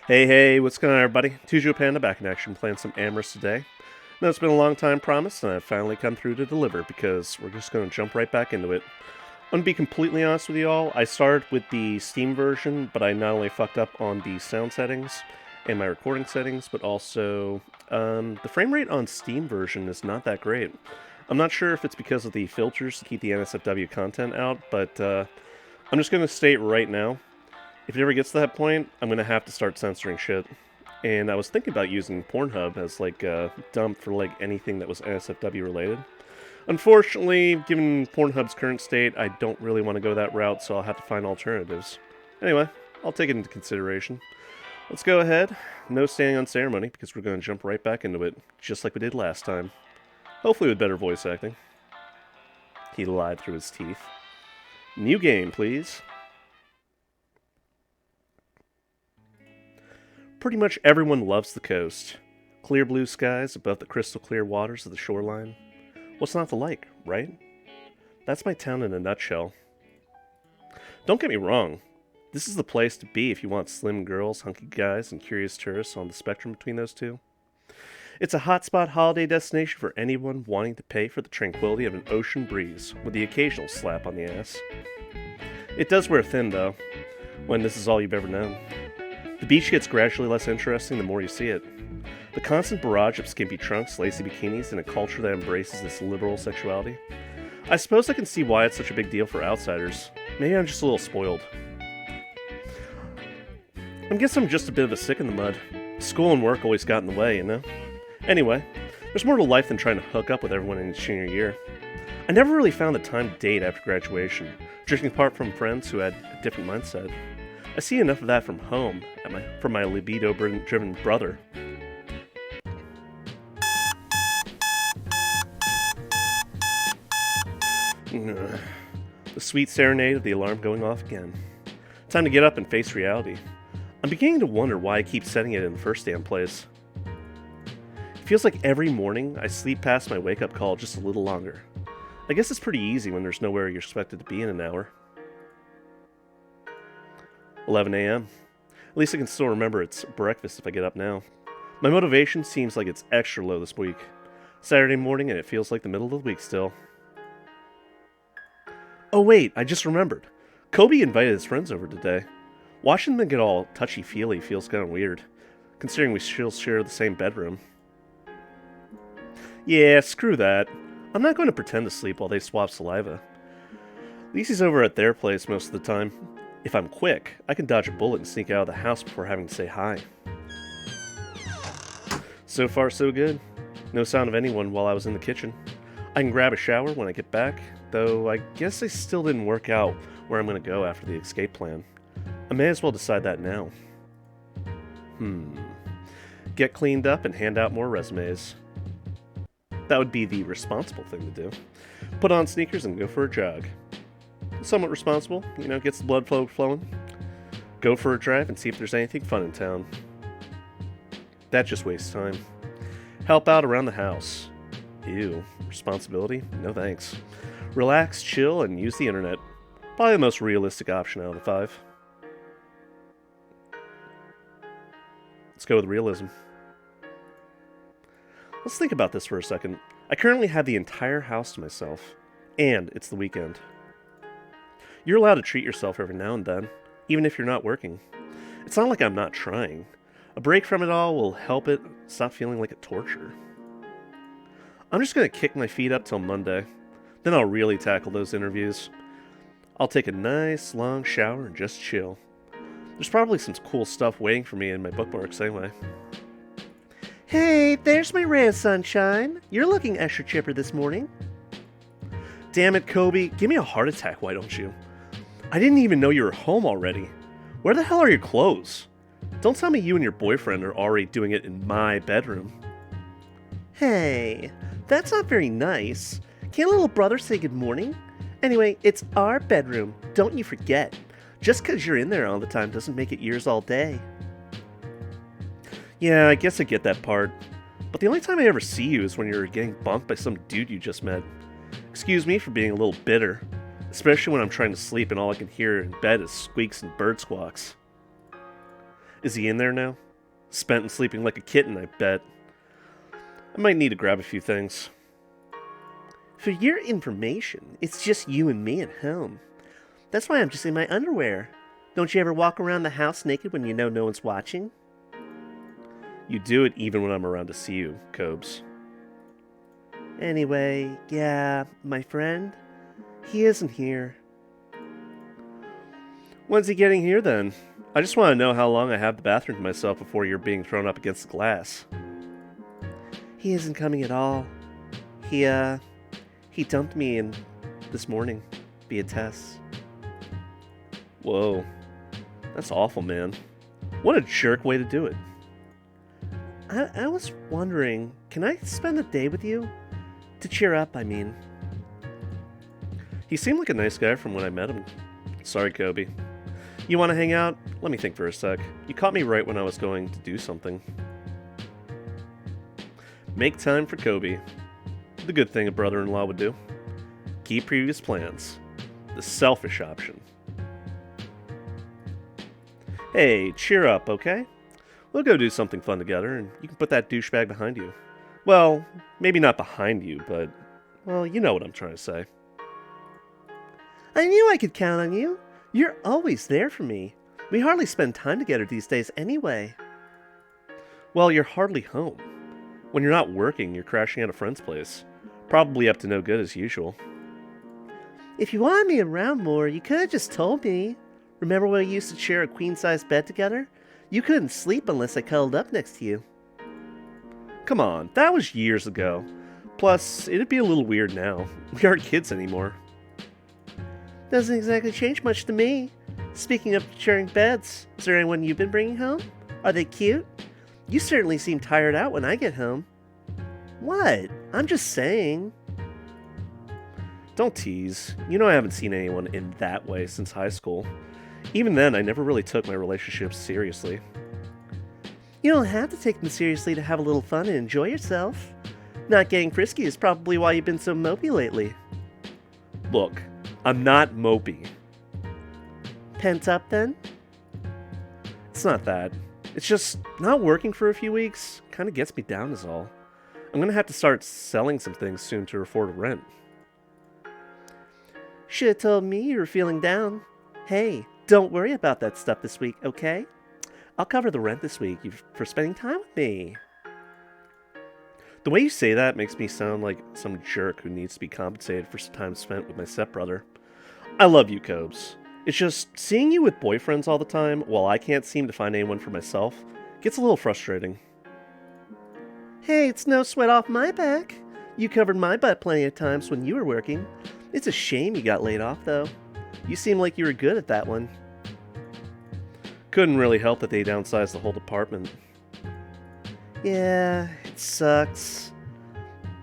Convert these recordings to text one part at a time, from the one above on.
Hey, what's going on, everybody? TujoPanda back in action playing some Amorous today. Now, it's been a long time promised, and I've finally come through to deliver because we're just going to jump right back into it. I'm going to be completely honest with you all. I started with the Steam version, but I not only fucked up on the sound settings and my recording settings, but also the frame rate on Steam version is not that great. I'm not sure if it's because of the filters to keep the NSFW content out, but I'm just going to state right now, if it ever gets to that point, I'm going to have to start censoring shit. And I was thinking about using Pornhub as like a dump for like anything that was NSFW related. Unfortunately, given Pornhub's current state, I don't really want to go that route, so I'll have to find alternatives. Anyway, I'll take it into consideration. Let's go ahead. No standing on ceremony, because we're going to jump right back into it, just like we did last time. Hopefully with better voice acting. He lied through his teeth. New game, please. Pretty much everyone loves the coast. Clear blue skies above the crystal clear waters of the shoreline. What's not to like, right? That's my town in a nutshell. Don't get me wrong. This is the place to be if you want slim girls, hunky guys, and curious tourists on the spectrum between those two. It's a hotspot holiday destination for anyone wanting to pay for the tranquility of an ocean breeze, with the occasional slap on the ass. It does wear thin, though, when this is all you've ever known. The beach gets gradually less interesting the more you see it. The constant barrage of skimpy trunks, lacy bikinis, and a culture that embraces this liberal sexuality. I suppose I can see why it's such a big deal for outsiders. Maybe I'm just a little spoiled. I guess I'm just a bit of a stick in the mud. School and work always got in the way, you know? Anyway, there's more to life than trying to hook up with everyone in senior year. I never really found the time to date after graduation, drifting apart from friends who had a different mindset. I see enough of that from home, from my libido-driven brother. The sweet serenade of the alarm going off again. Time to get up and face reality. I'm beginning to wonder why I keep setting it in the first damn place. It feels like every morning I sleep past my wake-up call just a little longer. I guess it's pretty easy when there's nowhere you're expected to be in an hour. 11 a.m. At least I can still remember it's breakfast if I get up now. My motivation seems like it's extra low this week. Saturday morning and it feels like the middle of the week still. Oh wait, I just remembered. Kobe invited his friends over today. Watching them get all touchy-feely feels kind of weird, considering we still share the same bedroom. Yeah, screw that. I'm not going to pretend to sleep while they swap saliva. Lisa's over at their place most of the time. If I'm quick, I can dodge a bullet and sneak out of the house before having to say hi. So far, so good. No sound of anyone while I was in the kitchen. I can grab a shower when I get back, though I guess I still didn't work out where I'm going to go after the escape plan. I may as well decide that now. Get cleaned up and hand out more resumes. That would be the responsible thing to do. Put on sneakers and go for a jog. Somewhat responsible, gets the blood flow flowing. Go for a drive and see if there's anything fun in town. That just wastes time. Help out around the house. Ew, responsibility? No thanks. Relax, chill, and use the internet. Probably the most realistic option out of the 5. Let's go with realism. Let's think about this for a second. I currently have the entire house to myself, and it's the weekend. You're allowed to treat yourself every now and then, even if you're not working. It's not like I'm not trying. A break from it all will help it stop feeling like a torture. I'm just going to kick my feet up till Monday. Then I'll really tackle those interviews. I'll take a nice long shower and just chill. There's probably some cool stuff waiting for me in my bookmarks anyway. Hey, there's my ray of sunshine. You're looking extra chipper this morning. Damn it, Kobe. Give me a heart attack, why don't you? I didn't even know you were home already. Where the hell are your clothes? Don't tell me you and your boyfriend are already doing it in my bedroom. Hey, that's not very nice. Can't little brother say good morning? Anyway, it's our bedroom. Don't you forget. Just because you're in there all the time doesn't make it yours all day. Yeah, I guess I get that part. But the only time I ever see you is when you're getting bumped by some dude you just met. Excuse me for being a little bitter. Especially when I'm trying to sleep and all I can hear in bed is squeaks and bird squawks. Is he in there now? Spent and sleeping like a kitten, I bet. I might need to grab a few things. For your information, it's just you and me at home. That's why I'm just in my underwear. Don't you ever walk around the house naked when you know no one's watching? You do it even when I'm around to see you, Cobes. Anyway, yeah, my friend, he isn't here. When's he getting here then? I just want to know how long I have the bathroom to myself before you're being thrown up against the glass. He isn't coming at all. He dumped me this morning via text. Whoa. That's awful, man. What a jerk way to do it. I was wondering, can I spend a day with you? To cheer up, I mean. He seemed like a nice guy from when I met him. Sorry, Kobe. You want to hang out? Let me think for a sec. You caught me right when I was going to do something. Make time for Kobe. The good thing a brother-in-law would do. Keep previous plans. The selfish option. Hey, cheer up, okay? We'll go do something fun together, and you can put that douchebag behind you. Well, maybe not behind you, but, well, you know what I'm trying to say. I knew I could count on you. You're always there for me. We hardly spend time together these days anyway. Well, you're hardly home. When you're not working, you're crashing at a friend's place. Probably up to no good as usual. If you wanted me around more, you could have just told me. Remember when we used to share a queen-size bed together? You couldn't sleep unless I cuddled up next to you. Come on, that was years ago. Plus, it'd be a little weird now. We aren't kids anymore. Doesn't exactly change much to me. Speaking of sharing beds, is there anyone you've been bringing home? Are they cute? You certainly seem tired out when I get home. What? I'm just saying. Don't tease. You know I haven't seen anyone in that way since high school. Even then, I never really took my relationships seriously. You don't have to take them seriously to have a little fun and enjoy yourself. Not getting frisky is probably why you've been so mopey lately. Look, I'm not mopey. Pent up then? It's not that. It's just not working for a few weeks kind of gets me down is all. I'm going to have to start selling some things soon to afford rent. Should have told me you were feeling down. Hey, don't worry about that stuff this week, okay? I'll cover the rent this week for spending time with me. The way you say that makes me sound like some jerk who needs to be compensated for some time spent with my stepbrother. I love you, Cobes. It's just seeing you with boyfriends all the time while I can't seem to find anyone for myself gets a little frustrating. Hey, it's no sweat off my back. You covered my butt plenty of times when you were working. It's a shame you got laid off, though. You seem like you were good at that one. Couldn't really help that they downsized the whole department. Yeah, it sucks.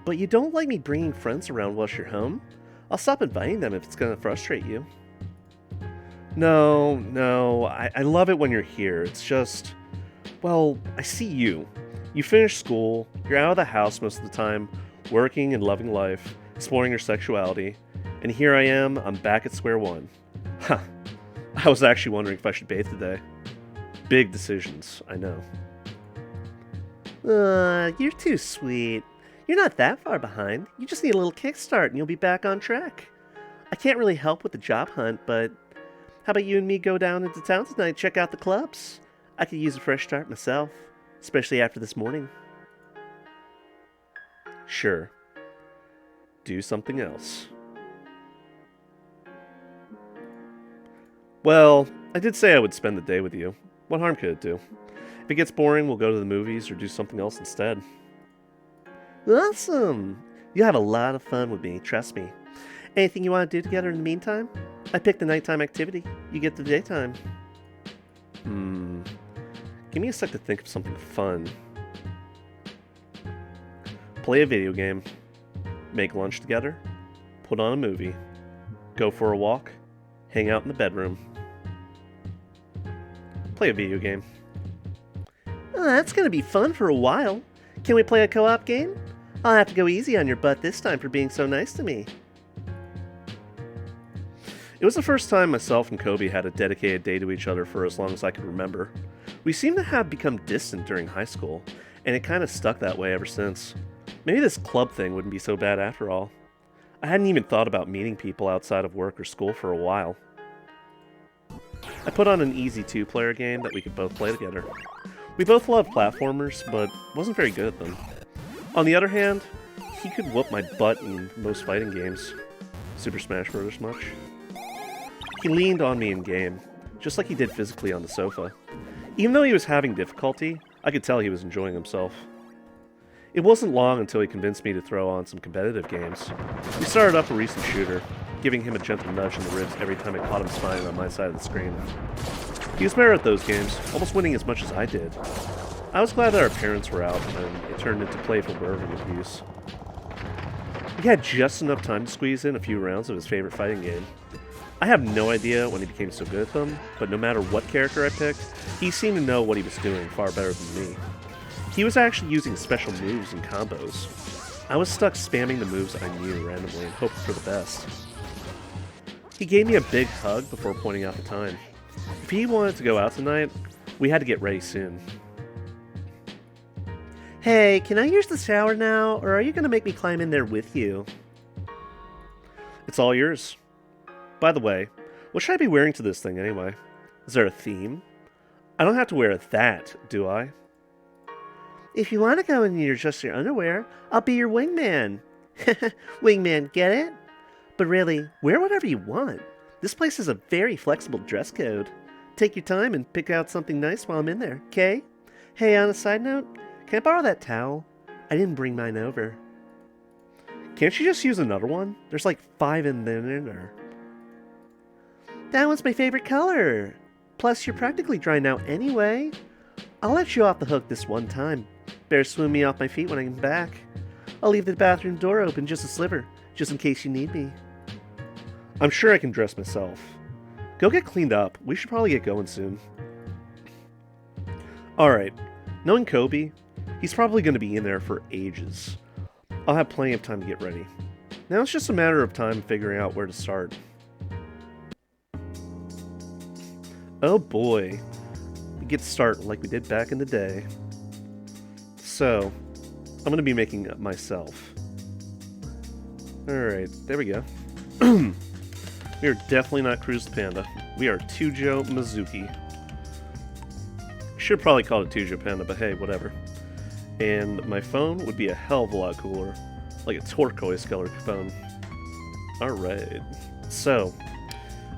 But you don't like me bringing friends around while you're home? I'll stop inviting them if it's going to frustrate you. No, I love it when you're here. It's just, well, I see you. You finish school, you're out of the house most of the time, working and loving life, exploring your sexuality, and here I am, I'm back at square one. Huh. I was actually wondering if I should bathe today. Big decisions, I know. You're too sweet. You're not that far behind. You just need a little kickstart and you'll be back on track. I can't really help with the job hunt, but how about you and me go down into town tonight and check out the clubs? I could use a fresh start myself, especially after this morning. Sure. Do something else. Well, I did say I would spend the day with you. What harm could it do? If it gets boring, we'll go to the movies or do something else instead. Awesome! You'll have a lot of fun with me, trust me. Anything you want to do together in the meantime? I picked the nighttime activity. You get the daytime. Give me a sec to think of something fun. Play a video game. Make lunch together. Put on a movie. Go for a walk. Hang out in the bedroom. Play a video game. Oh, that's gonna be fun for a while. Can we play a co-op game? I'll have to go easy on your butt this time for being so nice to me. It was the first time myself and Kobe had a dedicated day to each other for as long as I could remember. We seemed to have become distant during high school, and it kind of stuck that way ever since. Maybe this club thing wouldn't be so bad after all. I hadn't even thought about meeting people outside of work or school for a while. I put on an easy two-player game that we could both play together. We both loved platformers, but wasn't very good at them. On the other hand, he could whoop my butt in most fighting games. Super Smash Bros. Much. He leaned on me in game, just like he did physically on the sofa. Even though he was having difficulty, I could tell he was enjoying himself. It wasn't long until he convinced me to throw on some competitive games. We started up a recent shooter, giving him a gentle nudge in the ribs every time I caught him smiling on my side of the screen. He was better at those games, almost winning as much as I did. I was glad that our parents were out, and it turned into playful bourbon abuse. We had just enough time to squeeze in a few rounds of his favorite fighting game. I have no idea when he became so good at them, but no matter what character I picked, he seemed to know what he was doing far better than me. He was actually using special moves and combos. I was stuck spamming the moves I knew randomly and hoping for the best. He gave me a big hug before pointing out the time. If he wanted to go out tonight, we had to get ready soon. Hey, can I use the shower now, or are you going to make me climb in there with you? It's all yours. By the way, what should I be wearing to this thing anyway? Is there a theme? I don't have to wear that, do I? If you want to go in just your underwear, I'll be your wingman. Wingman, get it? But really, wear whatever you want. This place has a very flexible dress code. Take your time and pick out something nice while I'm in there, okay? Hey, on a side note, can I borrow that towel? I didn't bring mine over. Can't you just use another one? There's like 5 in there. That one's my favorite color. Plus, you're practically dry now anyway. I'll let you off the hook this one time. Better swim me off my feet when I get back. I'll leave the bathroom door open just a sliver, just in case you need me. I'm sure I can dress myself. Go get cleaned up. We should probably get going soon. Alright, knowing Kobe, he's probably going to be in there for ages. I'll have plenty of time to get ready. Now it's just a matter of time figuring out where to start. Oh boy, we get to start like we did back in the day. So, I'm going to be making it myself. Alright, there we go. We are definitely not Cruise the Panda. We are Tujo Mizuki. Should probably call it TujoPanda, but hey, whatever. And my phone would be a hell of a lot cooler. Like a turquoise colored phone. Alright. So,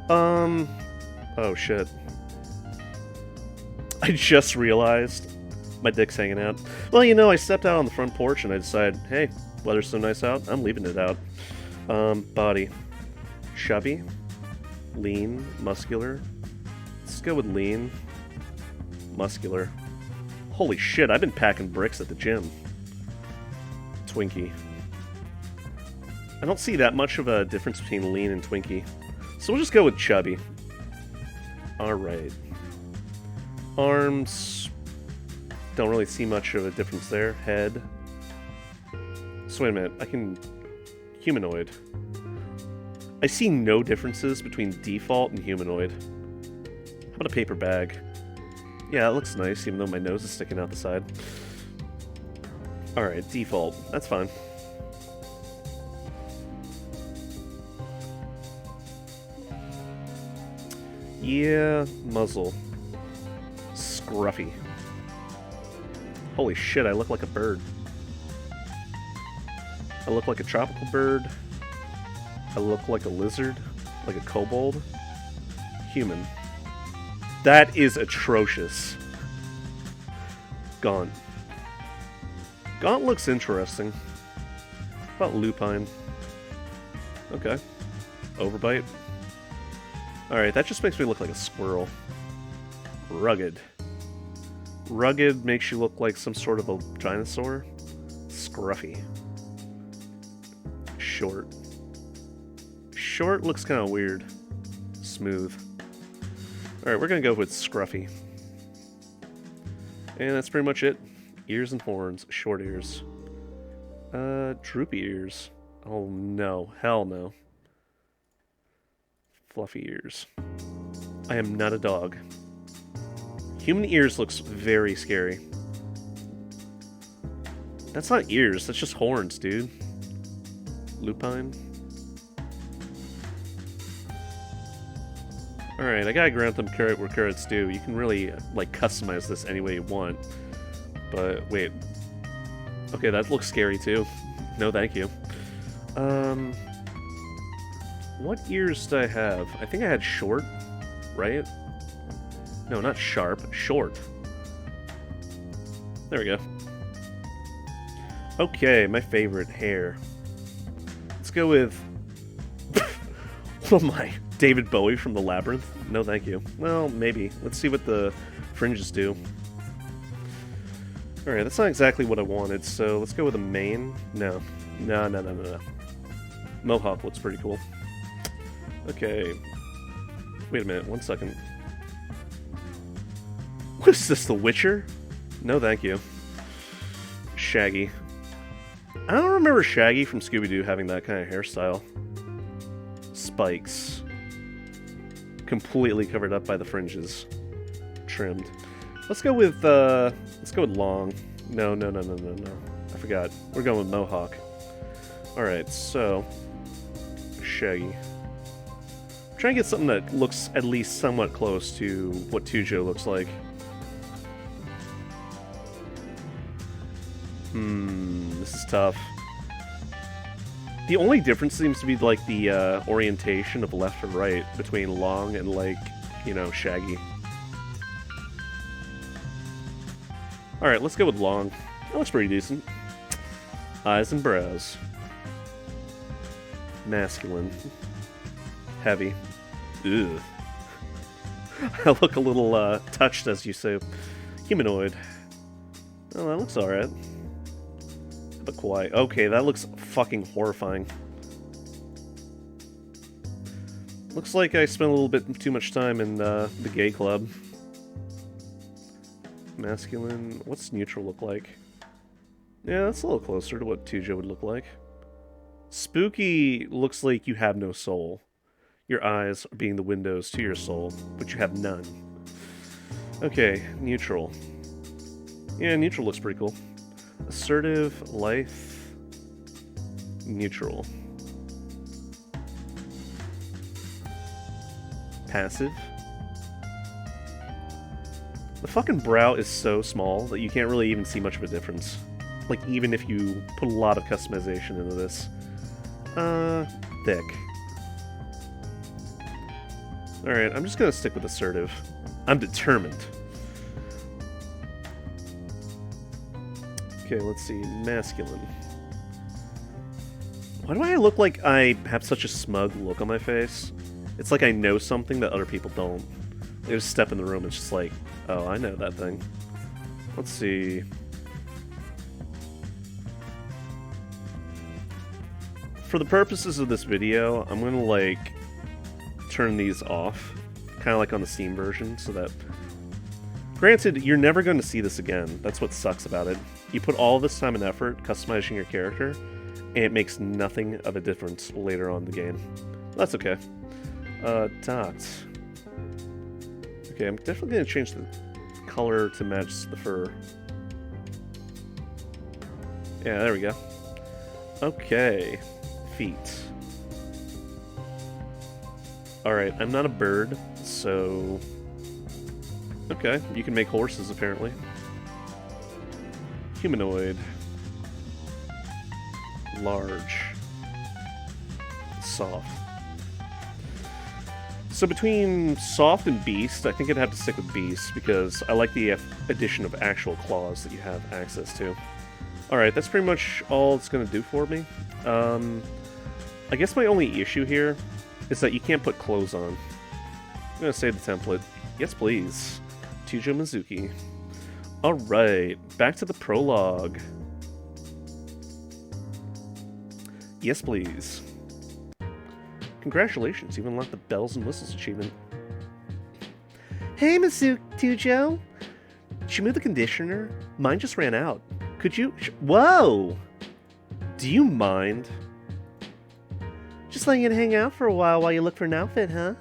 oh shit. I just realized my dick's hanging out. Well, you know, I stepped out on the front porch and I decided, hey, weather's so nice out, I'm leaving it out. Body. Chubby. Lean. Muscular. Let's go with lean. Muscular. Holy shit, I've been packing bricks at the gym. Twinkie. I don't see that much of a difference between lean and Twinkie. So we'll just go with chubby. Alright. Arms. Don't really see much of a difference there. Head. So wait a minute, I can... Humanoid. I see no differences between default and humanoid. How about a paper bag? Yeah, it looks nice, even though my nose is sticking out the side. Alright, default. That's fine. Yeah, muzzle. Scruffy. Holy shit, I look like a bird. I look like a tropical bird. I look like a lizard. Like a kobold. Human. That is atrocious. Gaunt. Gaunt looks interesting. How about lupine? Okay. Overbite. Alright, that just makes me look like a squirrel. Rugged. Rugged makes you look like some sort of a dinosaur. Scruffy. Short. Short looks kind of weird. Smooth. Alright, we're gonna go with scruffy. And that's pretty much it. Ears and horns. Short ears. Droopy ears. Oh no. Hell no. Fluffy ears. I am not a dog. Human ears looks very scary. That's not ears, that's just horns, dude. Lupine. Alright, I gotta grant them credit where credit's due. You can really, like, customize this any way you want. But, wait. Okay, that looks scary, too. No, thank you. What ears do I have? I think I had short, right? No, not sharp. Short. There we go. Okay, my favorite hair. Let's go with... what am I? David Bowie from The Labyrinth? No, thank you. Well, maybe. Let's see what the fringes do. Alright, that's not exactly what I wanted, so let's go with a mane. No. No. Mohawk looks pretty cool. Okay. Wait a minute, 1 second. What is this, The Witcher? No, thank you. Shaggy. I don't remember Shaggy from Scooby-Doo having that kind of hairstyle. Spikes. Completely covered up by the fringes. Trimmed. Let's go with long. No. I forgot. We're going with Mohawk. Alright, so... Shaggy. I'm trying to get something that looks at least somewhat close to what Tujo looks like. This is tough. The only difference seems to be, like, the orientation of left or right between long and, like, you know, Shaggy. Alright, let's go with long. That looks pretty decent. Eyes and brows. Masculine. Heavy. Ugh. I look a little, touched, as you say. Humanoid. Oh, that looks alright. But quiet. Okay, that looks fucking horrifying. Looks like I spent a little bit too much time in the gay club. Masculine. What's neutral look like? Yeah, that's a little closer to what Tujo would look like. Spooky looks like you have no soul. Your eyes are being the windows to your soul, but you have none. Okay, neutral. Yeah, neutral looks pretty cool. Assertive, lithe, neutral. Passive. The fucking brow is so small that you can't really even see much of a difference. Like, even if you put a lot of customization into this. Thick. Alright, I'm just gonna stick with assertive. I'm determined. Okay, let's see. Masculine. Why do I look like I have such a smug look on my face? It's like I know something that other people don't. They just step in the room, it's just like, oh, I know that thing. Let's see. For the purposes of this video, I'm gonna, like, turn these off. Kind of like on the Steam version, so that... Granted, you're never going to see this again. That's what sucks about it. You put all this time and effort customizing your character, and it makes nothing of a difference later on in the game. That's okay. Dots. Okay, I'm definitely going to change the color to match the fur. Yeah, there we go. Okay. Feet. Alright, I'm not a bird, so... Okay, you can make horses, apparently. Humanoid. Large. Soft. So between soft and beast, I think I'd have to stick with beast, because I like the addition of actual claws that you have access to. Alright, that's pretty much all it's going to do for me. I guess my only issue here is that you can't put clothes on. I'm going to save the template. Yes, please. Tujo Mizuki. Alright, back to the prologue. Yes, please. Congratulations, you unlocked the Bells and Whistles achievement. Hey, Tujo. Did you move the conditioner? Mine just ran out. Could you... Whoa! Do you mind? Just letting it hang out for a while you look for an outfit, huh?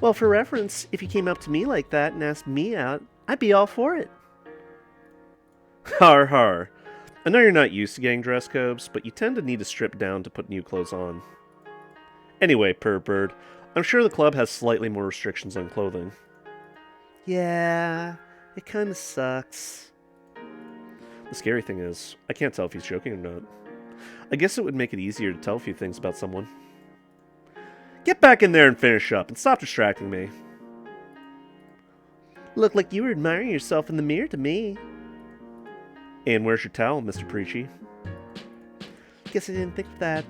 Well, for reference, if you came up to me like that and asked me out, I'd be all for it. Har har. I know you're not used to getting dress codes, but you tend to need to strip down to put new clothes on. Anyway, Bird, I'm sure the club has slightly more restrictions on clothing. Yeah, it kinda sucks. The scary thing is, I can't tell if he's joking or not. I guess it would make it easier to tell a few things about someone. Get back in there and finish up, and stop distracting me. Looked like you were admiring yourself in the mirror to me. And where's your towel, Mr. Preachy? Guess I didn't think of that.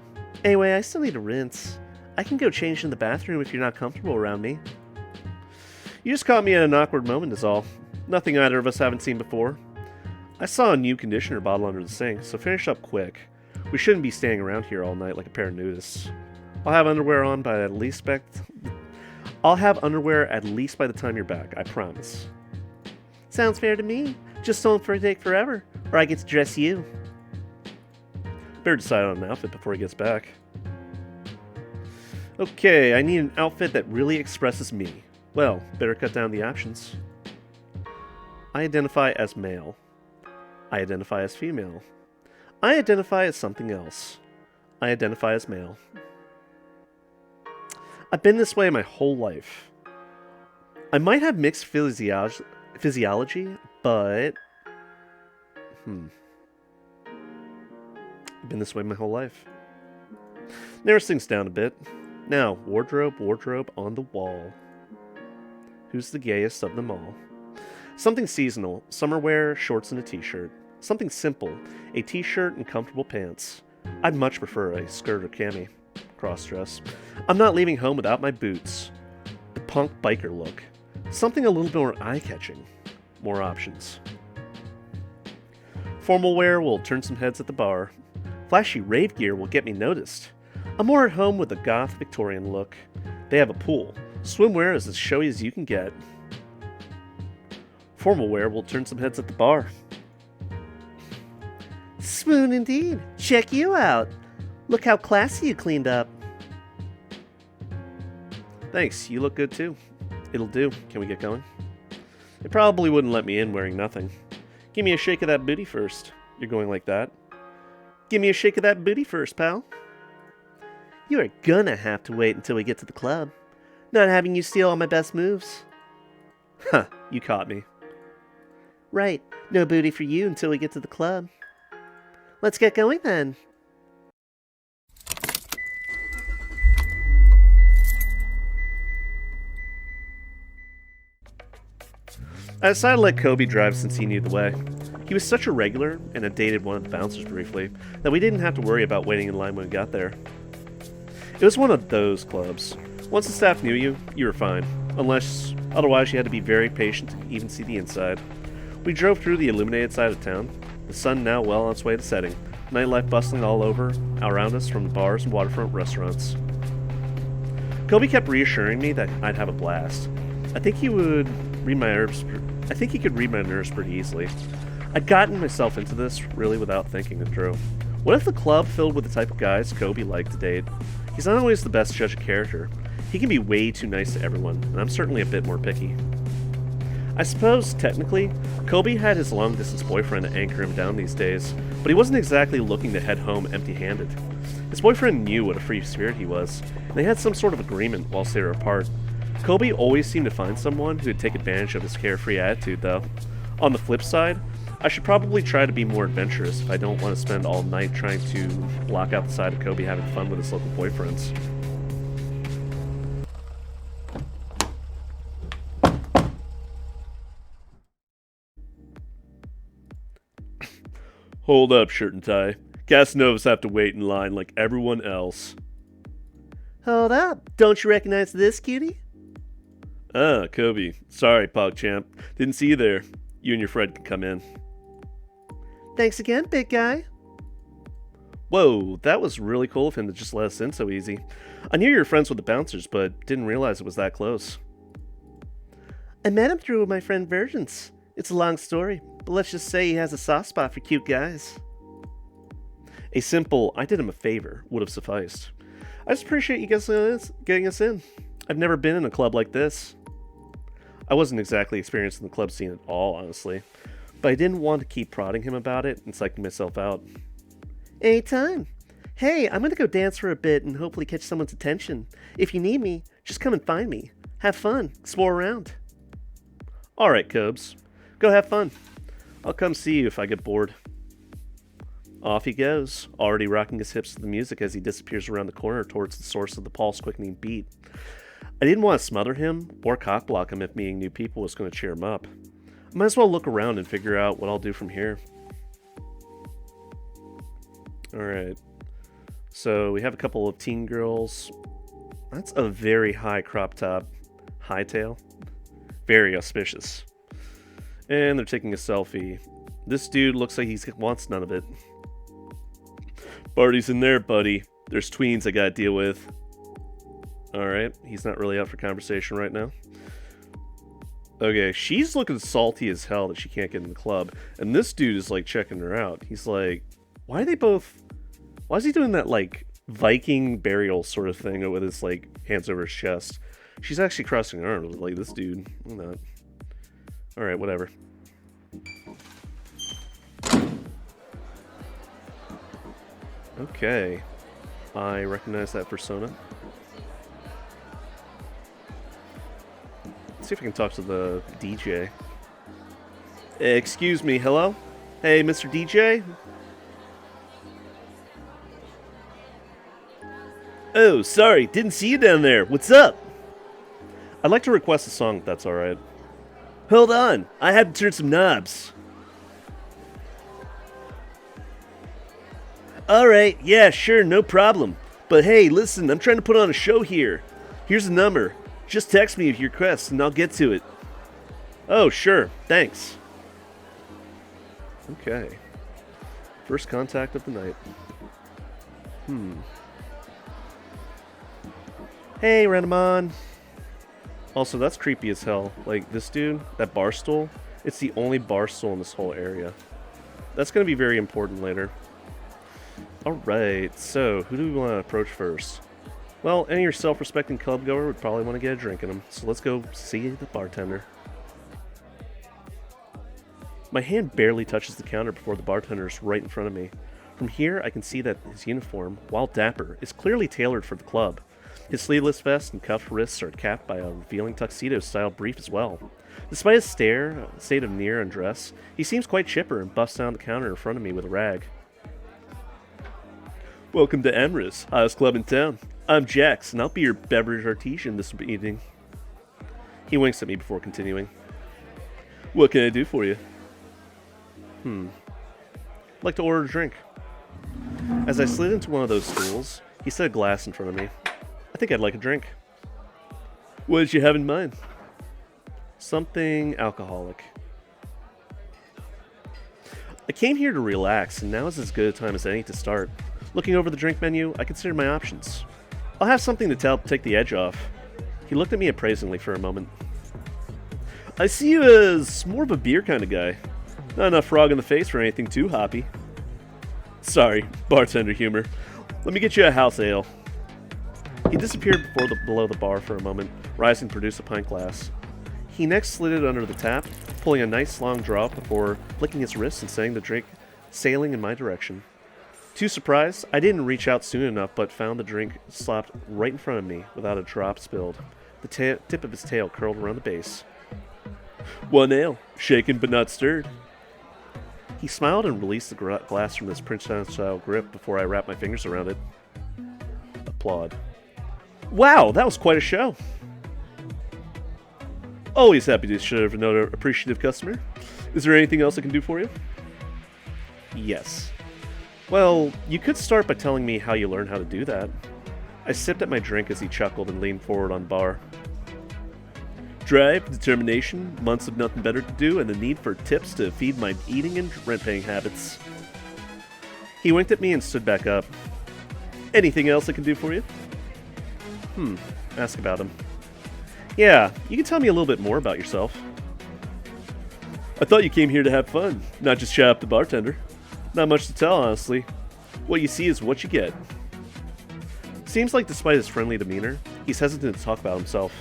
Anyway, I still need a rinse. I can go change in the bathroom if you're not comfortable around me. You just caught me at an awkward moment is all. Nothing either of us haven't seen before. I saw a new conditioner bottle under the sink, so finish up quick. We shouldn't be staying around here all night like a pair of nudists. I'll have underwear at least by the time you're back, I promise. Sounds fair to me. Just don't take forever, or I get to dress you. Better decide on an outfit before he gets back. Okay, I need an outfit that really expresses me. Well, better cut down the options. I identify as male. I identify as female. I identify as something else. I identify as male. I've been this way my whole life. I might have mixed physiology, but... I've been this way my whole life. Narrows things down a bit. Now, wardrobe on the wall. Who's the gayest of them all? Something seasonal, summer wear, shorts and a t-shirt. Something simple, a t-shirt and comfortable pants. I'd much prefer a skirt or cami. Cross-dress. I'm not leaving home without my boots. The punk biker look. Something a little bit more eye-catching. More options. Formal wear will turn some heads at the bar. Flashy rave gear will get me noticed. I'm more at home with a goth Victorian look. They have a pool. Swimwear is as showy as you can get. Formal wear will turn some heads at the bar. Swoon indeed. Check you out. Look how classy you cleaned up. Thanks, you look good too. It'll do. Can we get going? They probably wouldn't let me in wearing nothing. Give me a shake of that booty first. You're going like that? Give me a shake of that booty first, pal. You are gonna have to wait until we get to the club. Not having you steal all my best moves. Huh, you caught me. Right, no booty for you until we get to the club. Let's get going then. I decided to let Kobe drive since he knew the way. He was such a regular, and had dated one of the bouncers briefly, that we didn't have to worry about waiting in line when we got there. It was one of those clubs. Once the staff knew you, you were fine. Otherwise you had to be very patient to even see the inside. We drove through the illuminated side of town, the sun now well on its way to setting, nightlife bustling all over, around us from the bars and waterfront restaurants. Kobe kept reassuring me that I'd have a blast. I think he could read my nerves pretty easily. I'd gotten myself into this really without thinking it through. What if the club filled with the type of guys Kobe liked to date? He's not always the best judge of character. He can be way too nice to everyone, and I'm certainly a bit more picky. I suppose, technically, Kobe had his long-distance boyfriend to anchor him down these days, but he wasn't exactly looking to head home empty-handed. His boyfriend knew what a free spirit he was, and they had some sort of agreement whilst they were apart. Kobe always seemed to find someone who would take advantage of his carefree attitude, though. On the flip side, I should probably try to be more adventurous if I don't want to spend all night trying to block out the side of Kobe having fun with his local boyfriends. Hold up, shirt and tie. Casanovas have to wait in line like everyone else. Hold up. Don't you recognize this, cutie? Ah, Kobe. Sorry, PogChamp. Didn't see you there. You and your friend can come in. Thanks again, big guy. Whoa, that was really cool of him to just let us in so easy. I knew you were friends with the bouncers, but didn't realize it was that close. I met him through my friend Virgins. It's a long story, but let's just say he has a soft spot for cute guys. A simple, I did him a favor, would have sufficed. I just appreciate you guys getting us in. I've never been in a club like this. I wasn't exactly experienced in the club scene at all, honestly, but I didn't want to keep prodding him about it and psyching myself out. Anytime. Hey, I'm gonna go dance for a bit and hopefully catch someone's attention. If you need me, just come and find me. Have fun. Explore around. Alright, Cobes. Go have fun. I'll come see you if I get bored. Off he goes, already rocking his hips to the music as he disappears around the corner towards the source of the pulse-quickening beat. I didn't want to smother him or cockblock him if meeting new people was going to cheer him up. I might as well look around and figure out what I'll do from here. Alright. So we have a couple of teen girls. That's a very high crop top hightail. Very auspicious. And they're taking a selfie. This dude looks like he wants none of it. Party's in there, buddy. There's tweens I gotta deal with. Alright, he's not really up for conversation right now. Okay, she's looking salty as hell that she can't get in the club. And this dude is like checking her out. He's like, why is he doing that like Viking burial sort of thing with his like hands over his chest? She's actually crossing her arms like this dude. I'm not. Alright, whatever. Okay. I recognize that persona. Let's see if I can talk to the DJ. Excuse me, hello? Hey, Mr. DJ? Oh, sorry, didn't see you down there. What's up? I'd like to request a song if that's alright. Hold on, I had to turn some knobs. Alright, yeah, sure, no problem. But hey, listen, I'm trying to put on a show here. Here's the number. Just text me your request and I'll get to it. Oh, sure, thanks. Okay. First contact of the night. Hey, Renamon. Also, that's creepy as hell. Like, this dude, that bar stool, it's the only bar stool in this whole area. That's going to be very important later. Alright, so who do we want to approach first? Well, any of your self-respecting club goer would probably want to get a drink in them, so let's go see the bartender. My hand barely touches the counter before the bartender is right in front of me. From here, I can see that his uniform, while dapper, is clearly tailored for the club. His sleeveless vest and cuffed wrists are capped by a revealing tuxedo-style brief as well. Despite his state of near undress, he seems quite chipper and busts down the counter in front of me with a rag. Welcome to Amorous, hottest club in town. I'm Jax, and I'll be your beverage artisan this evening. He winks at me before continuing. What can I do for you? I'd like to order a drink. As I slid into one of those stools, he set a glass in front of me. I think I'd like a drink. What did you have in mind? Something alcoholic. I came here to relax, and now is as good a time as any to start. Looking over the drink menu, I considered my options. I'll have something to help take the edge off. He looked at me appraisingly for a moment. I see you as more of a beer kind of guy. Not enough frog in the face for anything too hoppy. Sorry, bartender humor. Let me get you a house ale. He disappeared below the bar for a moment, rising to produce a pint glass. He next slid it under the tap, pulling a nice long draught before flicking his wrist and setting the drink sailing in my direction. Too surprised, I didn't reach out soon enough but found the drink slopped right in front of me without a drop spilled. The tip of his tail curled around the base. One ale, shaken but not stirred. He smiled and released the glass from his Prince-style grip before I wrapped my fingers around it. Applaud. Wow, that was quite a show. Always happy to serve another appreciative customer. Is there anything else I can do for you? Yes. Well, you could start by telling me how you learned how to do that. I sipped at my drink as he chuckled and leaned forward on bar. Drive, determination, months of nothing better to do, and the need for tips to feed my eating and rent-paying habits. He winked at me and stood back up. Anything else I can do for you? Ask about him. Yeah, you can tell me a little bit more about yourself. I thought you came here to have fun, not just chat up the bartender. Not much to tell, honestly. What you see is what you get. Seems like despite his friendly demeanor, he's hesitant to talk about himself.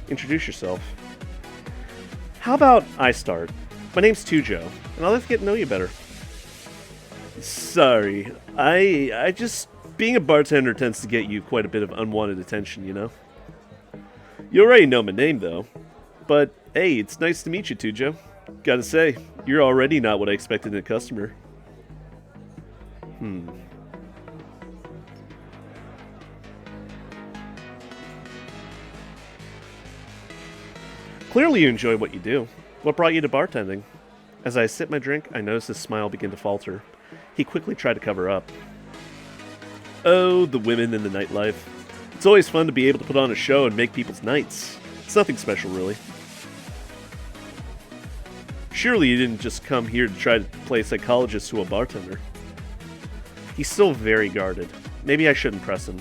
Introduce yourself. How about I start? My name's Tujo, and I'd like to get to know you better. Sorry, I just... Being a bartender tends to get you quite a bit of unwanted attention, you know? You already know my name, though. But, hey, it's nice to meet you, Tujo. Gotta say, you're already not what I expected in a customer. Clearly you enjoy what you do. What brought you to bartending? As I sip my drink, I notice his smile begin to falter. He quickly tried to cover up. Oh, the women in the nightlife. It's always fun to be able to put on a show and make people's nights. It's nothing special, really. Surely you didn't just come here to try to play psychologist to a bartender. He's still very guarded. Maybe I shouldn't press him.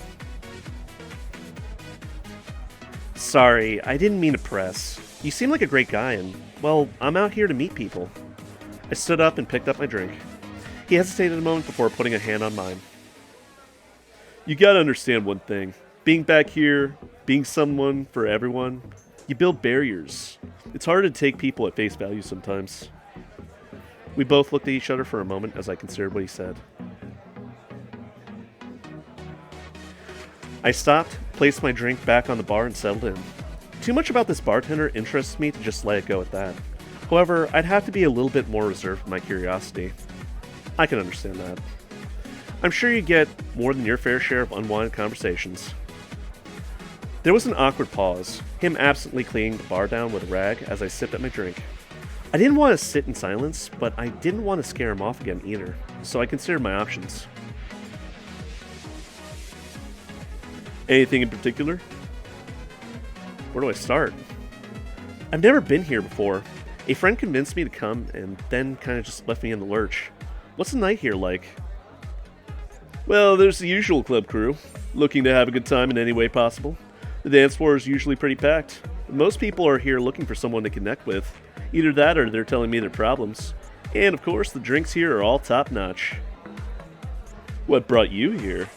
Sorry, I didn't mean to press. You seem like a great guy and, well, I'm out here to meet people. I stood up and picked up my drink. He hesitated a moment before putting a hand on mine. You gotta understand one thing. Being back here, being someone for everyone, you build barriers. It's hard to take people at face value sometimes. We both looked at each other for a moment as I considered what he said. I stopped, placed my drink back on the bar and settled in. Too much about this bartender interests me to just let it go at that. However, I'd have to be a little bit more reserved with my curiosity. I can understand that. I'm sure you get more than your fair share of unwanted conversations. There was an awkward pause, him absently cleaning the bar down with a rag as I sipped at my drink. I didn't want to sit in silence, but I didn't want to scare him off again either, so I considered my options. Anything in particular? Where do I start? I've never been here before. A friend convinced me to come and then kind of just left me in the lurch. What's the night here like? Well, there's the usual club crew, looking to have a good time in any way possible. The dance floor is usually pretty packed. Most people are here looking for someone to connect with. Either that or they're telling me their problems. And of course, the drinks here are all top-notch. What brought you here?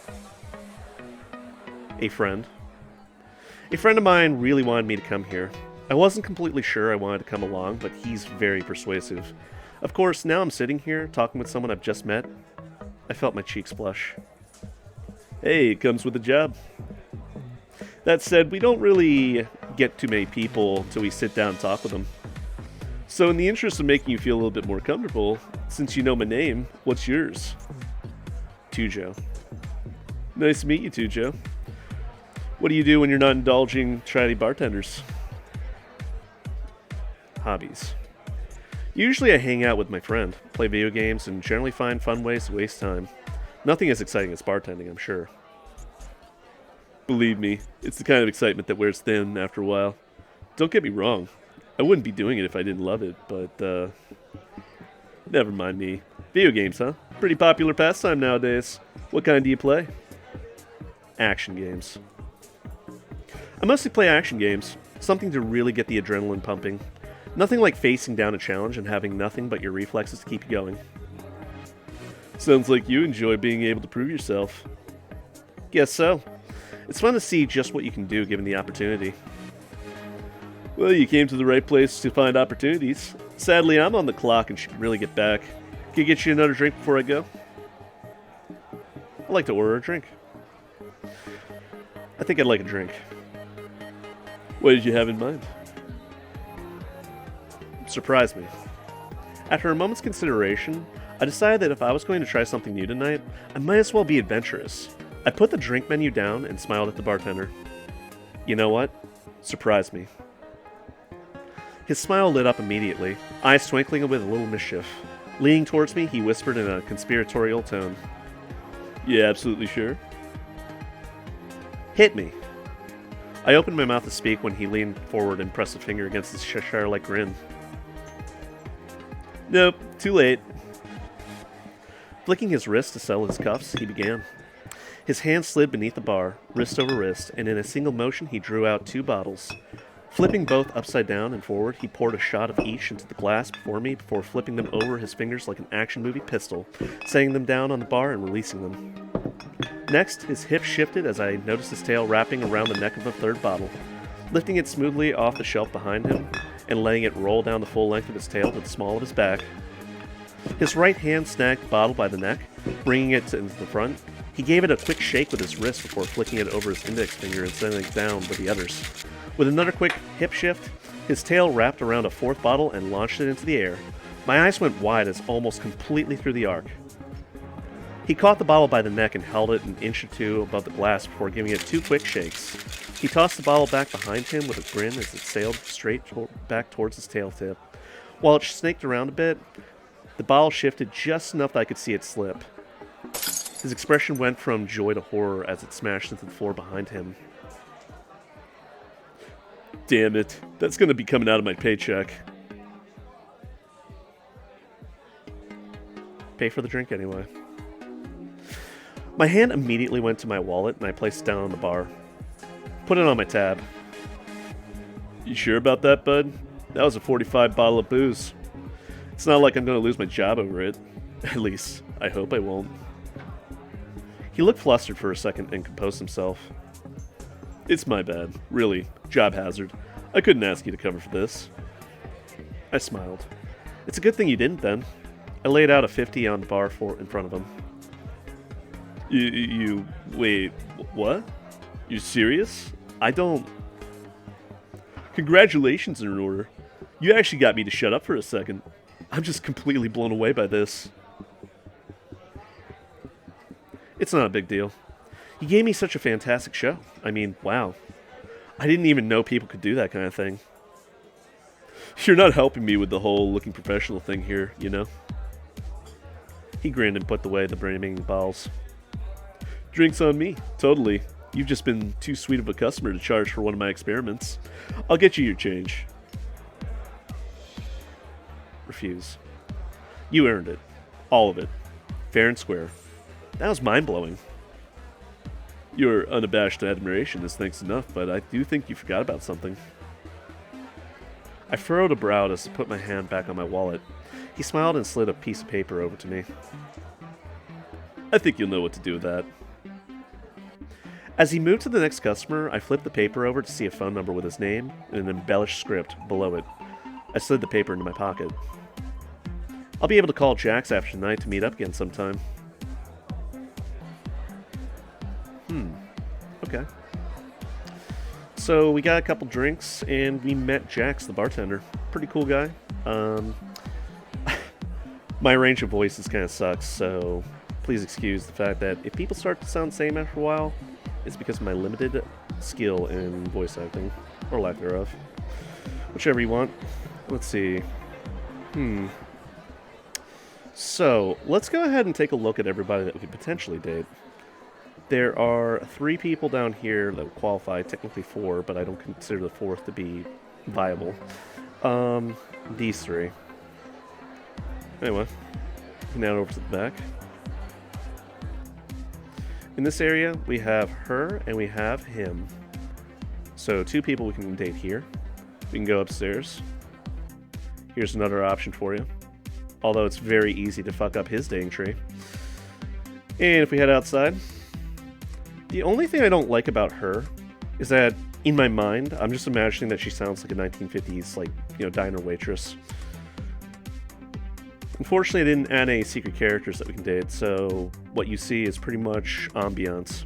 A friend. A friend of mine really wanted me to come here. I wasn't completely sure I wanted to come along, but he's very persuasive. Of course, now I'm sitting here, talking with someone I've just met. I felt my cheeks blush. Hey, it comes with the job. That said, we don't really get too many people till we sit down and talk with them. So in the interest of making you feel a little bit more comfortable, since you know my name, what's yours? Tujo. Nice to meet you, Tujo. What do you do when you're not indulging chatty bartenders? Hobbies. Usually I hang out with my friend, play video games, and generally find fun ways to waste time. Nothing as exciting as bartending, I'm sure. Believe me, it's the kind of excitement that wears thin after a while. Don't get me wrong, I wouldn't be doing it if I didn't love it, but, never mind me. Video games, huh? Pretty popular pastime nowadays. What kind do you play? Action games. I mostly play action games, something to really get the adrenaline pumping. Nothing like facing down a challenge and having nothing but your reflexes to keep you going. Sounds like you enjoy being able to prove yourself. Guess so. It's fun to see just what you can do given the opportunity. Well, you came to the right place to find opportunities. Sadly, I'm on the clock and should really get back. Can I get you another drink before I go? I'd like to order a drink. I think I'd like a drink. What did you have in mind? Surprise me. After a moment's consideration, I decided that if I was going to try something new tonight, I might as well be adventurous. I put the drink menu down and smiled at the bartender. You know what? Surprise me. His smile lit up immediately, eyes twinkling with a little mischief. Leaning towards me, he whispered in a conspiratorial tone. Yeah, absolutely sure. Hit me. I opened my mouth to speak when he leaned forward and pressed a finger against his Cheshire-like grin. Nope, too late. Flicking his wrist to settle his cuffs, he began. His hand slid beneath the bar, wrist over wrist, and in a single motion he drew out 2 bottles. Flipping both upside down and forward, he poured a shot of each into the glass before me before flipping them over his fingers like an action movie pistol, setting them down on the bar and releasing them. Next, his hip shifted as I noticed his tail wrapping around the neck of a third bottle, lifting it smoothly off the shelf behind him and letting it roll down the full length of his tail to the small of his back. His right hand snagged the bottle by the neck, bringing it into the front. He gave it a quick shake with his wrist before flicking it over his index finger and sending it down with the others. With another quick hip shift, his tail wrapped around a fourth bottle and launched it into the air. My eyes went wide as almost completely through the arc. He caught the bottle by the neck and held it an inch or two above the glass before giving it 2 quick shakes. He tossed the bottle back behind him with a grin as it sailed straight back towards his tail tip. While it snaked around a bit, the bottle shifted just enough that I could see it slip. His expression went from joy to horror as it smashed into the floor behind him. Damn it, that's gonna be coming out of my paycheck. Pay for the drink anyway. My hand immediately went to my wallet and I placed it down on the bar. Put it on my tab. You sure about that, bud? That was a 45 bottle of booze. It's not like I'm gonna lose my job over it. At least, I hope I won't. He looked flustered for a second and composed himself. It's my bad. Really. Job hazard. I couldn't ask you to cover for this. I smiled. It's a good thing you didn't, then. I laid out a 50 on the bar in front of him. You wait, what? You serious? I don't... Congratulations are in order. You actually got me to shut up for a second. I'm just completely blown away by this. It's not a big deal. You gave me such a fantastic show. I mean, wow. I didn't even know people could do that kind of thing. You're not helping me with the whole looking professional thing here, you know? He grinned and put away the brimming bottles. Drinks on me, totally. You've just been too sweet of a customer to charge for one of my experiments. I'll get you your change. Refuse. You earned it. All of it. Fair and square. That was mind-blowing. Your unabashed admiration is thanks enough, but I do think you forgot about something. I furrowed a brow as I put my hand back on my wallet. He smiled and slid a piece of paper over to me. I think you'll know what to do with that. As he moved to the next customer, I flipped the paper over to see a phone number with his name and an embellished script below it. I slid the paper into my pocket. I'll be able to call Jax after tonight to meet up again sometime. Okay. So we got a couple drinks and we met Jax, the bartender. Pretty cool guy. My range of voices kind of sucks, so please excuse the fact that if people start to sound the same after a while, it's because of my limited skill in voice acting, or lack thereof. Whichever you want. Let's see. So, let's go ahead and take a look at everybody that we could potentially date. There are 3 people down here that would qualify, technically 4, but I don't consider the 4th to be viable. These 3. Anyway, now over to the back. In this area, we have her and we have him. So 2 people we can date here. We can go upstairs. Here's another option for you. Although it's very easy to fuck up his dating tree. And if we head outside, the only thing I don't like about her is that in my mind, I'm just imagining that she sounds like a 1950s, like, you know, diner waitress. Unfortunately, I didn't add any secret characters that we can date, so what you see is pretty much ambiance.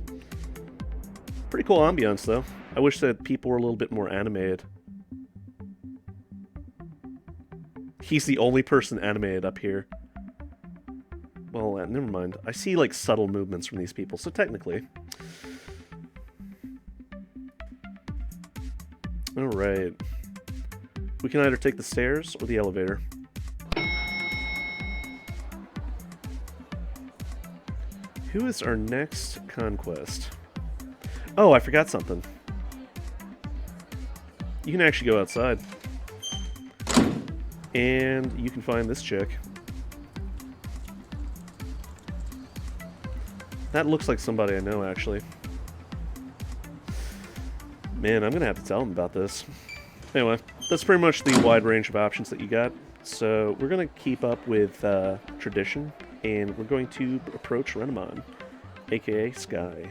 Pretty cool ambiance, though. I wish that people were a little bit more animated. He's the only person animated up here. Well, never mind. I see, like, subtle movements from these people, so technically. Alright. We can either take the stairs or the elevator. Who is our next conquest? Oh, I forgot something. You can actually go outside. And you can find this chick. That looks like somebody I know, actually. Man, I'm gonna have to tell him about this. Anyway, that's pretty much the wide range of options that you got. So we're gonna keep up with tradition, and we're going to approach Renamon. aka Skye.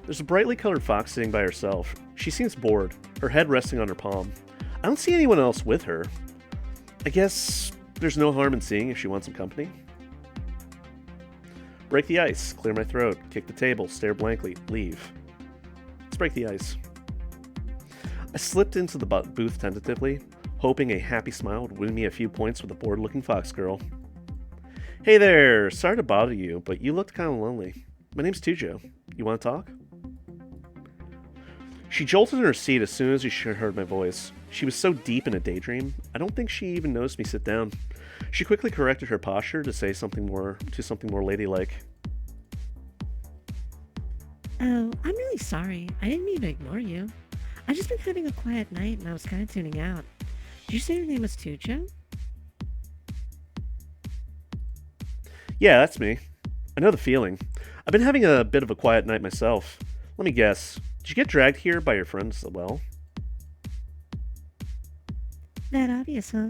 There's a brightly colored fox sitting by herself. She seems bored, her head resting on her palm. I don't see anyone else with her. I guess there's no harm in seeing if she wants some company. Break the ice, clear my throat, kick the table, stare blankly, leave. Let's break the ice. I slipped into the booth tentatively, hoping a happy smile would win me a few points with a bored-looking fox girl. Hey there, sorry to bother you, but you looked kind of lonely. My name's Tujo. You want to talk? She jolted in her seat as soon as she heard my voice. She was so deep in a daydream, I don't think she even noticed me sit down. She quickly corrected her posture to say something more ladylike. Oh, I'm really sorry. I didn't mean to ignore you. I've just been having a quiet night and I was kind of tuning out. Did you say your name was Tujo? Yeah, that's me. I know the feeling. I've been having a bit of a quiet night myself. Let me guess. Did you get dragged here by your friends as well? That obvious, huh?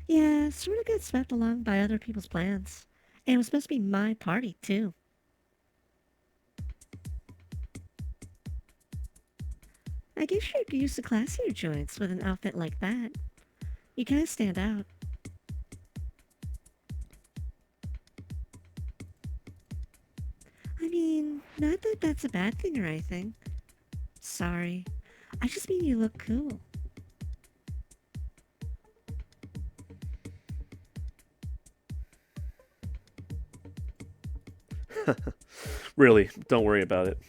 Yeah, sort of got swept along by other people's plans. And it was supposed to be my party, too. I guess you're used to classier joints with an outfit like that. You kind of stand out. I mean, not that that's a bad thing or anything. Sorry. I just mean you look cool. Really, don't worry about it.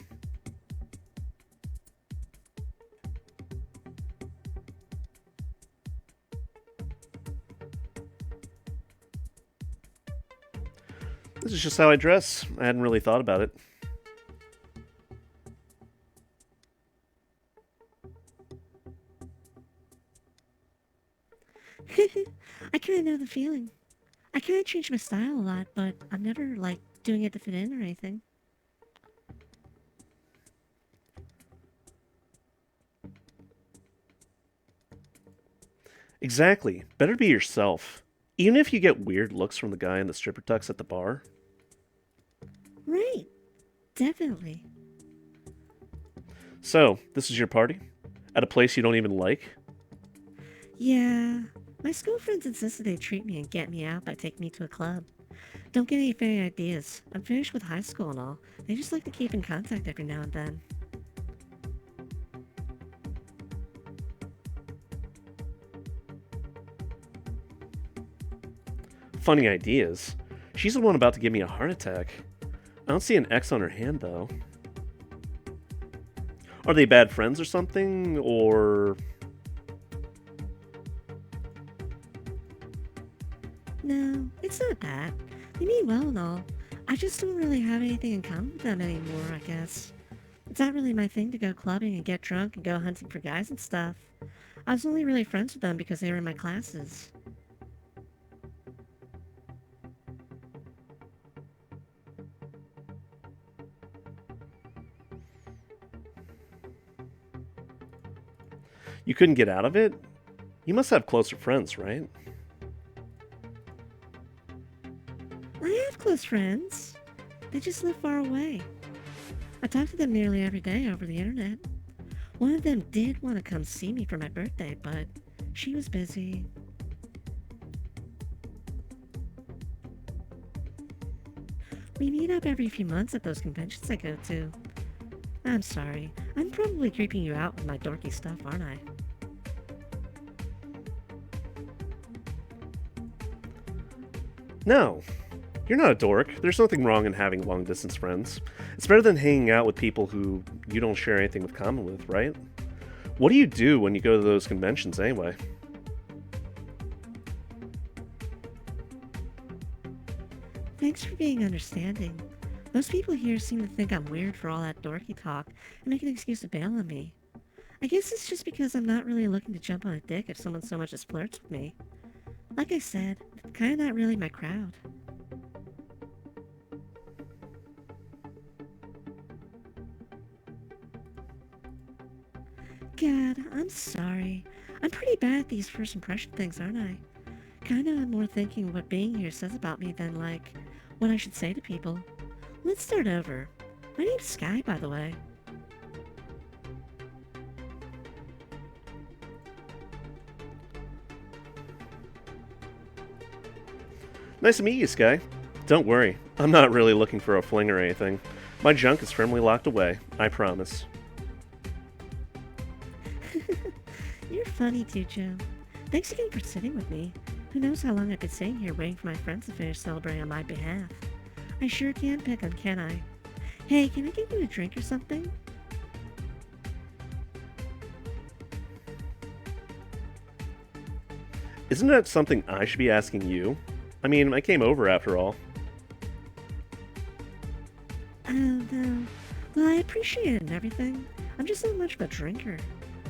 This is just how I dress. I hadn't really thought about it. I kind of know the feeling. I kind of change my style a lot, but I'm never, like, doing it to fit in or anything. Exactly. Better be yourself. Even if you get weird looks from the guy in the stripper tux at the bar. Right. Definitely. So, this is your party? At a place you don't even like? Yeah. My school friends insisted they'd treat me and get me out by taking me to a club. Don't get any funny ideas. I'm finished with high school and all. They just like to keep in contact every now and then. Funny ideas. She's the one about to give me a heart attack. I don't see an X on her hand, though. Are they bad friends or something? Or... No, it's not that. They mean well and all. I just don't really have anything in common with them anymore, I guess. It's not really my thing to go clubbing and get drunk and go hunting for guys and stuff. I was only really friends with them because they were in my classes. You couldn't get out of it? You must have closer friends, right? I have close friends. They just live far away. I talk to them nearly every day over the internet. One of them did want to come see me for my birthday, but she was busy. We meet up every few months at those conventions I go to. I'm sorry. I'm probably creeping you out with my dorky stuff, aren't I? No. You're not a dork. There's nothing wrong in having long distance friends. It's better than hanging out with people who you don't share anything with common with, right? What do you do when you go to those conventions anyway? Thanks for being understanding. Most people here seem to think I'm weird for all that dorky talk and make an excuse to bail on me. I guess it's just because I'm not really looking to jump on a dick if someone so much as flirts with me. Like I said, kinda not really my crowd. God, I'm sorry. I'm pretty bad at these first impression things, aren't I? Kinda more thinking what being here says about me than, like, what I should say to people. Let's start over. My name's Skye, by the way. Nice to meet you, Skye. Don't worry, I'm not really looking for a fling or anything. My junk is firmly locked away, I promise. You're funny, Tujo. Thanks again for sitting with me. Who knows how long I've been sitting here waiting for my friends to finish celebrating on my behalf. I sure can pick 'em, can I? Hey, can I get you a drink or something? Isn't that something I should be asking you? I mean, I came over after all. Oh, no. Well, I appreciate it and everything. I'm just not much of a drinker.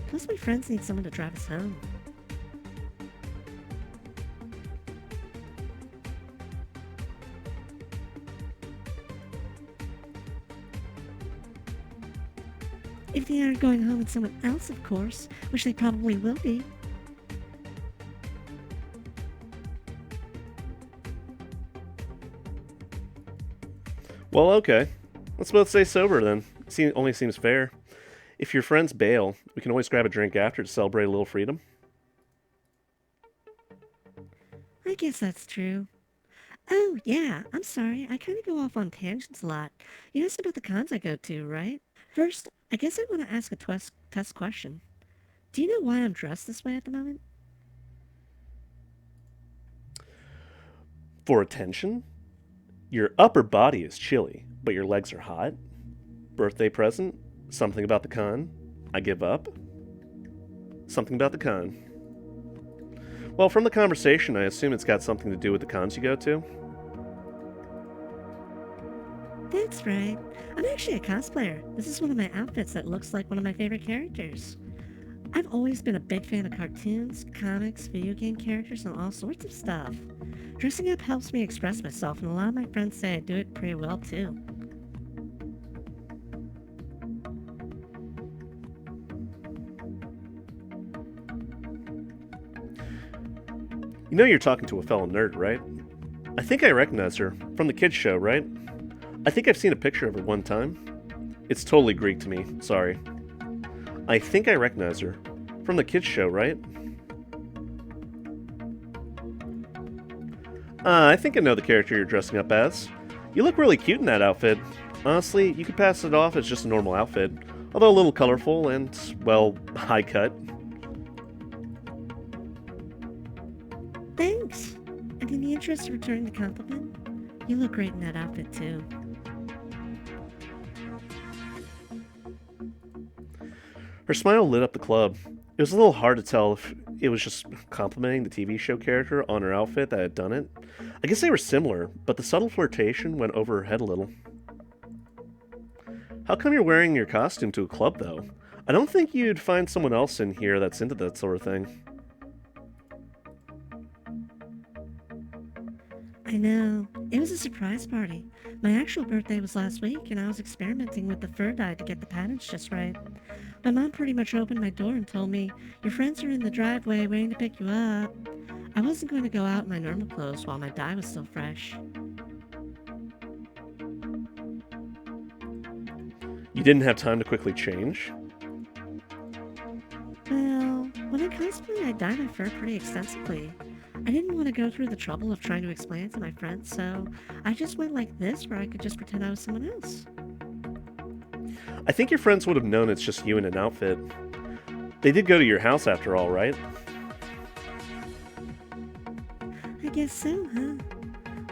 Plus, my friends need someone to drive us home. If they aren't going home with someone else, of course, which they probably will be. Well, okay. Let's both stay sober then. Only seems fair. If your friends bail, we can always grab a drink after to celebrate a little freedom. I guess that's true. Oh, yeah, I'm sorry. I kind of go off on tangents a lot. You asked about the cons I go to, right? First, I guess I want to ask a test question. Do you know why I'm dressed this way at the moment? For attention? Your upper body is chilly, but your legs are hot. Birthday present? Something about the con? I give up? Something about the con. Well, from the conversation, I assume it's got something to do with the cons you go to. That's right. I'm actually a cosplayer. This is one of my outfits that looks like one of my favorite characters. I've always been a big fan of cartoons, comics, video game characters, and all sorts of stuff. Dressing up helps me express myself, and a lot of my friends say I do it pretty well, too. You know you're talking to a fellow nerd, right? I think I recognize her. From the kids' show, right? I think I've seen a picture of her one time. It's totally Greek to me, sorry. I think I recognize her. From the kids' show, right? I think I know the character you're dressing up as. You look really cute in that outfit. Honestly, you could pass it off as just a normal outfit, although a little colorful and, well, high cut. Thanks! And in the interest of returning the compliment, you look great in that outfit, too. Her smile lit up the club. It was a little hard to tell if it was just complimenting the TV show character on her outfit that had done it. I guess they were similar, but the subtle flirtation went over her head a little. How come you're wearing your costume to a club, though? I don't think you'd find someone else in here that's into that sort of thing. I know. It was a surprise party. My actual birthday was last week, and I was experimenting with the fur dye to get the patterns just right. My mom pretty much opened my door and told me, "Your friends are in the driveway waiting to pick you up." I wasn't going to go out in my normal clothes while my dye was still fresh. You didn't have time to quickly change? Well, when I cosplay, I dye my fur pretty extensively. I didn't want to go through the trouble of trying to explain it to my friends, so I just went like this where I could just pretend I was someone else. I think your friends would have known it's just you in an outfit. They did go to your house after all, right? I guess so, huh?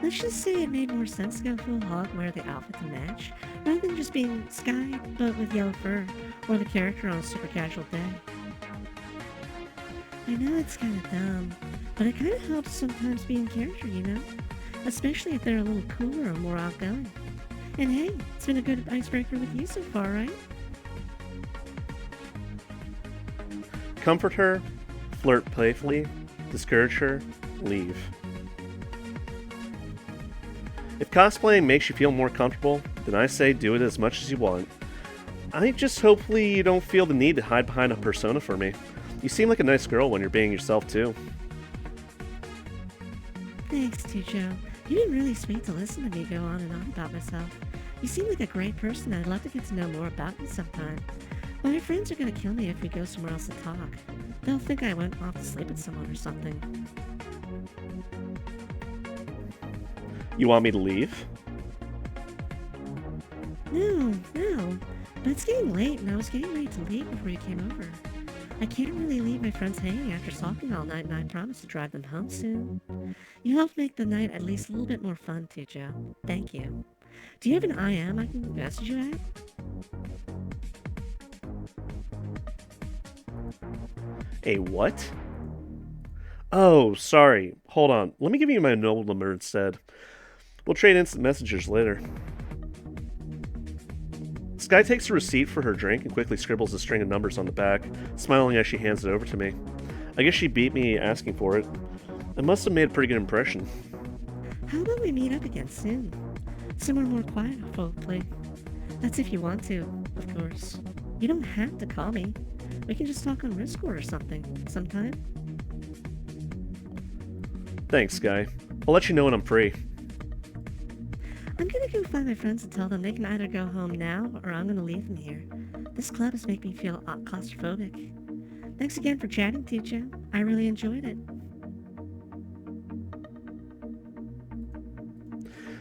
Let's just say it made more sense to go full hog wear the outfit to match, rather than just being Skye, but with yellow fur, or the character on a super casual day. I know it's kind of dumb, but it kind of helps sometimes be in character, you know? Especially if they're a little cooler or more outgoing. And hey, it's been a good icebreaker with you so far, right? Comfort her, flirt playfully, discourage her, leave. If cosplaying makes you feel more comfortable, then I say do it as much as you want. I just hopefully you don't feel the need to hide behind a persona for me. You seem like a nice girl when you're being yourself too. Thanks, Tujo. You've been really sweet to listen to me go on and on about myself. You seem like a great person. I'd love to get to know more about you sometime. But my friends are gonna kill me if we go somewhere else to talk. They'll think I went off to sleep with someone or something. You want me to leave? No. But it's getting late, and I was getting ready to leave before you came over. I can't really leave my friends hanging after sulking all night, and I promise to drive them home soon. You helped make the night at least a little bit more fun, Tujo. Thank you. Do you have an IM I can message you at? A what? Oh, sorry. Hold on. Let me give you my noble number instead. We'll trade instant messengers later. Skye takes a receipt for her drink and quickly scribbles a string of numbers on the back, smiling as she hands it over to me. I guess she beat me asking for it. I must have made a pretty good impression. How about we meet up again soon? Somewhere more quiet, hopefully. That's if you want to, of course. You don't have to call me. We can just talk on Discord or something, sometime. Thanks, Skye. I'll let you know when I'm free. I'm gonna go find my friends and tell them they can either go home now or I'm gonna leave them here. This club is making me feel claustrophobic. Thanks again for chatting, Tujo. I really enjoyed it.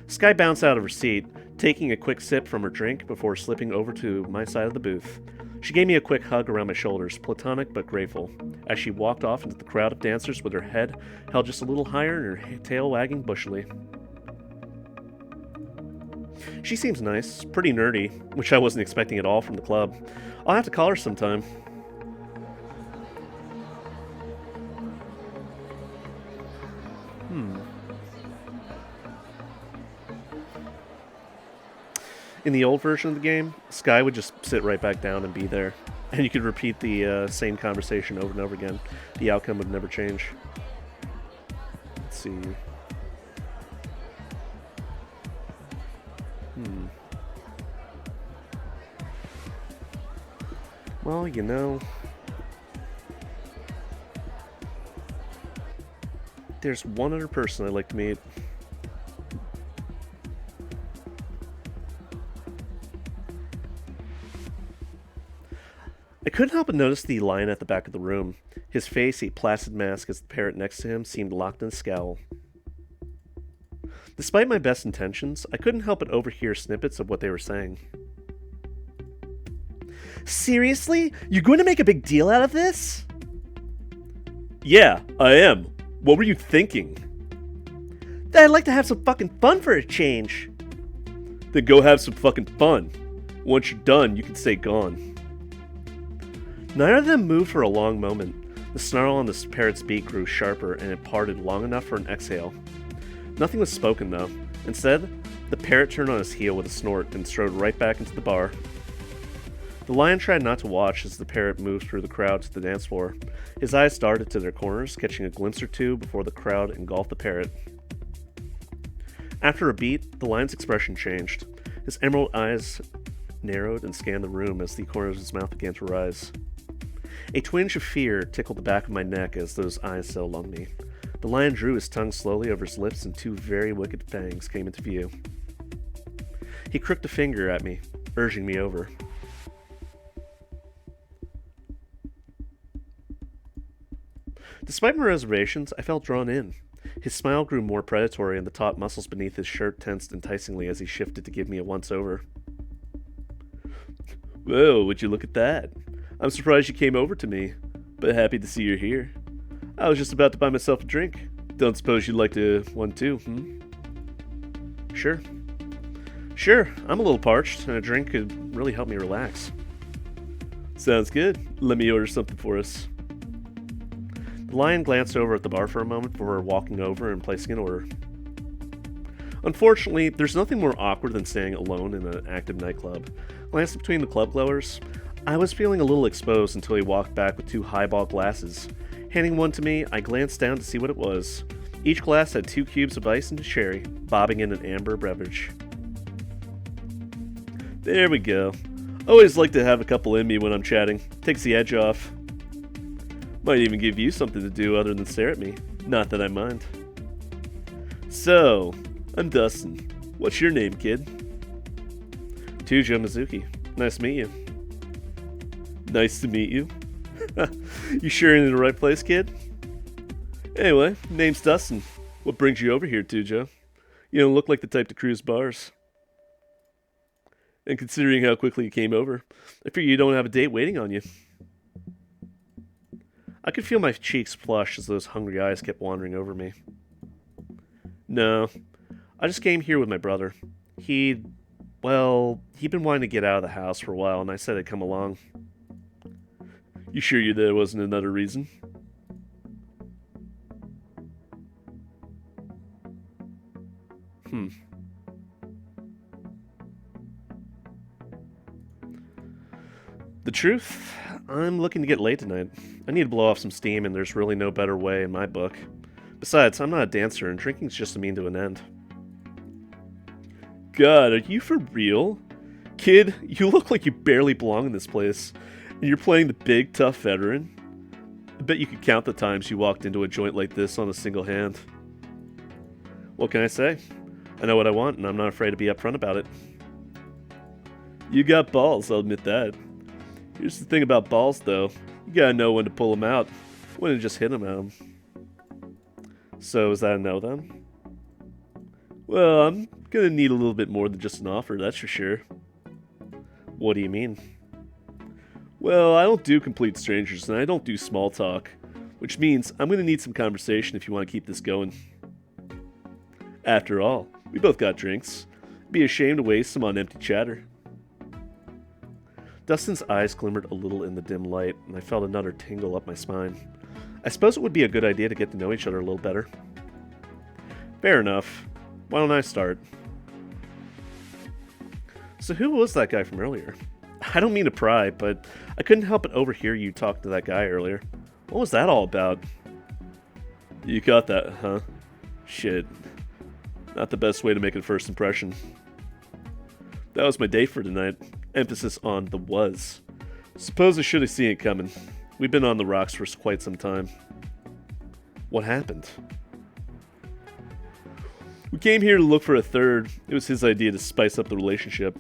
Skye bounced out of her seat, taking a quick sip from her drink before slipping over to my side of the booth. She gave me a quick hug around my shoulders, platonic but grateful, as she walked off into the crowd of dancers with her head held just a little higher and her tail wagging bushily. She seems nice, pretty nerdy, which I wasn't expecting at all from the club. I'll have to call her sometime. In the old version of the game, Skye would just sit right back down and be there. And you could repeat the same conversation over and over again. The outcome would never change. Let's see. Well, you know, there's one other person I'd like to meet. I couldn't help but notice the lion at the back of the room. His face, a placid mask as the parrot next to him, seemed locked in a scowl. Despite my best intentions, I couldn't help but overhear snippets of what they were saying. Seriously? You're going to make a big deal out of this? Yeah, I am. What were you thinking? That I'd like to have some fucking fun for a change. Then go have some fucking fun. Once you're done, you can stay gone. Neither of them moved for a long moment. The snarl on the parrot's beak grew sharper, and it parted long enough for an exhale. Nothing was spoken, though. Instead, the parrot turned on his heel with a snort and strode right back into the bar. The lion tried not to watch as the parrot moved through the crowd to the dance floor. His eyes darted to their corners, catching a glimpse or two before the crowd engulfed the parrot. After a beat, the lion's expression changed. His emerald eyes narrowed and scanned the room as the corners of his mouth began to rise. A twinge of fear tickled the back of my neck as those eyes settled on me. The lion drew his tongue slowly over his lips and two very wicked fangs came into view. He crooked a finger at me, urging me over. Despite my reservations, I felt drawn in. His smile grew more predatory and the taut muscles beneath his shirt tensed enticingly as he shifted to give me a once-over. Whoa, would you look at that? I'm surprised you came over to me, but happy to see you're here. I was just about to buy myself a drink. Don't suppose you'd like to one too, Sure. Sure, I'm a little parched, and a drink could really help me relax. Sounds good. Let me order something for us. The lion glanced over at the bar for a moment before walking over and placing an order. Unfortunately, there's nothing more awkward than staying alone in an active nightclub. Glancing between the club goers, I was feeling a little exposed until he walked back with two highball glasses. Handing one to me, I glanced down to see what it was. Each glass had 2 cubes of ice and a cherry, bobbing in an amber beverage. There we go. Always like to have a couple in me when I'm chatting. Takes the edge off. Might even give you something to do other than stare at me. Not that I mind. So, I'm Dustin. What's your name, kid? Tujo Mizuki. Nice to meet you. Nice to meet you. You sure you're in the right place, kid? Anyway, name's Dustin. What brings you over here, Tujo? You don't look like the type to cruise bars. And considering how quickly you came over, I figure you don't have a date waiting on you. I could feel my cheeks flush as those hungry eyes kept wandering over me. No, I just came here with my brother. He'd been wanting to get out of the house for a while, and I said I'd come along. You sure there wasn't another reason? The truth, I'm looking to get laid tonight. I need to blow off some steam, and there's really no better way in my book. Besides, I'm not a dancer, and drinking's just a mean to an end. God, are you for real? Kid, you look like you barely belong in this place, and you're playing the big, tough veteran. I bet you could count the times you walked into a joint like this on a single hand. What can I say? I know what I want, and I'm not afraid to be upfront about it. You got balls, I'll admit that. Here's the thing about balls, though. You gotta know when to pull them out, when to just hit them out. So is that a no, then? Well, I'm gonna need a little bit more than just an offer, that's for sure. What do you mean? Well, I don't do complete strangers, and I don't do small talk, which means I'm gonna need some conversation if you want to keep this going. After all, we both got drinks. Be ashamed to waste them on empty chatter. Dustin's eyes glimmered a little in the dim light, and I felt another tingle up my spine. I suppose it would be a good idea to get to know each other a little better. Fair enough. Why don't I start? So who was that guy from earlier? I don't mean to pry, but I couldn't help but overhear you talk to that guy earlier. What was that all about? You caught that, huh? Shit. Not the best way to make a first impression. That was my date for tonight. Emphasis on the was. Suppose I should have seen it coming. We've been on the rocks for quite some time. What happened? We came here to look for a third. It was his idea to spice up the relationship.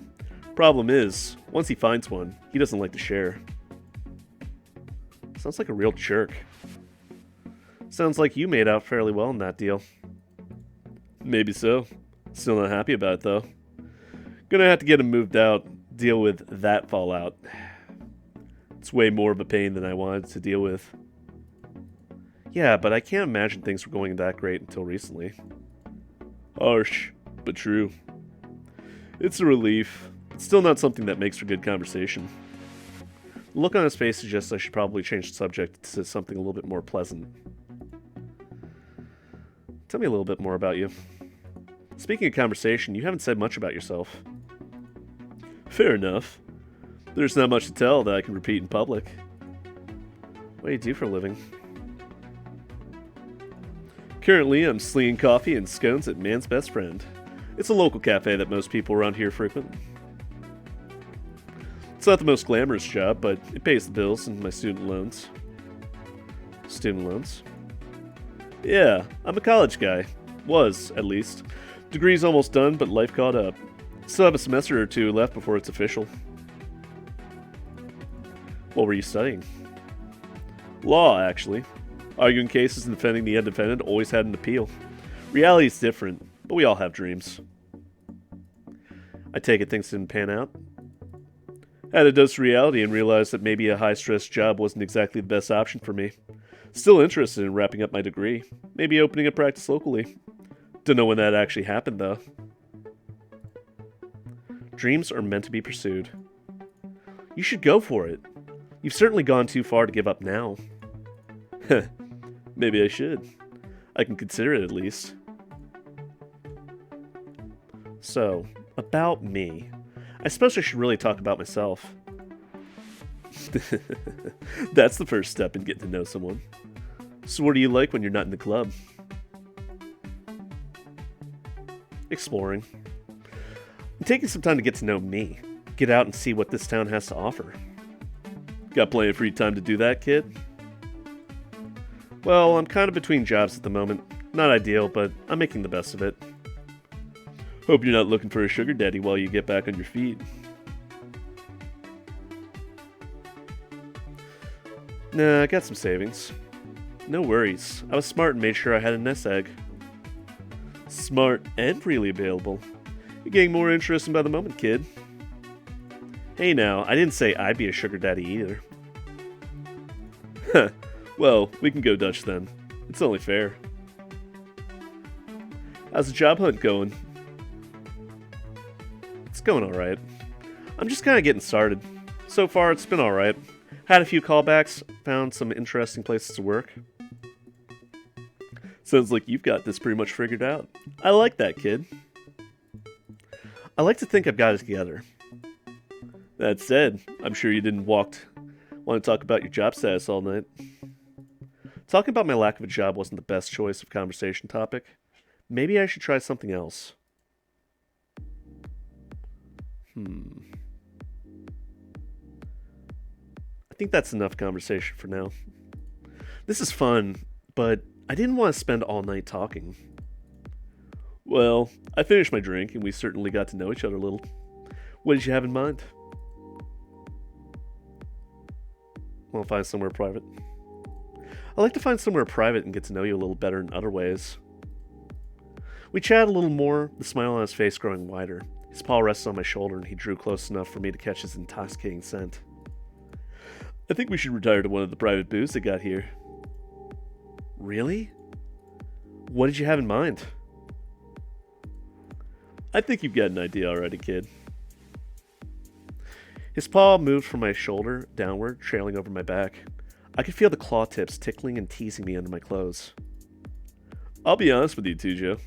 Problem is, once he finds one, he doesn't like to share. Sounds like a real jerk. Sounds like you made out fairly well in that deal. Maybe so. Still not happy about it, though. Gonna have to get him moved out. Deal with that fallout. It's way more of a pain than I wanted to deal with. Yeah, but I can't imagine things were going that great until recently. Harsh, but true. It's a relief. It's still not something that makes for good conversation. The look on his face suggests I should probably change the subject to something a little bit more pleasant. Tell me a little bit more about you. Speaking of conversation, you haven't said much about yourself. Fair enough. There's not much to tell that I can repeat in public. What do you do for a living? Currently, I'm slinging coffee and scones at Man's Best Friend. It's a local cafe that most people around here frequent. It's not the most glamorous job, but it pays the bills and my student loans. Student loans? Yeah, I'm a college guy. Was, at least. Degree's almost done, but life caught up. Still have a semester or two left before it's official. What were you studying? Law, actually. Arguing cases and defending the undefended always had an appeal. Reality's different, but we all have dreams. I take it things didn't pan out? Had a dose of reality and realized that maybe a high-stress job wasn't exactly the best option for me. Still interested in wrapping up my degree, maybe opening a practice locally. Don't know when that actually happened, though. Dreams are meant to be pursued. You should go for it. You've certainly gone too far to give up now. Maybe I should. I can consider it at least. So, about me. I suppose I should really talk about myself. That's the first step in getting to know someone. So what do you like when you're not in the club? Exploring. I'm taking some time to get to know me. Get out and see what this town has to offer. Got plenty of free time to do that, kid? Well, I'm kind of between jobs at the moment. Not ideal, but I'm making the best of it. Hope you're not looking for a sugar daddy while you get back on your feet. Nah, I got some savings. No worries. I was smart and made sure I had a nest egg. Smart and freely available. You're getting more interesting by the moment, kid. Hey now, I didn't say I'd be a sugar daddy either. Huh. Well, we can go Dutch then. It's only fair. How's the job hunt going? It's going alright. I'm just kind of getting started. So far, it's been alright. Had a few callbacks, found some interesting places to work. Sounds like you've got this pretty much figured out. I like that, kid. I like to think I've got it together. That said, I'm sure you didn't want to talk about your job status all night. Talking about my lack of a job wasn't the best choice of conversation topic. Maybe I should try something else. I think that's enough conversation for now. This is fun, but I didn't want to spend all night talking. Well, I finished my drink, and we certainly got to know each other a little. What did you have in mind? Want to find somewhere private? I like to find somewhere private and get to know you a little better in other ways. We chatted a little more, the smile on his face growing wider. His paw rested on my shoulder, and he drew close enough for me to catch his intoxicating scent. I think we should retire to one of the private booths they got here. Really? What did you have in mind? I think you've got an idea already, kid. His paw moved from my shoulder downward, trailing over my back. I could feel the claw tips tickling and teasing me under my clothes. I'll be honest with you, Tujo.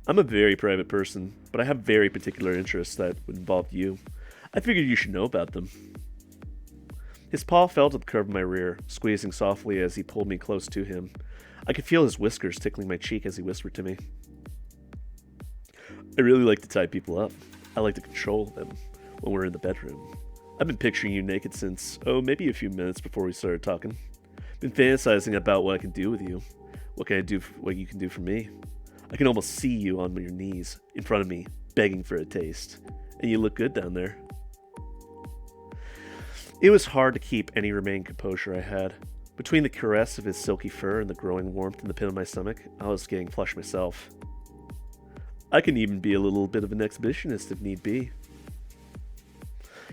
I'm a very private person, but I have very particular interests that would involve you. I figured you should know about them. His paw fell to the curve of my rear, squeezing softly as he pulled me close to him. I could feel his whiskers tickling my cheek as he whispered to me. I really like to tie people up. I like to control them when we're in the bedroom. I've been picturing you naked since, maybe a few minutes before we started talking. Been fantasizing about what I can do with you. What you can do for me. I can almost see you on your knees, in front of me, begging for a taste. And you look good down there. It was hard to keep any remaining composure I had. Between the caress of his silky fur and the growing warmth in the pit of my stomach, I was getting flushed myself. I can even be a little bit of an exhibitionist if need be.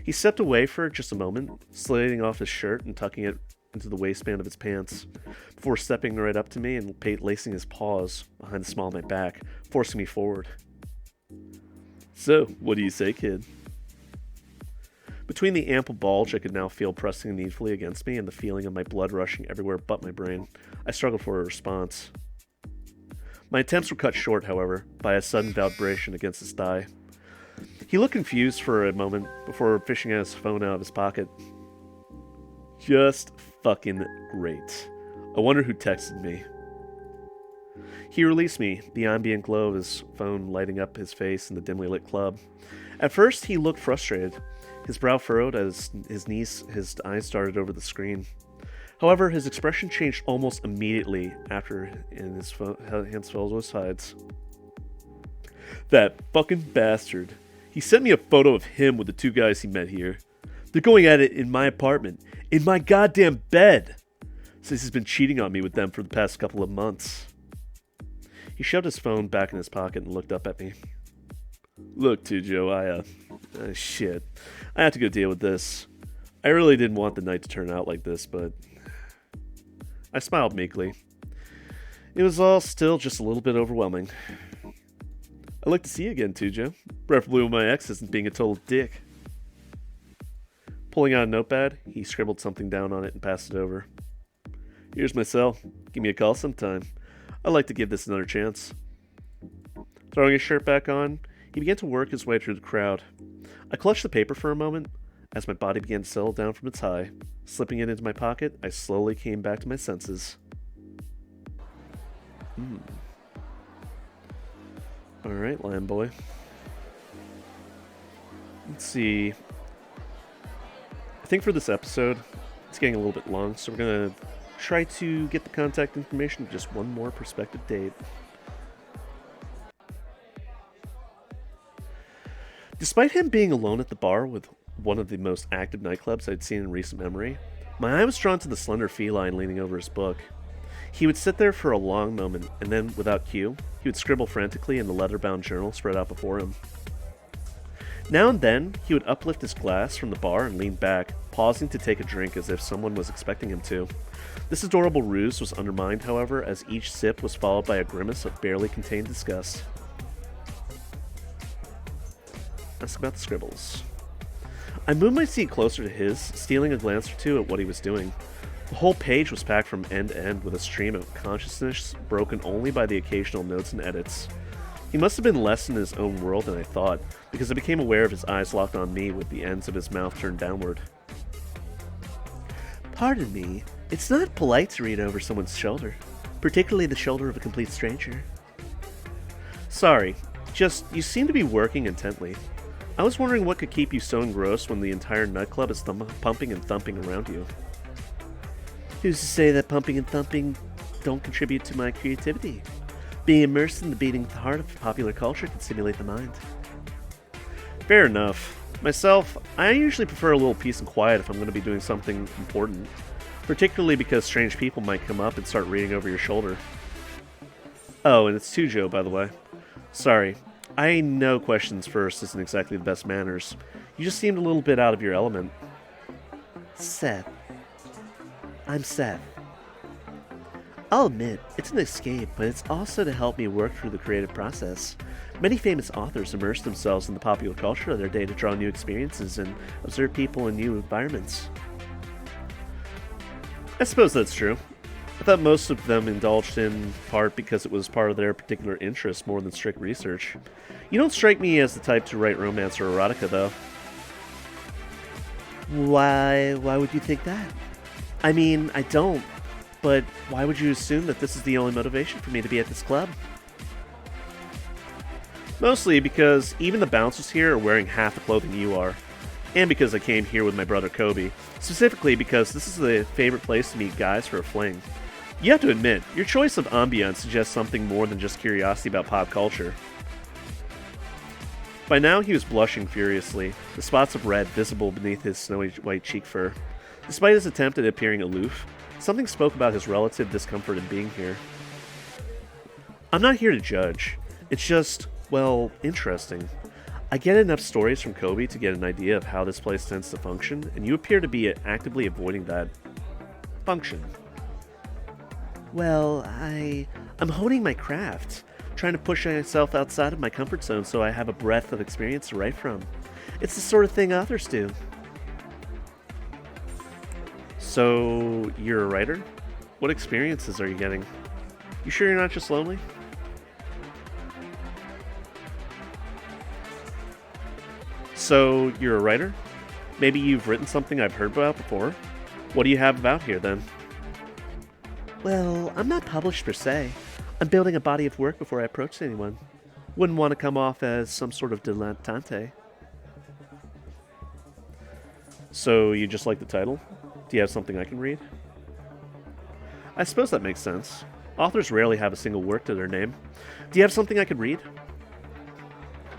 He stepped away for just a moment, sliding off his shirt and tucking it into the waistband of his pants, before stepping right up to me and lacing his paws behind the small of my back, forcing me forward. So, what do you say, kid? Between the ample bulge I could now feel pressing needfully against me and the feeling of my blood rushing everywhere but my brain, I struggled for a response. My attempts were cut short, however, by a sudden vibration against his thigh. He looked confused for a moment before fishing his phone out of his pocket. Just fucking great. I wonder who texted me. He released me, the ambient glow of his phone lighting up his face in the dimly lit club. At first, he looked frustrated. His brow furrowed as his eyes darted over the screen. However, his expression changed almost immediately after his hands fell to his sides. That fucking bastard. He sent me a photo of him with the two guys he met here. They're going at it in my apartment, in my goddamn bed, since he's been cheating on me with them for the past couple of months. He shoved his phone back in his pocket and looked up at me. Look, Tujo, shit. I have to go deal with this. I really didn't want the night to turn out like this, but... I smiled meekly. It was all still just a little bit overwhelming. I'd like to see you again, Tujo. Preferably when my ex isn't being a total dick. Pulling out a notepad, he scribbled something down on it and passed it over. Here's my cell. Give me a call sometime. I'd like to give this another chance. Throwing his shirt back on, he began to work his way through the crowd. I clutched the paper for a moment as my body began to settle down from its high. Slipping it into my pocket, I slowly came back to my senses. Alright, Lion Boy. Let's see. I think for this episode, it's getting a little bit long, so we're going to try to get the contact information of just one more prospective date. Despite him being alone at the bar with one of the most active nightclubs I'd seen in recent memory, my eye was drawn to the slender feline leaning over his book. He would sit there for a long moment, and then, without cue, he would scribble frantically in the leather-bound journal spread out before him. Now and then, he would uplift his glass from the bar and lean back, pausing to take a drink as if someone was expecting him to. This adorable ruse was undermined, however, as each sip was followed by a grimace of barely contained disgust. Ask about the scribbles. I moved my seat closer to his, stealing a glance or two at what he was doing. The whole page was packed from end to end with a stream of consciousness broken only by the occasional notes and edits. He must have been less in his own world than I thought, because I became aware of his eyes locked on me with the ends of his mouth turned downward. Pardon me, it's not polite to read over someone's shoulder, particularly the shoulder of a complete stranger. Sorry, just you seem to be working intently. I was wondering what could keep you so engrossed when the entire nightclub is pumping and thumping around you. Who's to say that pumping and thumping don't contribute to my creativity? Being immersed in the beating heart of popular culture can stimulate the mind. Fair enough. Myself, I usually prefer a little peace and quiet if I'm going to be doing something important, particularly because strange people might come up and start reading over your shoulder. Oh, and it's Tujo, by the way. Sorry, I know questions first isn't exactly the best manners. You just seemed a little bit out of your element. Seth. I'm Seth. I'll admit, it's an escape, but it's also to help me work through the creative process. Many famous authors immerse themselves in the popular culture of their day to draw new experiences and observe people in new environments. I suppose that's true. I thought most of them indulged in part because it was part of their particular interest more than strict research. You don't strike me as the type to write romance or erotica, though. Why would you think that? I mean, I don't. But why would you assume that this is the only motivation for me to be at this club? Mostly because even the bouncers here are wearing half the clothing you are. And because I came here with my brother Kobe. Specifically because this is the favorite place to meet guys for a fling. You have to admit, your choice of ambiance suggests something more than just curiosity about pop culture. By now he was blushing furiously, the spots of red visible beneath his snowy white cheek fur. Despite his attempt at appearing aloof, something spoke about his relative discomfort in being here. I'm not here to judge. It's just, well, interesting. I get enough stories from Kobe to get an idea of how this place tends to function, and you appear to be actively avoiding that function. Well, I'm honing my craft, trying to push myself outside of my comfort zone so I have a breadth of experience to write from. It's the sort of thing authors do. So, you're a writer? What experiences are you getting? You sure you're not just lonely? So, you're a writer? Maybe you've written something I've heard about before? What do you have about here, then? Well, I'm not published per se. I'm building a body of work before I approach anyone. Wouldn't want to come off as some sort of dilettante. So, you just like the title? Do you have something I can read? I suppose that makes sense. Authors rarely have a single work to their name. Do you have something I could read?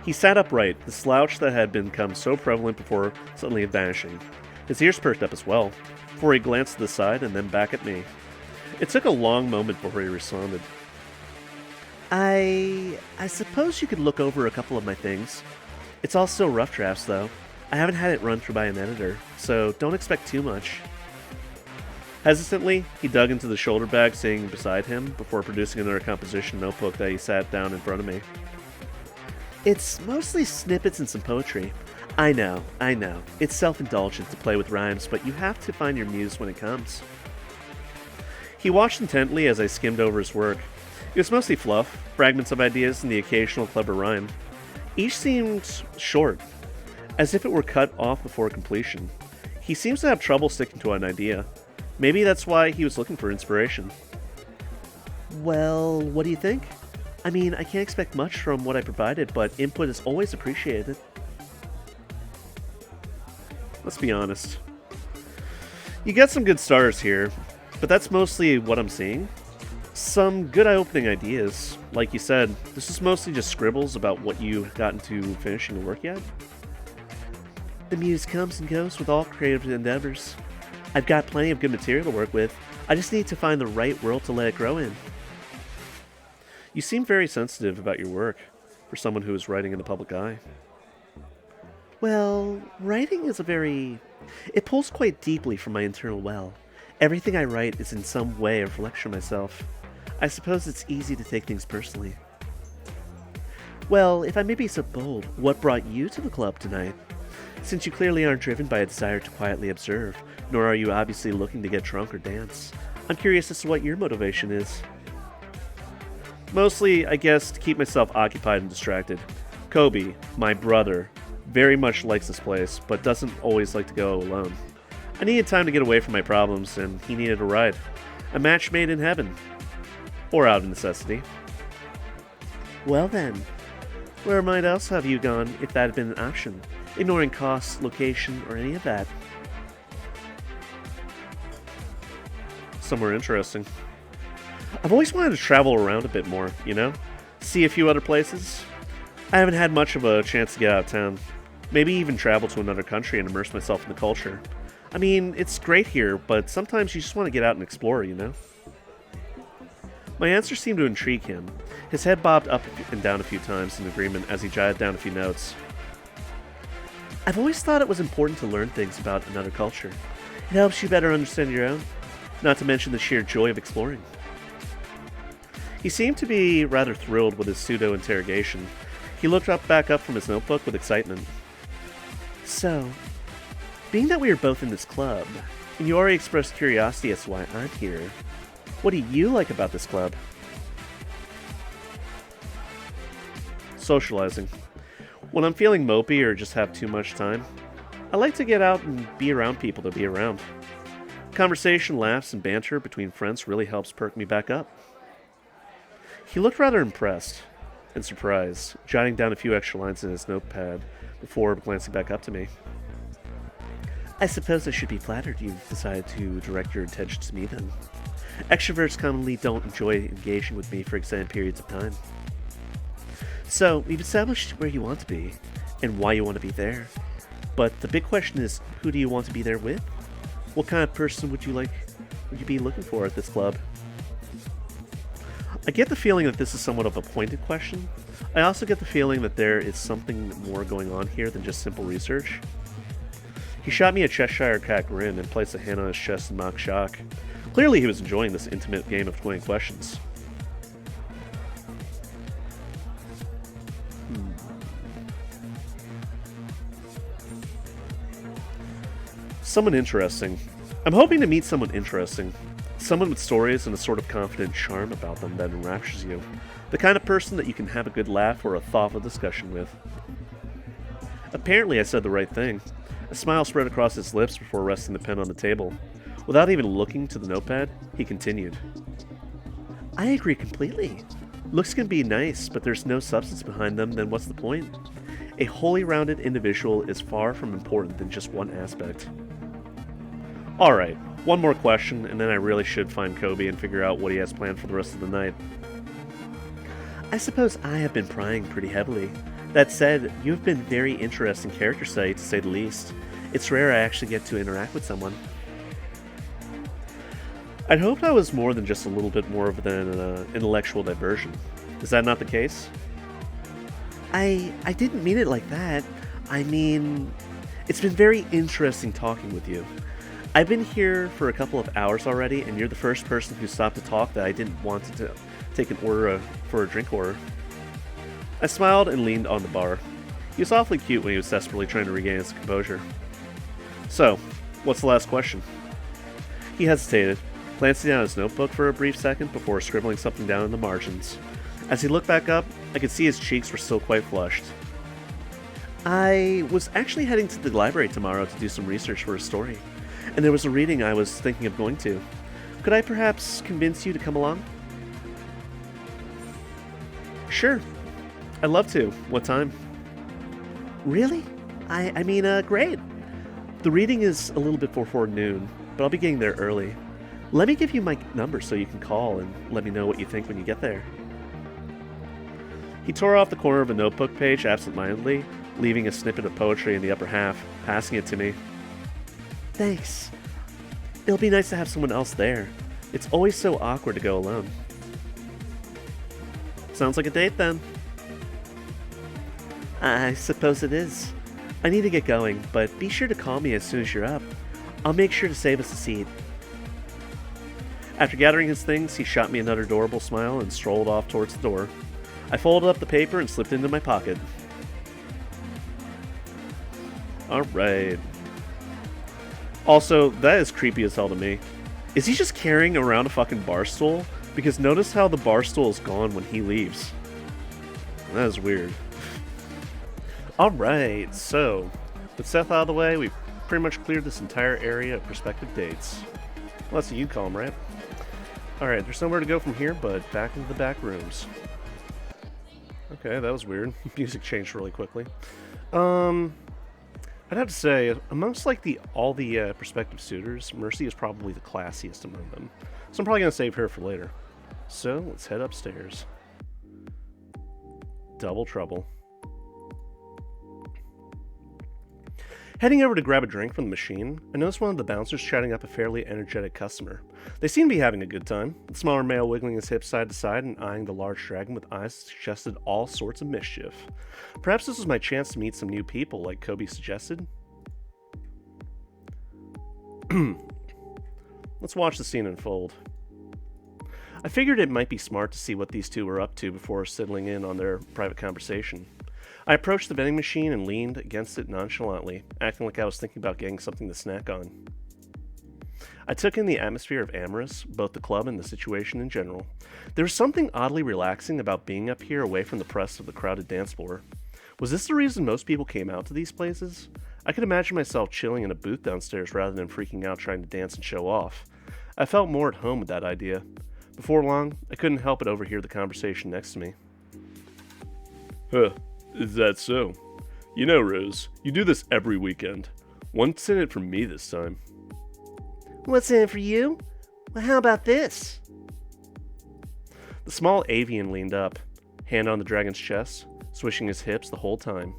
He sat upright, the slouch that had become so prevalent before suddenly vanishing. His ears perked up as well, before he glanced to the side and then back at me. It took a long moment before he responded. I suppose you could look over a couple of my things. It's all still rough drafts, though. I haven't had it run through by an editor, so don't expect too much. Hesitantly, he dug into the shoulder bag sitting beside him before producing another composition notebook that he sat down in front of me. It's mostly snippets and some poetry. I know. It's self-indulgent to play with rhymes, but you have to find your muse when it comes. He watched intently as I skimmed over his work. It was mostly fluff, fragments of ideas, and the occasional clever rhyme. Each seemed short, as if it were cut off before completion. He seems to have trouble sticking to an idea. Maybe that's why he was looking for inspiration. Well, what do you think? I mean, I can't expect much from what I provided, but input is always appreciated. Let's be honest. You got some good starters here, but that's mostly what I'm seeing. Some good eye-opening ideas. Like you said, this is mostly just scribbles about what you got into finishing the work yet. The muse comes and goes with all creative endeavors. I've got plenty of good material to work with. I just need to find the right world to let it grow in. You seem very sensitive about your work for someone who is writing in the public eye. Well, writing is it pulls quite deeply from my internal well. Everything I write is in some way a reflection of myself. I suppose it's easy to take things personally. Well, if I may be so bold, what brought you to the club tonight? Since you clearly aren't driven by a desire to quietly observe, nor are you obviously looking to get drunk or dance, I'm curious as to what your motivation is. Mostly, I guess, to keep myself occupied and distracted. Kobe, my brother, very much likes this place, but doesn't always like to go alone. I needed time to get away from my problems, and he needed a ride. A match made in heaven. Or out of necessity. Well then, where might else have you gone if that had been an option? Ignoring cost, location, or any of that. Somewhere interesting. I've always wanted to travel around a bit more, you know? See a few other places. I haven't had much of a chance to get out of town. Maybe even travel to another country and immerse myself in the culture. I mean, it's great here, but sometimes you just want to get out and explore, you know? My answer seemed to intrigue him. His head bobbed up and down a few times in agreement as he jotted down a few notes. I've always thought it was important to learn things about another culture. It helps you better understand your own, not to mention the sheer joy of exploring. He seemed to be rather thrilled with his pseudo-interrogation. He looked back up from his notebook with excitement. So, being that we are both in this club, and you already expressed curiosity as to why I'm here, what do you like about this club? Socializing. When I'm feeling mopey or just have too much time, I like to get out and be around people to be around. Conversation, laughs, and banter between friends really helps perk me back up. He looked rather impressed and surprised, jotting down a few extra lines in his notepad before glancing back up to me. I suppose I should be flattered you've decided to direct your attention to me then. Extroverts commonly don't enjoy engaging with me for extended periods of time. So, we've established where you want to be, and why you want to be there. But the big question is, who do you want to be there with? What kind of person would you be looking for at this club? I get the feeling that this is somewhat of a pointed question. I also get the feeling that there is something more going on here than just simple research. He shot me a Cheshire Cat grin and placed a hand on his chest in mock shock. Clearly he was enjoying this intimate game of 20 questions. Someone interesting. I'm hoping to meet someone interesting. Someone with stories and a sort of confident charm about them that enraptures you. The kind of person that you can have a good laugh or a thoughtful discussion with. Apparently I said the right thing. A smile spread across his lips before resting the pen on the table. Without even looking to the notepad, he continued. I agree completely. Looks can be nice, but there's no substance behind them, then what's the point? A wholly rounded individual is far from important than just one aspect. Alright, one more question, and then I really should find Kobe and figure out what he has planned for the rest of the night. I suppose I have been prying pretty heavily. That said, you have been very interesting character study, to say the least. It's rare I actually get to interact with someone. I'd hoped I was more than just a little bit more of an intellectual diversion. Is that not the case? I didn't mean it like that. I mean, it's been very interesting talking with you. I've been here for a couple of hours already, and you're the first person who stopped to talk that I didn't want to take an order for a drink order. I smiled and leaned on the bar. He was awfully cute when he was desperately trying to regain his composure. So, what's the last question? He hesitated, glancing down his notebook for a brief second before scribbling something down in the margins. As he looked back up, I could see his cheeks were still quite flushed. I was actually heading to the library tomorrow to do some research for a story, and there was a reading I was thinking of going to. Could I perhaps convince you to come along? Sure. I'd love to. What time? Really? I mean, great. The reading is a little bit before noon, but I'll be getting there early. Let me give you my number so you can call and let me know what you think when you get there. He tore off the corner of a notebook page absentmindedly, leaving a snippet of poetry in the upper half, passing it to me. Thanks. It'll be nice to have someone else there. It's always so awkward to go alone. Sounds like a date then. I suppose it is. I need to get going, but be sure to call me as soon as you're up. I'll make sure to save us a seat. After gathering his things, he shot me another adorable smile and strolled off towards the door. I folded up the paper and slipped it into my pocket. Alright. Also, that is creepy as hell to me. Is he just carrying around a fucking bar stool? Because notice how the bar stool is gone when he leaves. That is weird. Alright, so, with Seth out of the way, we've pretty much cleared this entire area of prospective dates. Well, that's what you call them, right? Alright, there's nowhere to go from here, but back into the back rooms. Okay, that was weird. Music changed really quickly. I'd have to say, amongst like all the prospective suitors, Mercy is probably the classiest among them. So I'm probably going to save her for later. So, let's head upstairs. Double trouble. Heading over to grab a drink from the machine, I noticed one of the bouncers chatting up a fairly energetic customer. They seemed to be having a good time, the smaller male wiggling his hips side to side and eyeing the large dragon with eyes that suggested all sorts of mischief. Perhaps this was my chance to meet some new people, like Kobe suggested? Let's watch the scene unfold. I figured it might be smart to see what these two were up to before settling in on their private conversation. I approached the vending machine and leaned against it nonchalantly, acting like I was thinking about getting something to snack on. I took in the atmosphere of Amorous, both the club and the situation in general. There was something oddly relaxing about being up here away from the press of the crowded dance floor. Was this the reason most people came out to these places? I could imagine myself chilling in a booth downstairs rather than freaking out trying to dance and show off. I felt more at home with that idea. Before long, I couldn't help but overhear the conversation next to me. Huh. Is that so? You know, Rose, you do this every weekend. What's in it for me this time? What's in it for you? Well, how about this? The small avian leaned up, hand on the dragon's chest, swishing his hips the whole time.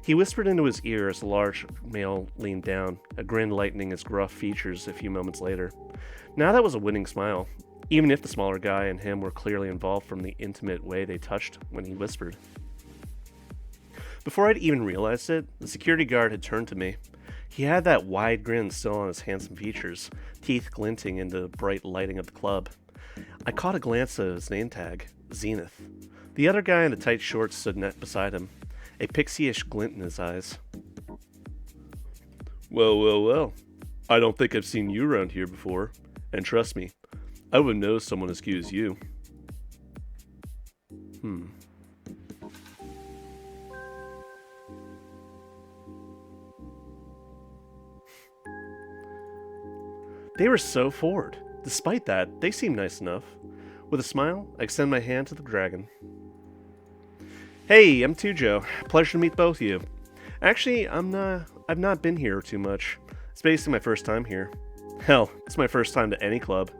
He whispered into his ear as the large male leaned down, a grin lightening his gruff features a few moments later. Now that was a winning smile, even if the smaller guy and him were clearly involved from the intimate way they touched when he whispered. Before I'd even realized it, the security guard had turned to me. He had that wide grin still on his handsome features, teeth glinting in the bright lighting of the club. I caught a glance at his name tag, Zenith. The other guy in the tight shorts stood net beside him, a pixie-ish glint in his eyes. Well. I don't think I've seen you around here before. And trust me, I wouldn't know someone as cute as you. They were so forward. Despite that, they seemed nice enough. With a smile, I extend my hand to the dragon. Hey, I'm Tujo. Pleasure to meet both of you. Actually, I've not been here too much. It's basically my first time here. Hell, it's my first time to any club.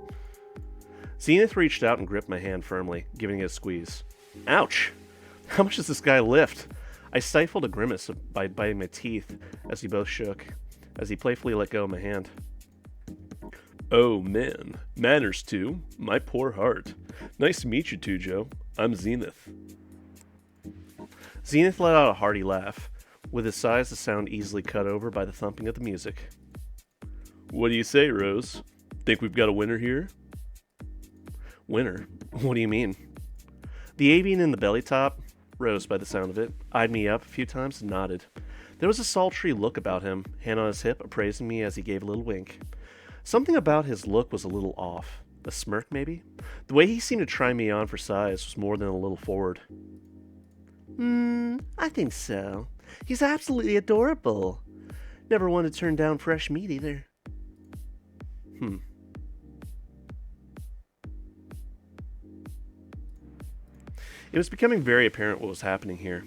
Zenith reached out and gripped my hand firmly, giving it a squeeze. Ouch! How much does this guy lift? I stifled a grimace by biting my teeth as we both shook, as he playfully let go of my hand. Oh man, manners too? My poor heart. Nice to meet you, Tujo. I'm Zenith. Zenith let out a hearty laugh, with his sighs to sound easily cut over by the thumping of the music. What do you say, Rose? Think we've got a winner here? Winner? What do you mean? The avian in the belly top, Rose by the sound of it, eyed me up a few times and nodded. There was a sultry look about him, hand on his hip, appraising me as he gave a little wink. Something about his look was a little off. A smirk, maybe? The way he seemed to try me on for size was more than a little forward. I think so. He's absolutely adorable. Never one to turn down fresh meat either. It was becoming very apparent what was happening here.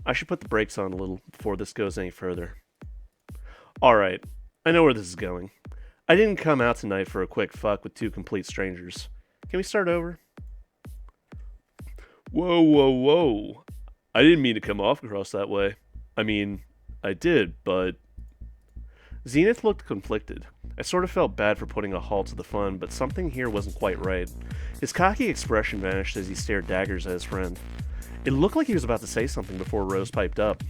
I should put the brakes on a little before this goes any further. Alright, I know where this is going. I didn't come out tonight for a quick fuck with two complete strangers. Can we start over? Whoa. I didn't mean to come off across that way. I mean, I did, but... Zenith looked conflicted. I sort of felt bad for putting a halt to the fun, but something here wasn't quite right. His cocky expression vanished as he stared daggers at his friend. It looked like he was about to say something before Rose piped up.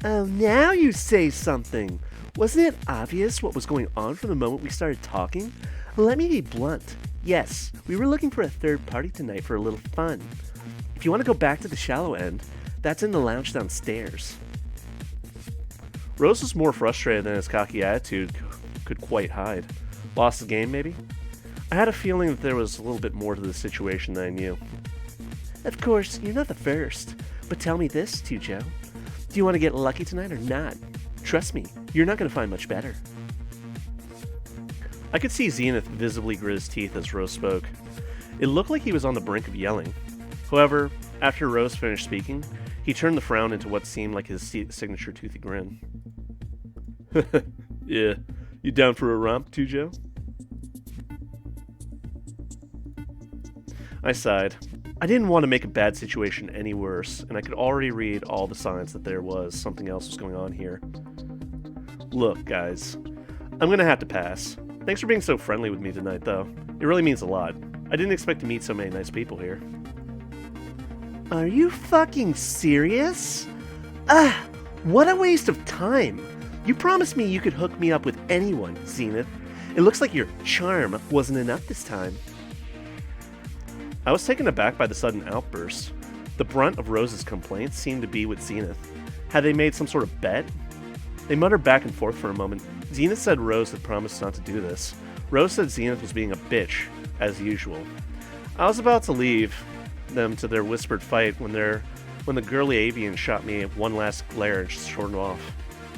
Oh, now you say something. Wasn't it obvious what was going on from the moment we started talking? Let me be blunt. Yes, we were looking for a third party tonight for a little fun. If you want to go back to the shallow end, that's in the lounge downstairs. Rose was more frustrated than his cocky attitude could quite hide. Lost the game, maybe? I had a feeling that there was a little bit more to the situation than I knew. Of course, you're not the first. But tell me this, Tujo. Do you want to get lucky tonight or not? Trust me, you're not going to find much better. I could see Zenith visibly grit his teeth as Rose spoke. It looked like he was on the brink of yelling. However, after Rose finished speaking, he turned the frown into what seemed like his signature toothy grin. Yeah, you down for a romp, Tujo? I sighed. I didn't want to make a bad situation any worse, and I could already read all the signs that there was something else was going on here. Look, guys, I'm gonna have to pass. Thanks for being so friendly with me tonight, though. It really means a lot. I didn't expect to meet so many nice people here. Are you fucking serious? What a waste of time. You promised me you could hook me up with anyone, Zenith. It looks like your charm wasn't enough this time. I was taken aback by the sudden outburst. The brunt of Rose's complaints seemed to be with Zenith. Had they made some sort of bet? They muttered back and forth for a moment. Zenith said Rose had promised not to do this. Rose said Zenith was being a bitch, as usual. I was about to leave them to their whispered fight when the girly avian shot me one last glare and shortened off,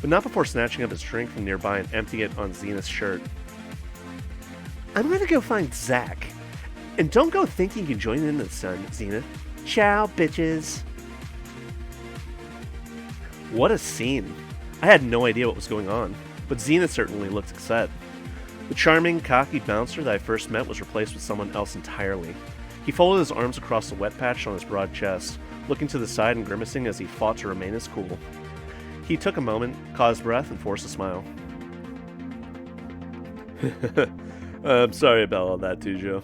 but not before snatching up his drink from nearby and emptying it on Zenith's shirt. I'm gonna go find Zach. And don't go thinking you can join in the sun, Zenith. Ciao, bitches. What a scene. I had no idea what was going on, but Zenith certainly looked upset. The charming, cocky bouncer that I first met was replaced with someone else entirely. He folded his arms across the wet patch on his broad chest, looking to the side and grimacing as he fought to remain as cool. He took a moment, caught his breath, and forced a smile. I'm sorry about all that, Tujo.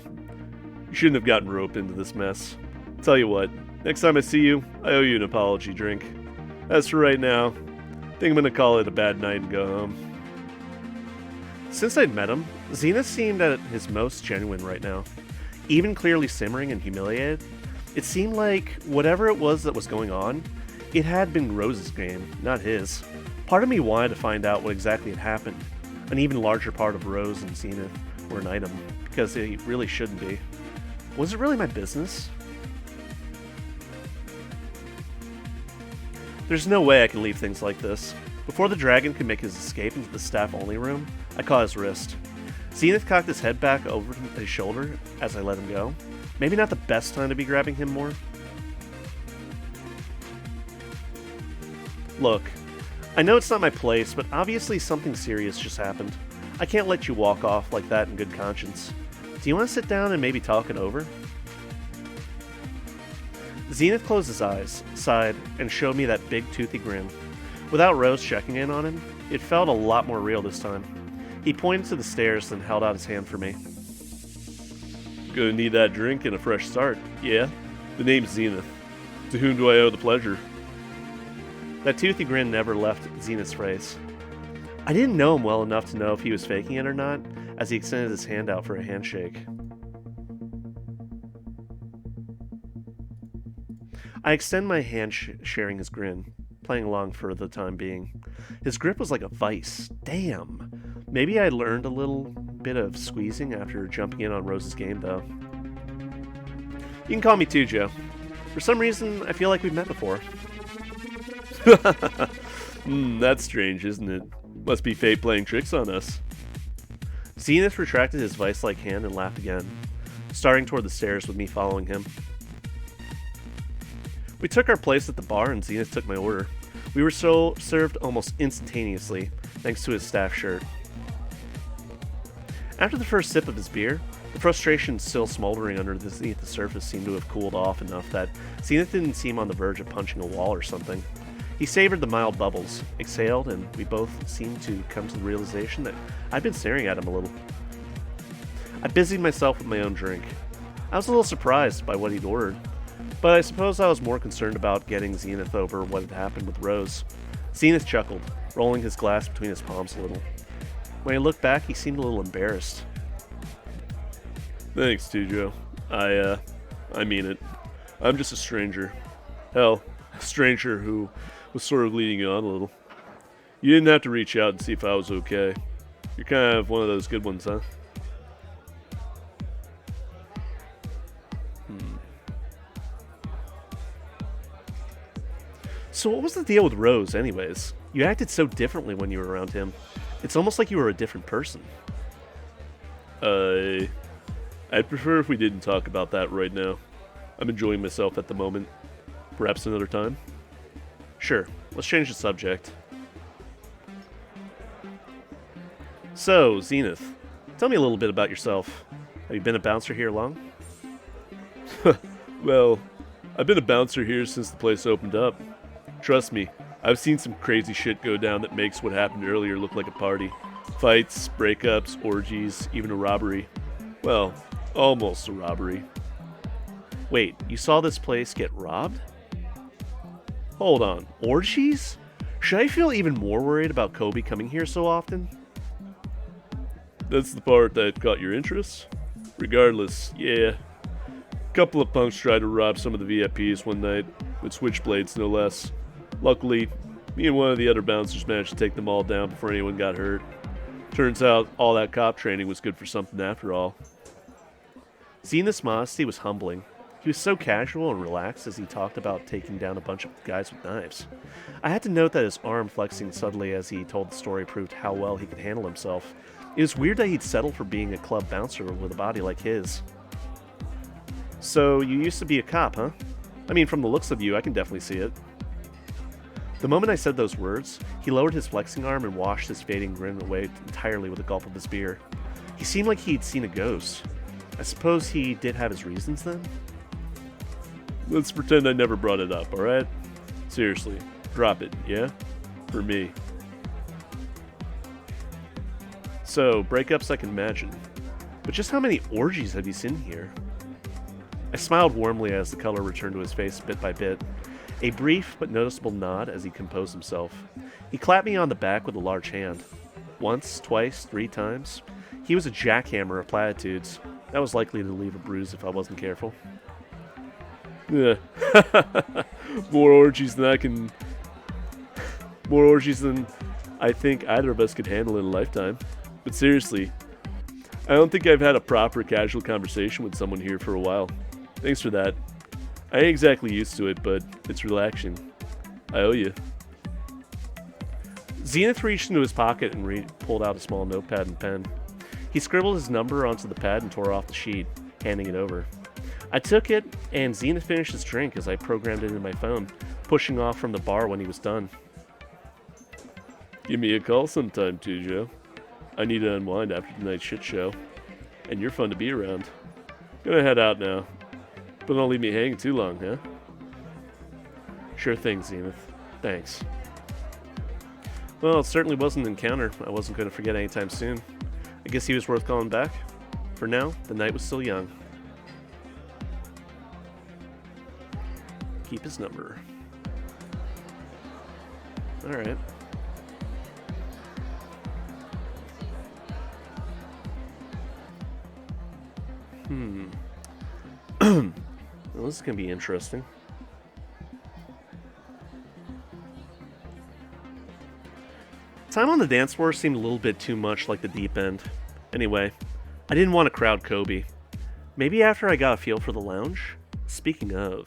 You shouldn't have gotten roped into this mess. Tell you what, next time I see you, I owe you an apology drink. As for right now, I think I'm gonna call it a bad night and go home. Since I'd met him, Zenith seemed at his most genuine right now. Even clearly simmering and humiliated, it seemed like whatever it was that was going on, it had been Rose's game, not his. Part of me wanted to find out what exactly had happened. An even larger part of Rose and Zenith were an item, because they really shouldn't be. Was it really my business? There's no way I can leave things like this. Before the dragon could make his escape into the staff-only room, I caught his wrist. Zenith cocked his head back over his shoulder as I let him go. Maybe not the best time to be grabbing him more. Look, I know it's not my place, but obviously something serious just happened. I can't let you walk off like that in good conscience. Do you want to sit down and maybe talk it over? Zenith closed his eyes, sighed, and showed me that big toothy grin. Without Rose checking in on him, it felt a lot more real this time. He pointed to the stairs and held out his hand for me. Gonna need that drink and a fresh start, yeah? The name's Zenith. To whom do I owe the pleasure? That toothy grin never left Zenith's face. I didn't know him well enough to know if he was faking it or not, as he extended his hand out for a handshake. I extend my hand sharing his grin, playing along for the time being. His grip was like a vice. Damn. Maybe I learned a little bit of squeezing after jumping in on Rose's game, though. You can call me Tujo. For some reason, I feel like we've met before. That's strange, isn't it? Must be fate playing tricks on us. Zenith retracted his vice-like hand and laughed again, starting toward the stairs with me following him. We took our place at the bar and Zenith took my order. We were served almost instantaneously, thanks to his staff shirt. After the first sip of his beer, the frustration still smoldering underneath the surface seemed to have cooled off enough that Zenith didn't seem on the verge of punching a wall or something. He savored the mild bubbles, exhaled, and we both seemed to come to the realization that I'd been staring at him a little. I busied myself with my own drink. I was a little surprised by what he'd ordered, but I suppose I was more concerned about getting Zenith over what had happened with Rose. Zenith chuckled, rolling his glass between his palms a little. When I looked back, he seemed a little embarrassed. Thanks, Tujo. I mean it. I'm just a stranger. Hell, a stranger who was sort of leading you on a little. You didn't have to reach out and see if I was okay. You're kind of one of those good ones, huh? So what was the deal with Rose, anyways? You acted so differently when you were around him. It's almost like you were a different person. I'd prefer if we didn't talk about that right now. I'm enjoying myself at the moment. Perhaps another time? Sure, let's change the subject. So, Zenith, tell me a little bit about yourself. Have you been a bouncer here long? Well, I've been a bouncer here since the place opened up. Trust me, I've seen some crazy shit go down that makes what happened earlier look like a party. Fights, breakups, orgies, even a robbery. Well, almost a robbery. Wait, you saw this place get robbed? Hold on. Orgies? Should I feel even more worried about Kobe coming here so often? That's the part that caught your interest? Regardless, yeah. A couple of punks tried to rob some of the VIPs one night, with switchblades no less. Luckily, me and one of the other bouncers managed to take them all down before anyone got hurt. Turns out, all that cop training was good for something after all. Zenith's modesty was humbling. He was so casual and relaxed as he talked about taking down a bunch of guys with knives. I had to note that his arm flexing subtly as he told the story proved how well he could handle himself. It was weird that he'd settle for being a club bouncer with a body like his. So, you used to be a cop, huh? I mean, from the looks of you, I can definitely see it. The moment I said those words, he lowered his flexing arm and washed his fading grin away entirely with a gulp of his beer. He seemed like he'd seen a ghost. I suppose he did have his reasons then? Let's pretend I never brought it up, alright? Seriously, drop it, yeah? For me. So, breakups I can imagine. But just how many orgies have you seen here? I smiled warmly as the color returned to his face bit by bit. A brief but noticeable nod as he composed himself. He clapped me on the back with a large hand. Once, twice, 3 times. He was a jackhammer of platitudes. That was likely to leave a bruise if I wasn't careful. Yeah. More orgies than I can... More orgies than I think either of us could handle in a lifetime. But seriously, I don't think I've had a proper casual conversation with someone here for a while. Thanks for that. I ain't exactly used to it, but it's relaxing. I owe you. Zenith reached into his pocket and pulled out a small notepad and pen. He scribbled his number onto the pad and tore off the sheet, handing it over. I took it, and Zenith finished his drink as I programmed it into my phone, pushing off from the bar when he was done. Give me a call sometime, Tujo. I need to unwind after tonight's shit show. And you're fun to be around. Gonna head out now. But don't leave me hanging too long, huh? Sure thing, Zenith. Thanks. Well, it certainly wasn't an encounter I wasn't going to forget anytime soon. I guess he was worth calling back. For now, the night was still young. Keep his number. Alright. Well, this is going to be interesting. Time on the dance floor seemed a little bit too much like the deep end. Anyway, I didn't want to crowd Kobe. Maybe after I got a feel for the lounge? Speaking of...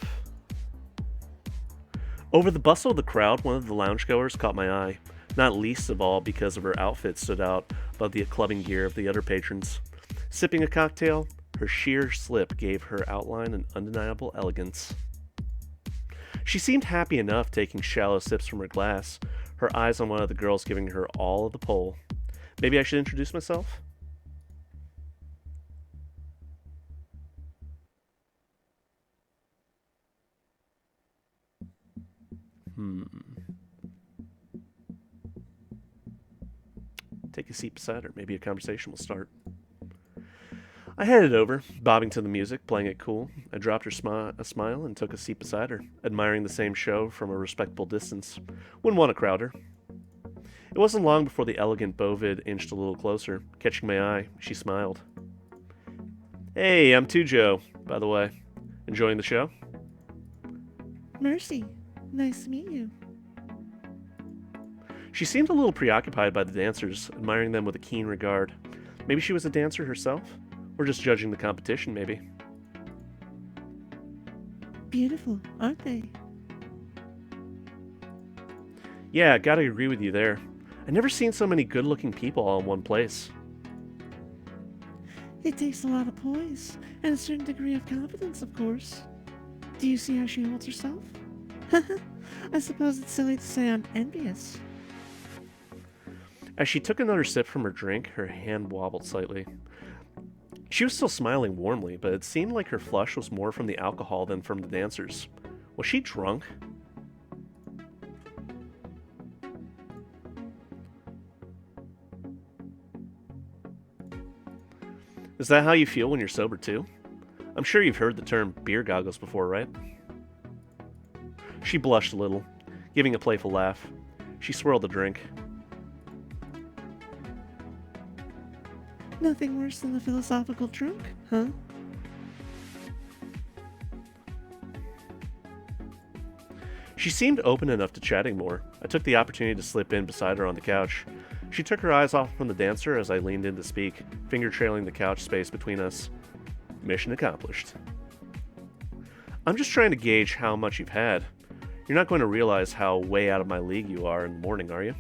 Over the bustle of the crowd, one of the loungegoers caught my eye, not least of all because of her outfit stood out above the clubbing gear of the other patrons. Sipping a cocktail, her sheer slip gave her outline an undeniable elegance. She seemed happy enough taking shallow sips from her glass, her eyes on one of the girls giving her all of the pull. Maybe I should introduce myself? take a seat beside her. Maybe a conversation will start. I headed over, bobbing to the music, playing it cool. I dropped her a smile and took a seat beside her, admiring the same show from a respectable distance. Wouldn't want to crowd her. It wasn't long before the elegant bovid inched a little closer. Catching my eye, she smiled. Hey, I'm Tujo, by the way. Enjoying the show? Mercy, nice to meet you. She seemed a little preoccupied by the dancers, admiring them with a keen regard. Maybe she was a dancer herself? Or just judging the competition, maybe. Beautiful, aren't they? Yeah, gotta agree with you there. I've never seen so many good-looking people all in one place. It takes a lot of poise, and a certain degree of confidence, of course. Do you see how she holds herself? I suppose it's silly to say I'm envious. As she took another sip from her drink, her hand wobbled slightly. She was still smiling warmly, but it seemed like her flush was more from the alcohol than from the dancers. Was she drunk? Is that how you feel when you're sober too? I'm sure you've heard the term beer goggles before, right? She blushed a little, giving a playful laugh. She swirled the drink. Nothing worse than a philosophical drunk, huh? She seemed open enough to chatting more. I took the opportunity to slip in beside her on the couch. She took her eyes off from the dancer as I leaned in to speak, finger trailing the couch space between us. Mission accomplished. I'm just trying to gauge how much you've had. You're not going to realize how way out of my league you are in the morning, are you?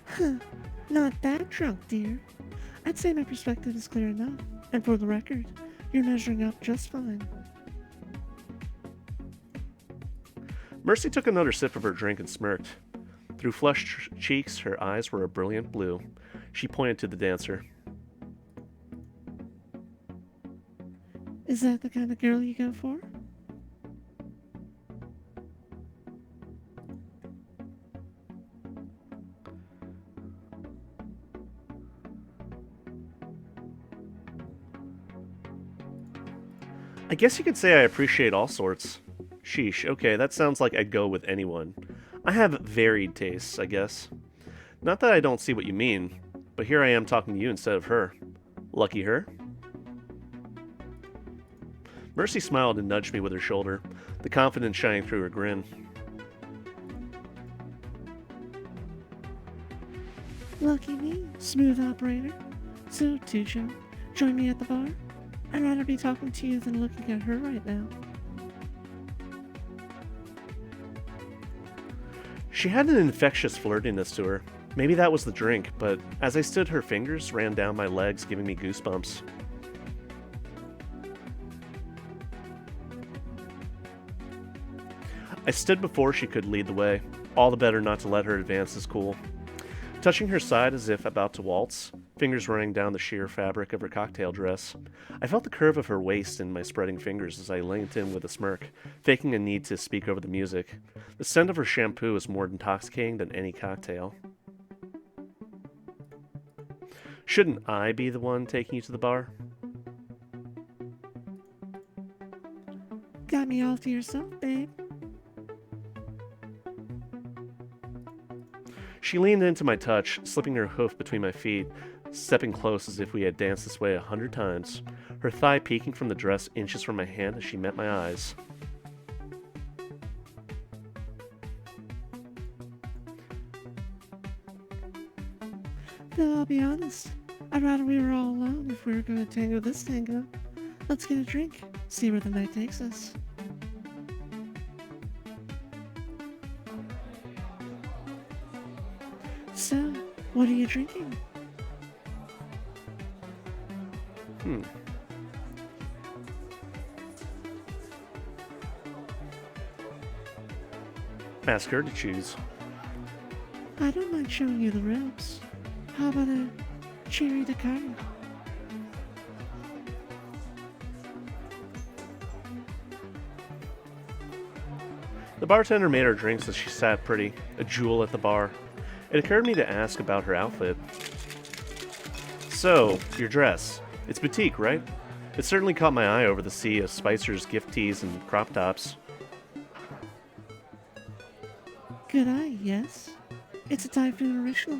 Huh. Not that drunk, dear. I'd say my perspective is clear enough. And for the record, you're measuring up just fine. Mercy took another sip of her drink and smirked. Through flushed cheeks, her eyes were a brilliant blue. She pointed to the dancer. Is that the kind of girl you go for? I guess you could say I appreciate all sorts. Sheesh, okay, that sounds like I'd go with anyone. I have varied tastes, I guess. Not that I don't see what you mean, but here I am talking to you instead of her. Lucky her. Mercy smiled and nudged me with her shoulder, the confidence shining through her grin. Lucky me, smooth operator. So, Tujo, join me at the bar? I'd rather be talking to you than looking at her right now. She had an infectious flirtiness to her. Maybe that was the drink, but as I stood, her fingers ran down my legs, giving me goosebumps. I stood before she could lead the way, all the better not to let her advance as cool. Touching her side as if about to waltz, fingers running down the sheer fabric of her cocktail dress, I felt the curve of her waist in my spreading fingers as I leaned in with a smirk, faking a need to speak over the music. The scent of her shampoo is more intoxicating than any cocktail. Shouldn't I be the one taking you to the bar? Got me all to yourself, babe. She leaned into my touch, slipping her hoof between my feet, stepping close as if we had danced this way 100 times, her thigh peeking from the dress inches from my hand as she met my eyes. Though I'll be honest, I'd rather we were all alone if we were going to tango this tango. Let's get a drink, see where the night takes us. So, what are you drinking? Ask her to choose. I don't mind showing you the ropes. How about a cherry Dakar? The bartender made our drinks as she sat pretty, a jewel at the bar. It occurred to me to ask about her outfit. So, your dress. It's boutique, right? It certainly caught my eye over the sea of Spicer's gift tees and crop tops. Good eye, yes. It's a Typhoon original.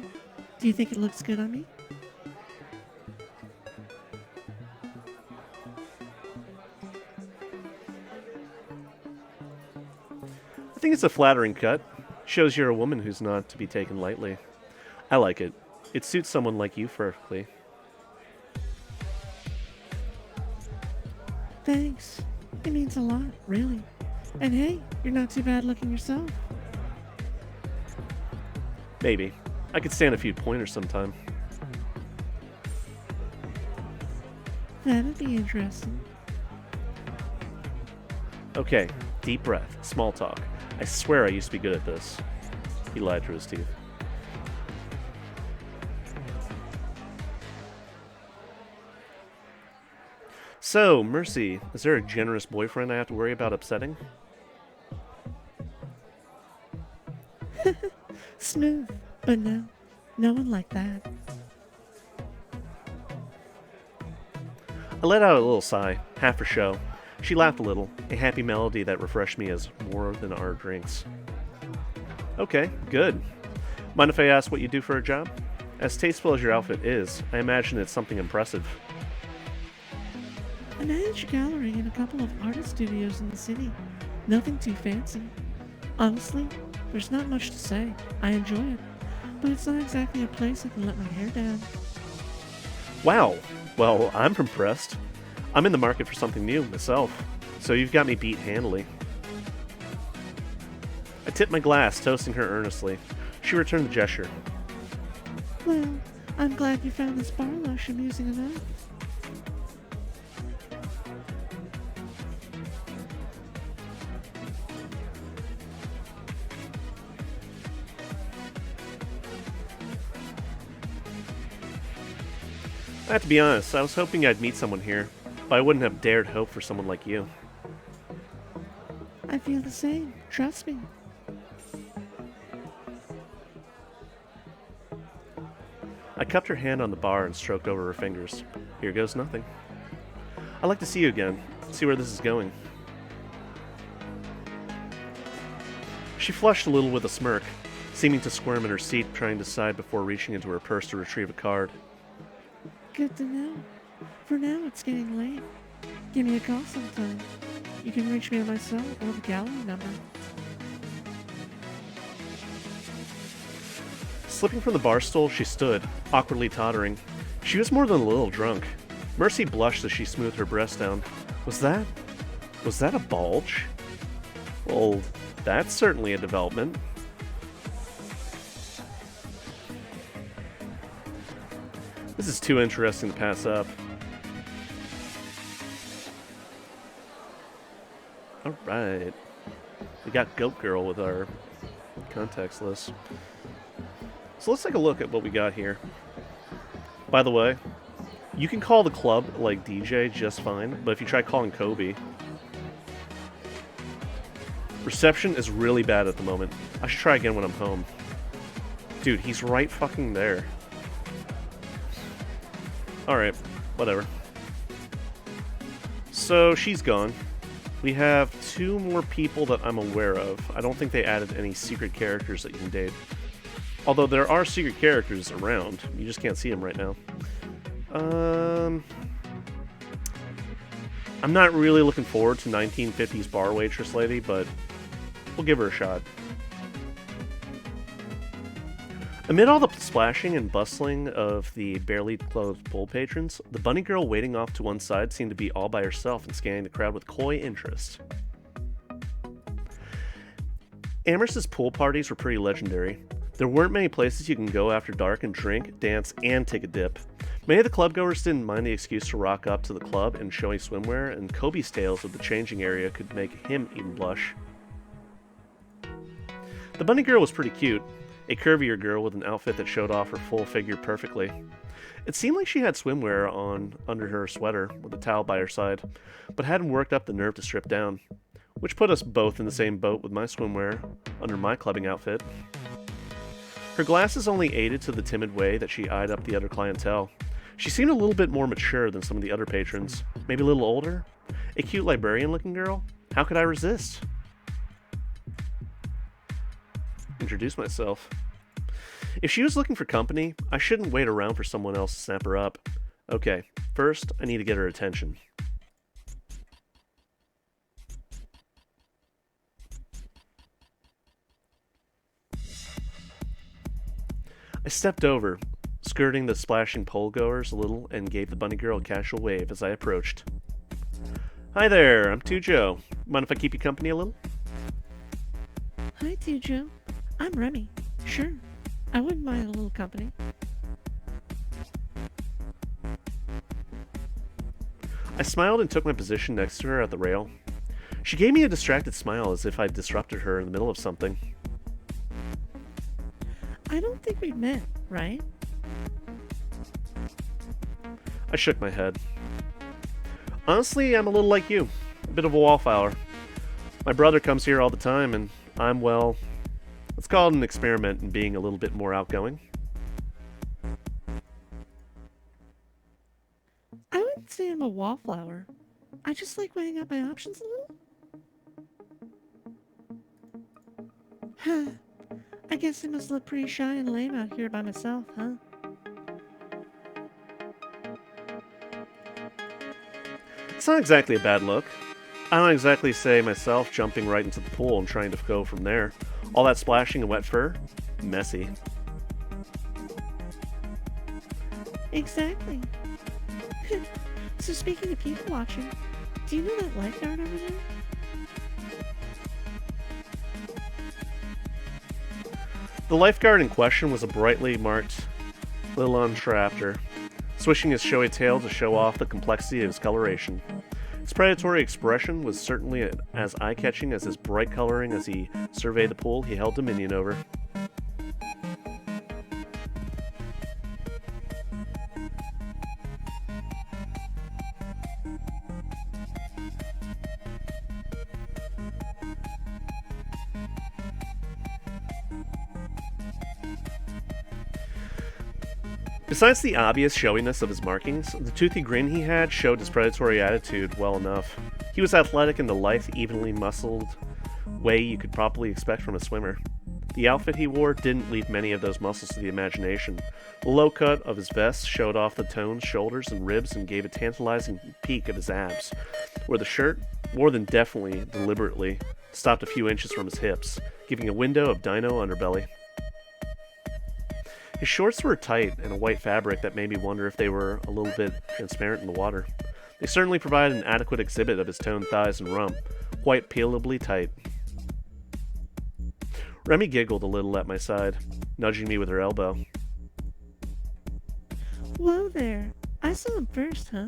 Do you think it looks good on me? I think it's a flattering cut. Shows you're a woman who's not to be taken lightly. I like it. It suits someone like you perfectly. Thanks. It means a lot, really. And hey, you're not too bad looking yourself. Maybe. I could stand a few pointers sometime. That'd be interesting. Okay, deep breath, small talk. I swear I used to be good at this. He lied through his teeth. So, Mercy, is there a generous boyfriend I have to worry about upsetting? Smooth, but no. No one like that. I let out a little sigh, half for show. She laughed a little, a happy melody that refreshed me as more than our drinks. Okay, good. Mind if I ask what you do for a job? As tasteful as your outfit is, I imagine it's something impressive. I manage a gallery and a couple of artist studios in the city. Nothing too fancy. Honestly, there's not much to say. I enjoy it. But it's not exactly a place I can let my hair down. Wow, well, I'm impressed. I'm in the market for something new myself, so you've got me beat handily. I tipped my glass, toasting her earnestly. She returned the gesture. Well, I'm glad you found this bar lush amusing enough. I have to be honest, I was hoping I'd meet someone here, but I wouldn't have dared hope for someone like you. I feel the same. Trust me. I cupped her hand on the bar and stroked over her fingers. Here goes nothing. I'd like to see you again, see where this is going. She flushed a little with a smirk, seeming to squirm in her seat, trying to decide before reaching into her purse to retrieve a card. Good to know. For now, it's getting late. Give me a call sometime. You can reach me on my cell or the gallery number. Slipping from the bar stool, she stood, awkwardly tottering. She was more than a little drunk. Mercy blushed as she smoothed her breast down. Was that a bulge? Well, that's certainly a development. This is too interesting to pass up. Alright. We got Goat Girl with our context list. So let's take a look at what we got here. By the way, you can call the club like DJ just fine, but if you try calling Kobe, reception is really bad at the moment. I should try again when I'm home. Dude, he's right fucking there. Alright, whatever. So, she's gone. We have 2 more people that I'm aware of. I don't think they added any secret characters that you can date. Although there are secret characters around. You just can't see them right now. I'm not really looking forward to 1950s bar waitress lady, but we'll give her a shot. Amid all the splashing and bustling of the barely clothed pool patrons, the bunny girl waiting off to one side seemed to be all by herself and scanning the crowd with coy interest. Amorous's pool parties were pretty legendary. There weren't many places you can go after dark and drink, dance, and take a dip. Many of the clubgoers didn't mind the excuse to rock up to the club in showy swimwear, and Kobe's tales of the changing area could make him even blush. The bunny girl was pretty cute. A curvier girl with an outfit that showed off her full figure perfectly. It seemed like she had swimwear on under her sweater with a towel by her side, but hadn't worked up the nerve to strip down, which put us both in the same boat with my swimwear under my clubbing outfit. Her glasses only aided to the timid way that she eyed up the other clientele. She seemed a little bit more mature than some of the other patrons, maybe a little older. A cute librarian-looking girl? How could I resist? Introduce myself. If she was looking for company, I shouldn't wait around for someone else to snap her up. Okay, first, I need to get her attention. I stepped over, skirting the splashing pole-goers a little, and gave the bunny girl a casual wave as I approached. Hi there, I'm Tujo. Mind if I keep you company a little? Hi, Tujo. I'm Remy. Sure. I wouldn't mind a little company. I smiled and took my position next to her at the rail. She gave me a distracted smile as if I'd disrupted her in the middle of something. I don't think we've met, right? I shook my head. Honestly, I'm a little like you. A bit of a wallflower. My brother comes here all the time, and I'm, well, let's call it an experiment in being a little bit more outgoing. I wouldn't say I'm a wallflower. I just like weighing up my options a little. Huh. I guess I must look pretty shy and lame out here by myself, huh? It's not exactly a bad look. I don't exactly say myself jumping right into the pool and trying to go from there. All that splashing and wet fur? Messy. Exactly. So speaking of people watching, do you know that lifeguard over there? The lifeguard in question was a brightly marked Untitled Chapter, swishing his showy tail to show off the complexity of his coloration. His predatory expression was certainly as eye-catching as his bright coloring as he surveyed the pool he held dominion over. Besides the obvious showiness of his markings, the toothy grin he had showed his predatory attitude well enough. He was athletic in the lithe, evenly muscled way you could probably expect from a swimmer. The outfit he wore didn't leave many of those muscles to the imagination. The low cut of his vest showed off the toned shoulders and ribs and gave a tantalizing peek of his abs, where the shirt, more than definitely, deliberately, stopped a few inches from his hips, giving a window of dino underbelly. His shorts were tight and a white fabric that made me wonder if they were a little bit transparent in the water. They certainly provided an adequate exhibit of his toned thighs and rump, quite peelably tight. Remy giggled a little at my side, nudging me with her elbow. Whoa there. I saw him first, huh?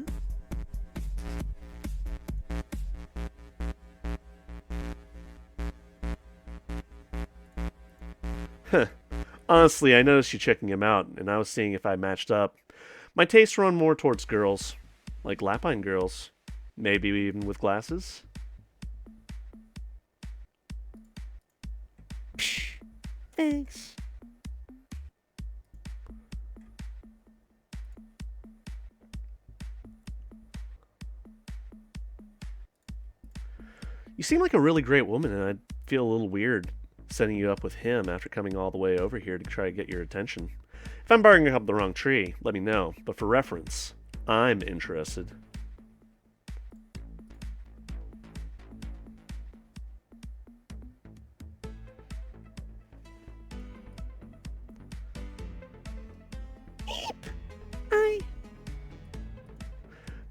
Huh. Honestly, I noticed you checking him out, and I was seeing if I matched up. My tastes run more towards girls, like Lapine girls, maybe even with glasses. Psh, thanks. You seem like a really great woman, and I'd feel a little weird setting you up with him after coming all the way over here to try to get your attention. If I'm barking up the wrong tree, let me know, but for reference, I'm interested.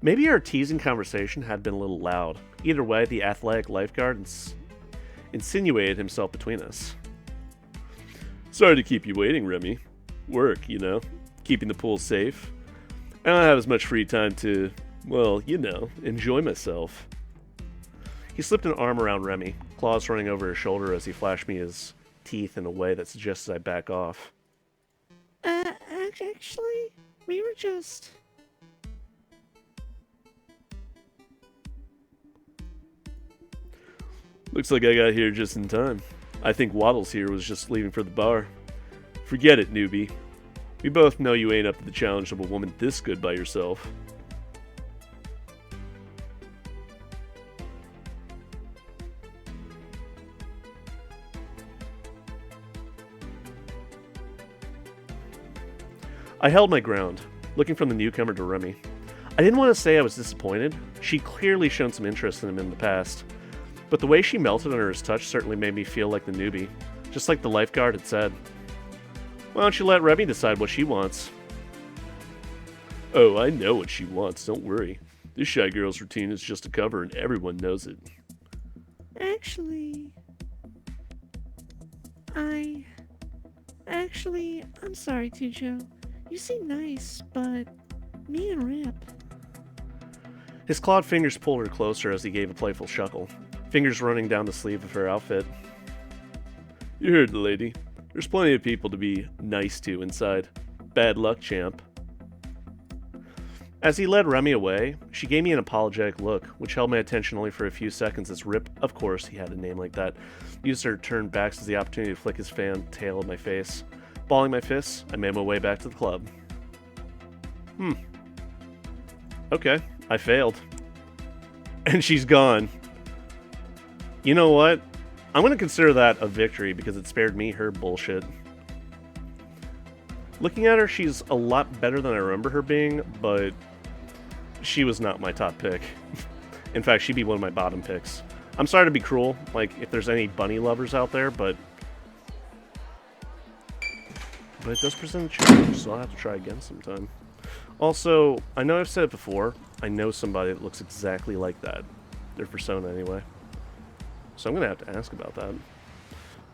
Maybe our teasing conversation had been a little loud. Either way, the athletic lifeguard insinuated himself between us. Sorry to keep you waiting, Remy. Work, you know, keeping the pool safe. I don't have as much free time to, well, you know, enjoy myself. He slipped an arm around Remy, claws running over his shoulder as he flashed me his teeth in a way that suggested I back off. Actually, we were just... Looks like I got here just in time. I think Waddles here was just leaving for the bar. Forget it, newbie. We both know you ain't up to the challenge of a woman this good by yourself. I held my ground, looking from the newcomer to Remy. I didn't want to say I was disappointed. She'd clearly shown some interest in him in the past. But the way she melted under his touch certainly made me feel like the newbie, just like the lifeguard had said. Why don't you let Remy decide what she wants? Oh, I know what she wants, don't worry. This shy girl's routine is just a cover and everyone knows it. I'm sorry, Tujo. You seem nice, but me and Rip. His clawed fingers pulled her closer as he gave a playful chuckle, fingers running down the sleeve of her outfit. You heard the lady. There's plenty of people to be nice to inside. Bad luck, champ. As he led Remy away, she gave me an apologetic look, which held my attention only for a few seconds as Rip, of course he had a name like that, used her turned backs as the opportunity to flick his fan tail at my face. Balling my fists, I made my way back to the club. Okay, I failed. And she's gone. You know what? I'm going to consider that a victory because it spared me her bullshit. Looking at her, she's a lot better than I remember her being, but she was not my top pick. In fact, she'd be one of my bottom picks. I'm sorry to be cruel, like, if there's any bunny lovers out there, but it does present a challenge, so I'll have to try again sometime. Also, I know I've said it before, I know somebody that looks exactly like that. Their persona, anyway. So I'm going to have to ask about that.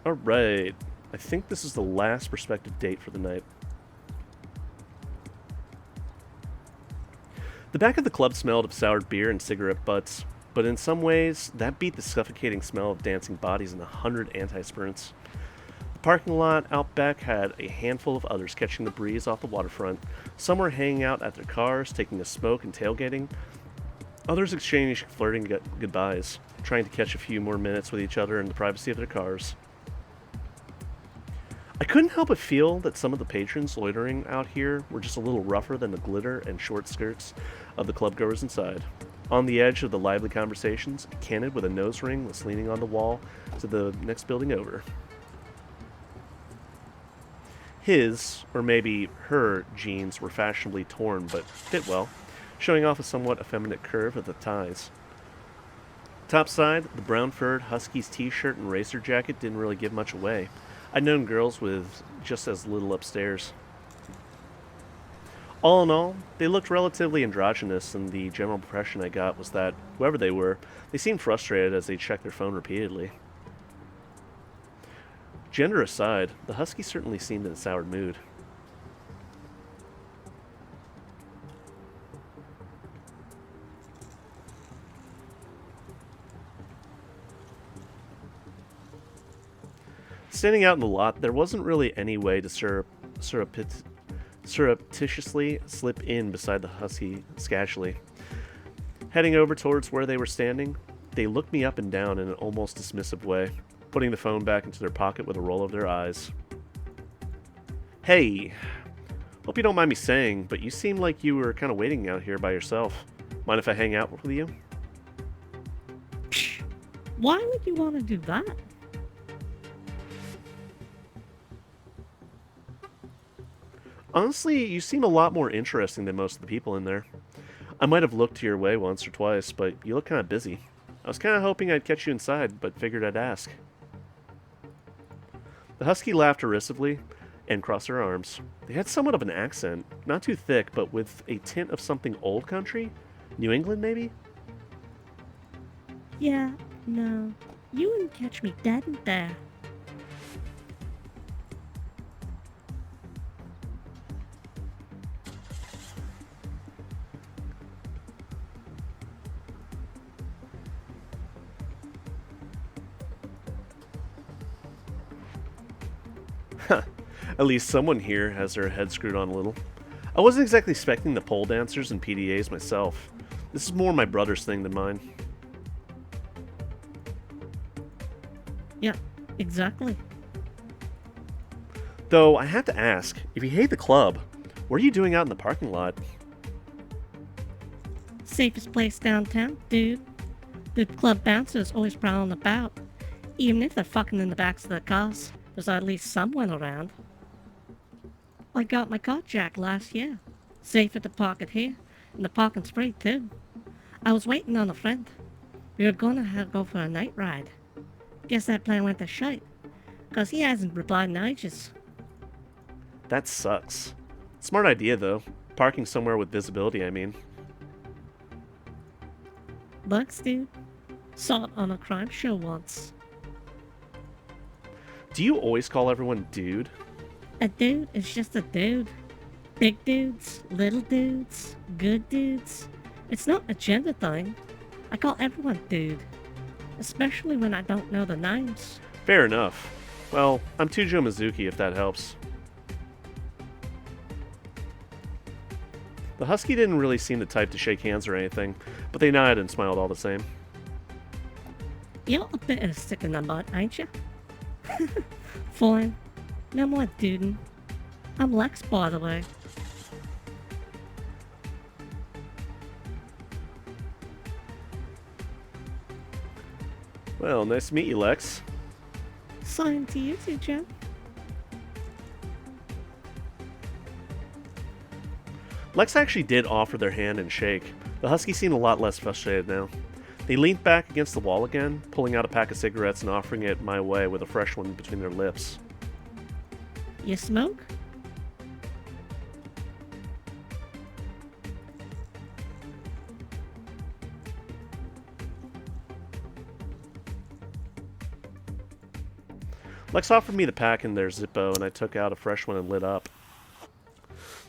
Alright, I think this is the last prospective date for the night. The back of the club smelled of soured beer and cigarette butts, but in some ways, that beat the suffocating smell of dancing bodies and 100 antiperspirants. The parking lot out back had a handful of others catching the breeze off the waterfront. Some were hanging out at their cars, taking a smoke and tailgating. Others exchanged flirting goodbyes, trying to catch a few more minutes with each other in the privacy of their cars. I couldn't help but feel that some of the patrons loitering out here were just a little rougher than the glitter and short skirts of the clubgoers inside. On the edge of the lively conversations, a candid with a nose ring was leaning on the wall to the next building over. His, or maybe her, jeans were fashionably torn but fit well, showing off a somewhat effeminate curve at the ties. Topside, the brown furred Husky's t-shirt and racer jacket didn't really give much away. I'd known girls with just as little upstairs. All in all, they looked relatively androgynous, and the general impression I got was that, whoever they were, they seemed frustrated as they checked their phone repeatedly. Gender aside, the Husky certainly seemed in a soured mood. Standing out in the lot, there wasn't really any way to surreptitiously slip in beside the Husky casually. Heading over towards where they were standing, they looked me up and down in an almost dismissive way, putting the phone back into their pocket with a roll of their eyes. Hey, hope you don't mind me saying, but you seem like you were kind of waiting out here by yourself. Mind if I hang out with you? Why would you want to do that? Honestly, you seem a lot more interesting than most of the people in there. I might have looked your way once or twice, but you look kind of busy. I was kind of hoping I'd catch you inside, but figured I'd ask. The Husky laughed derisively and crossed her arms. They had somewhat of an accent, not too thick, but with a tint of something old country? New England, maybe? Yeah, no. You wouldn't catch me dead in there. At least someone here has their head screwed on a little. I wasn't exactly expecting the pole dancers and PDAs myself. This is more my brother's thing than mine. Yeah, exactly. Though I have to ask, if you hate the club, what are you doing out in the parking lot? Safest place downtown, dude. The club bouncers always prowling about. Even if they're fucking in the backs of their cars, there's at least someone around. I got my car jacked last year. Safer to park it here, and the parking's free too. I was waiting on a friend. We were gonna go for a night ride. Guess that plan went to shite, 'cause he hasn't replied in ages. That sucks. Smart idea, though. Parking somewhere with visibility, I mean. Bucks, dude. Saw it on a crime show once. Do you always call everyone dude? A dude is just a dude. Big dudes, little dudes, good dudes. It's not a gender thing. I call everyone dude. Especially when I don't know the names. Fair enough. Well, I'm Tujo Mizuki, if that helps. The husky didn't really seem the type to shake hands or anything, but they nodded and smiled all the same. You're a bit of a stick in the mud, ain't you? Fine. No more dudin'. I'm Lex, by the way. Well, nice to meet you, Lex. Same to you too, Joe. Lex actually did offer their hand and shake. The husky seemed a lot less frustrated now. They leaned back against the wall again, pulling out a pack of cigarettes and offering it my way with a fresh one between their lips. You smoke? Lex offered me the pack in their Zippo, and I took out a fresh one and lit up.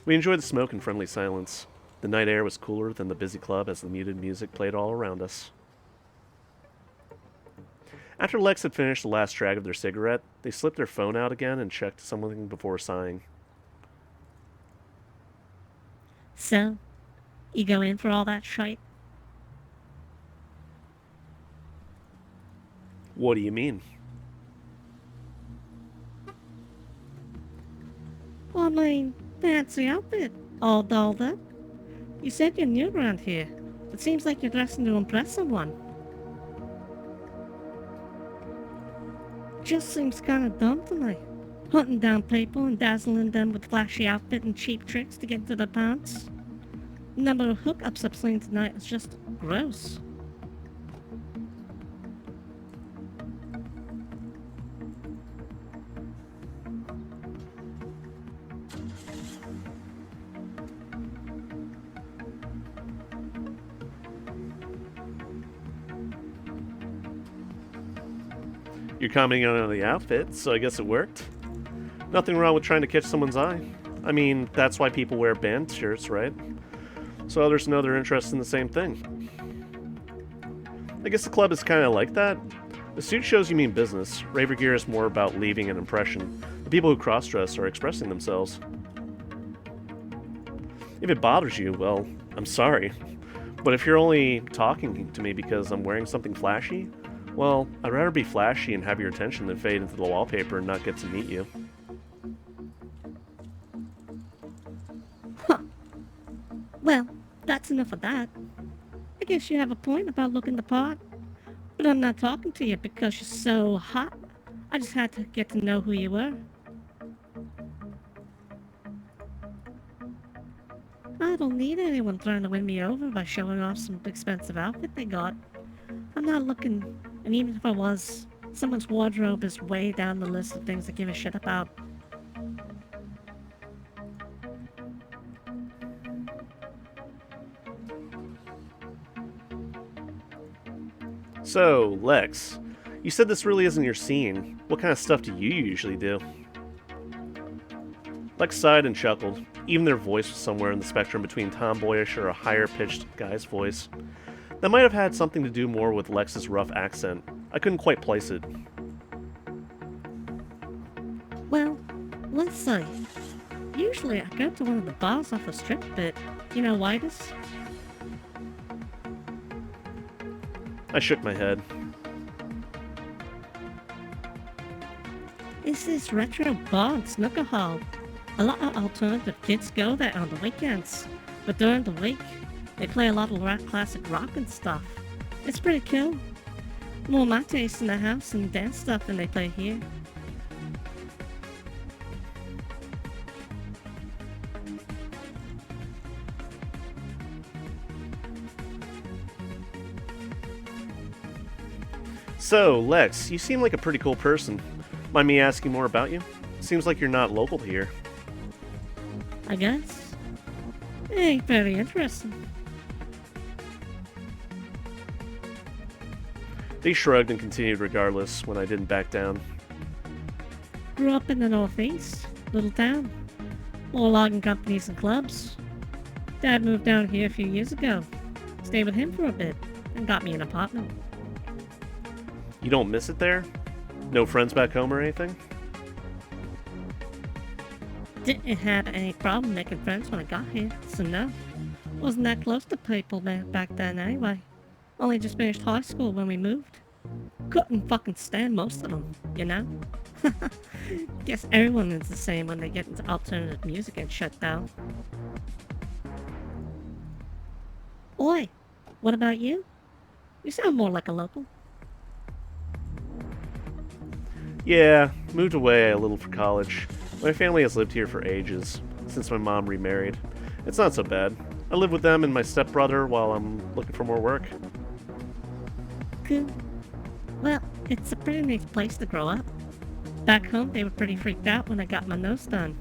We enjoyed the smoke in friendly silence. The night air was cooler than the busy club as the muted music played all around us. After Lex had finished the last drag of their cigarette, they slipped their phone out again and checked something before sighing. So, you go in for all that shite? What do you mean? Well, I mean, fancy outfit, all dolled up. You said you're new around here. It seems like you're dressing to impress someone. Just seems kinda dumb to me. Hunting down people and dazzling them with flashy outfit and cheap tricks to get into their pants. The number of hookups I've seen tonight is just gross. You're commenting on the outfit, so I guess it worked. Nothing wrong with trying to catch someone's eye. I mean, that's why people wear band shirts, right? So others know they're interested in the same thing. I guess the club is kind of like that. The suit shows you mean business. Raver gear is more about leaving an impression. The people who cross-dress are expressing themselves. If it bothers you, well, I'm sorry. But if you're only talking to me because I'm wearing something flashy, well, I'd rather be flashy and have your attention than fade into the wallpaper and not get to meet you. Huh. Well, that's enough of that. I guess you have a point about looking the part. But I'm not talking to you because you're so hot. I just had to get to know who you were. I don't need anyone trying to win me over by showing off some expensive outfit they got. I'm not looking, and even if I was, someone's wardrobe is way down the list of things I give a shit about. So, Lex, you said this really isn't your scene. What kind of stuff do you usually do? Lex sighed and chuckled. Even their voice was somewhere in the spectrum between tomboyish or a higher-pitched guy's voice. That might have had something to do more with Lex's rough accent. I couldn't quite place it. Well, let's see. Usually I go to one of the bars off the strip, but you know Whitus? I shook my head. It's this retro bar and snooker hall. A lot of alternative kids go there on the weekends, but during the week, they play a lot of classic rock and stuff. It's pretty cool. More my taste in the house and dance stuff than they play here. So, Lex, you seem like a pretty cool person. Mind me asking more about you? Seems like you're not local here. I guess. Ain't very interesting. They shrugged and continued regardless when I didn't back down. Grew up in the Northeast, little town. More logging companies and clubs. Dad moved down here a few years ago. Stayed with him for a bit, and got me an apartment. You don't miss it there? No friends back home or anything? Didn't have any problem making friends when I got here, so no. Wasn't that close to people back then anyway. Only just finished high school when we moved. Couldn't fucking stand most of them, you know? Guess everyone is the same when they get into alternative music and shut down. Oi, what about you? You sound more like a local. Yeah, moved away a little for college. My family has lived here for ages, since my mom remarried. It's not so bad. I live with them and my stepbrother while I'm looking for more work. Cool. Well, it's a pretty nice place to grow up. Back home, they were pretty freaked out when I got my nose done.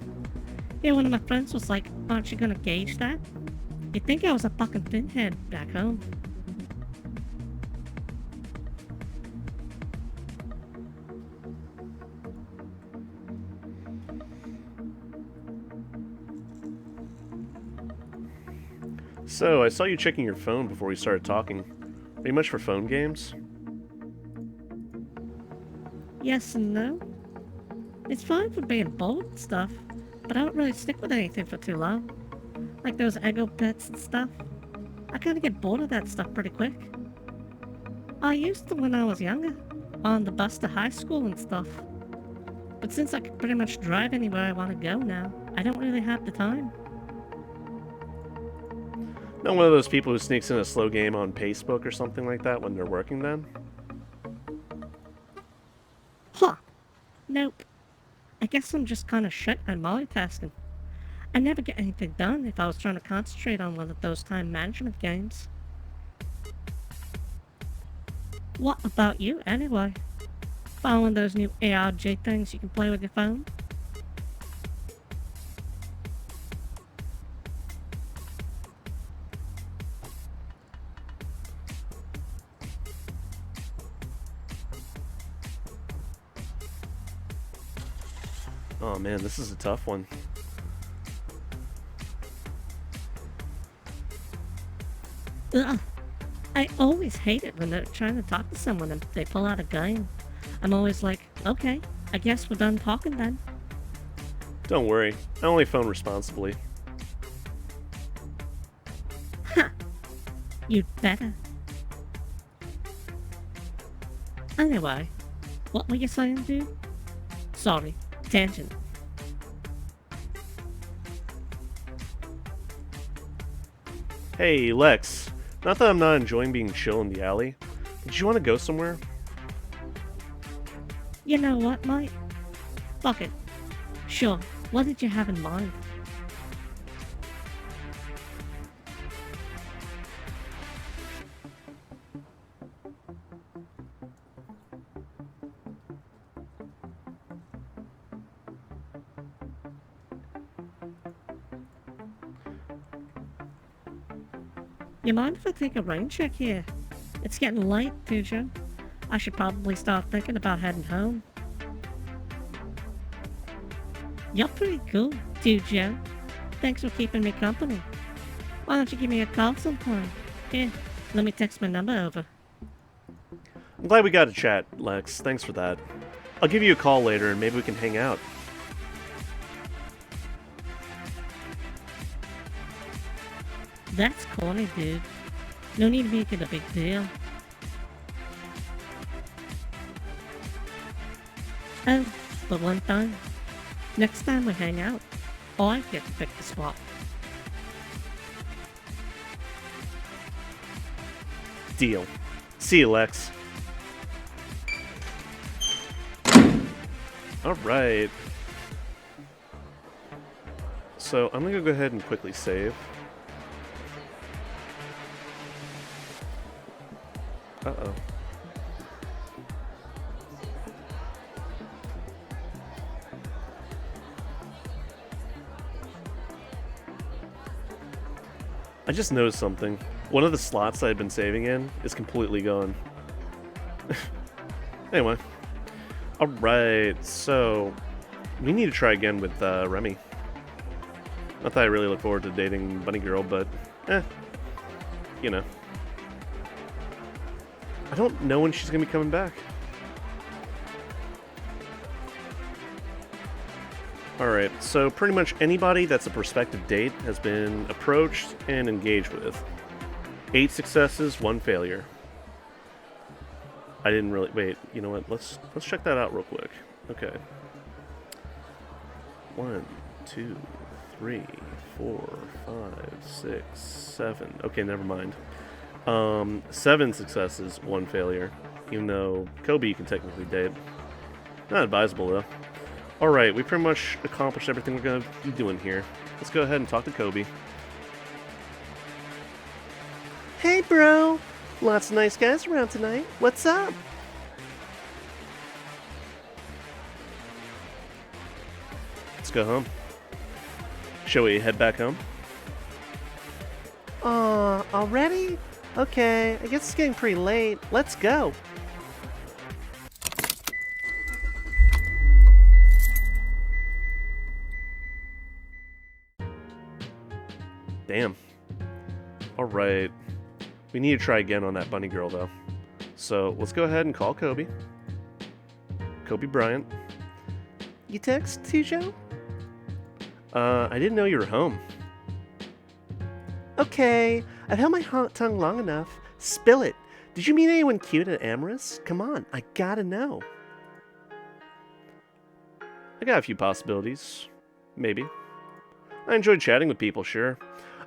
Yeah, one of my friends was like, aren't you gonna gauge that? You'd think I was a fucking pinhead back home. So, I saw you checking your phone before we started talking. Are you much for phone games? Yes and no. It's fine for being bold and stuff, but I don't really stick with anything for too long. Like those Ego pets and stuff. I kinda get bored of that stuff pretty quick. I used to when I was younger, on the bus to high school and stuff. But since I can pretty much drive anywhere I want to go now, I don't really have the time. Not one of those people who sneaks in a slow game on Facebook or something like that when they're working then? Huh. Nope. I guess I'm just kinda shit at multitasking. I never get anything done if I was trying to concentrate on one of those time management games. What about you, anyway? Following those new ARG things you can play with your phone? Oh man, this is a tough one. Ugh. I always hate it when they're trying to talk to someone and they pull out a gun. I'm always like, okay, I guess we're done talking then. Don't worry, I only phone responsibly. Ha! You'd better. Anyway, what were you saying, dude? Sorry, tangent. Hey, Lex. Not that I'm not enjoying being chill in the alley. Did you want to go somewhere? You know what, mate? Fuck it. Sure, what did you have in mind? You mind if I take a rain check here? It's getting late, Tujo. I should probably start thinking about heading home. You're pretty cool, Tujo. Thanks for keeping me company. Why don't you give me a call sometime? Here, let me text my number over. I'm glad we got to chat, Lex. Thanks for that. I'll give you a call later and maybe we can hang out. That's corny, dude. No need to make it a big deal. Oh, but one time. Next time we hang out, I get to pick the spot. Deal. See you, Lex. Alright. So, I'm gonna go ahead and quickly save. Uh-oh. I just noticed something. One of the slots I had been saving in is completely gone. Anyway. Alright, so we need to try again with Remy. Not that I really look forward to dating Bunny Girl, but you know. I don't know when she's gonna be coming back. Alright, so pretty much anybody that's a prospective date has been approached and engaged with. 8 successes, 1 failure. I didn't really... Wait, you know what? Let's check that out real quick. Okay. 1, 2, 3, 4, 5, 6, 7. Okay, never mind. 7 successes, 1 failure. Even though Kobe you can technically date. Not advisable, though. Alright, we pretty much accomplished everything we're going to be doing here. Let's go ahead and talk to Kobe. Hey, bro! Lots of nice guys around tonight. What's up? Let's go home. Shall we head back home? Aw, already? Okay, I guess it's getting pretty late. Let's go. Damn. Alright. We need to try again on that Bunny Girl, though. So, let's go ahead and call Kobe. Kobe Bryant. You text, Tujo? I didn't know you were home. Okay, I've held my tongue long enough. Spill it. Did you meet anyone cute at Amorous? Come on, I gotta know. I got a few possibilities. Maybe. I enjoyed chatting with people, sure.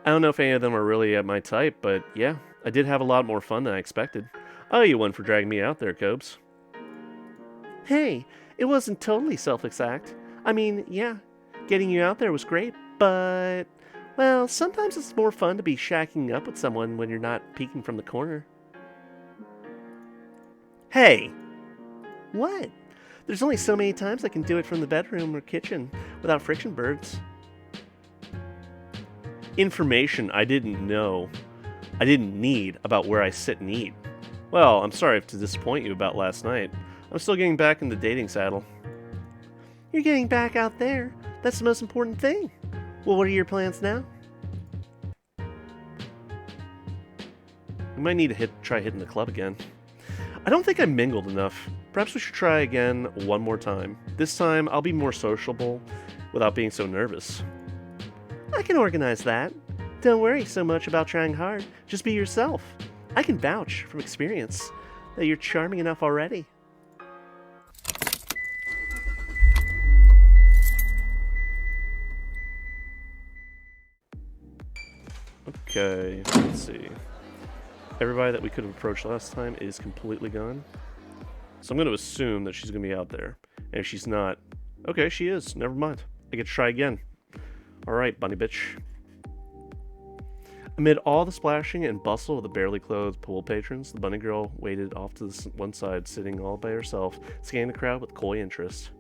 I don't know if any of them are really at my type, but yeah, I did have a lot more fun than I expected. I owe you one for dragging me out there, Cobes. Hey, it wasn't totally self-exact. I mean, yeah, getting you out there was great, but... well, sometimes it's more fun to be shacking up with someone when you're not peeking from the corner. Hey! What? There's only so many times I can do it from the bedroom or kitchen without friction birds. Information I didn't know, I didn't need about where I sit and eat. Well, I'm sorry to disappoint you about last night. I'm still getting back in the dating saddle. You're getting back out there. That's the most important thing. Well, what are your plans now? We might need to try hitting the club again. I don't think I mingled enough. Perhaps we should try again one more time. This time, I'll be more sociable without being so nervous. I can organize that. Don't worry so much about trying hard. Just be yourself. I can vouch from experience that you're charming enough already. Okay, let's see. Everybody that we could have approached last time is completely gone. So I'm going to assume that she's going to be out there. And if she's not, okay, she is. Never mind. I get to try again. Alright, bunny bitch. Amid all the splashing and bustle of the barely clothed pool patrons, the bunny girl waited off to the one side, sitting all by herself, scanning the crowd with coy interest.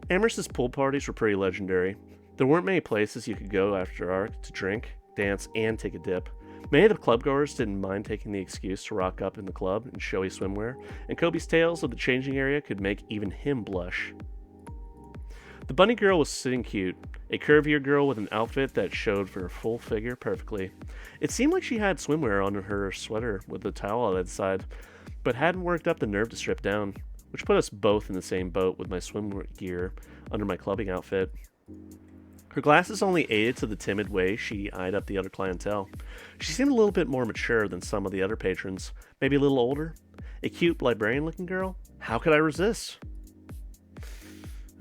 Amorous's pool parties were pretty legendary. There weren't many places you could go after dark to drink, dance, and take a dip. Many of the clubgoers didn't mind taking the excuse to rock up in the club in showy swimwear, and Kobe's tales of the changing area could make even him blush. The bunny girl was sitting cute, a curvier girl with an outfit that showed her full figure perfectly. It seemed like she had swimwear under her sweater with a towel at the side, but hadn't worked up the nerve to strip down, which put us both in the same boat with my swim gear under my clubbing outfit. Her glasses only aided to the timid way she eyed up the other clientele. She seemed a little bit more mature than some of the other patrons, maybe a little older. A cute librarian-looking girl? How could I resist?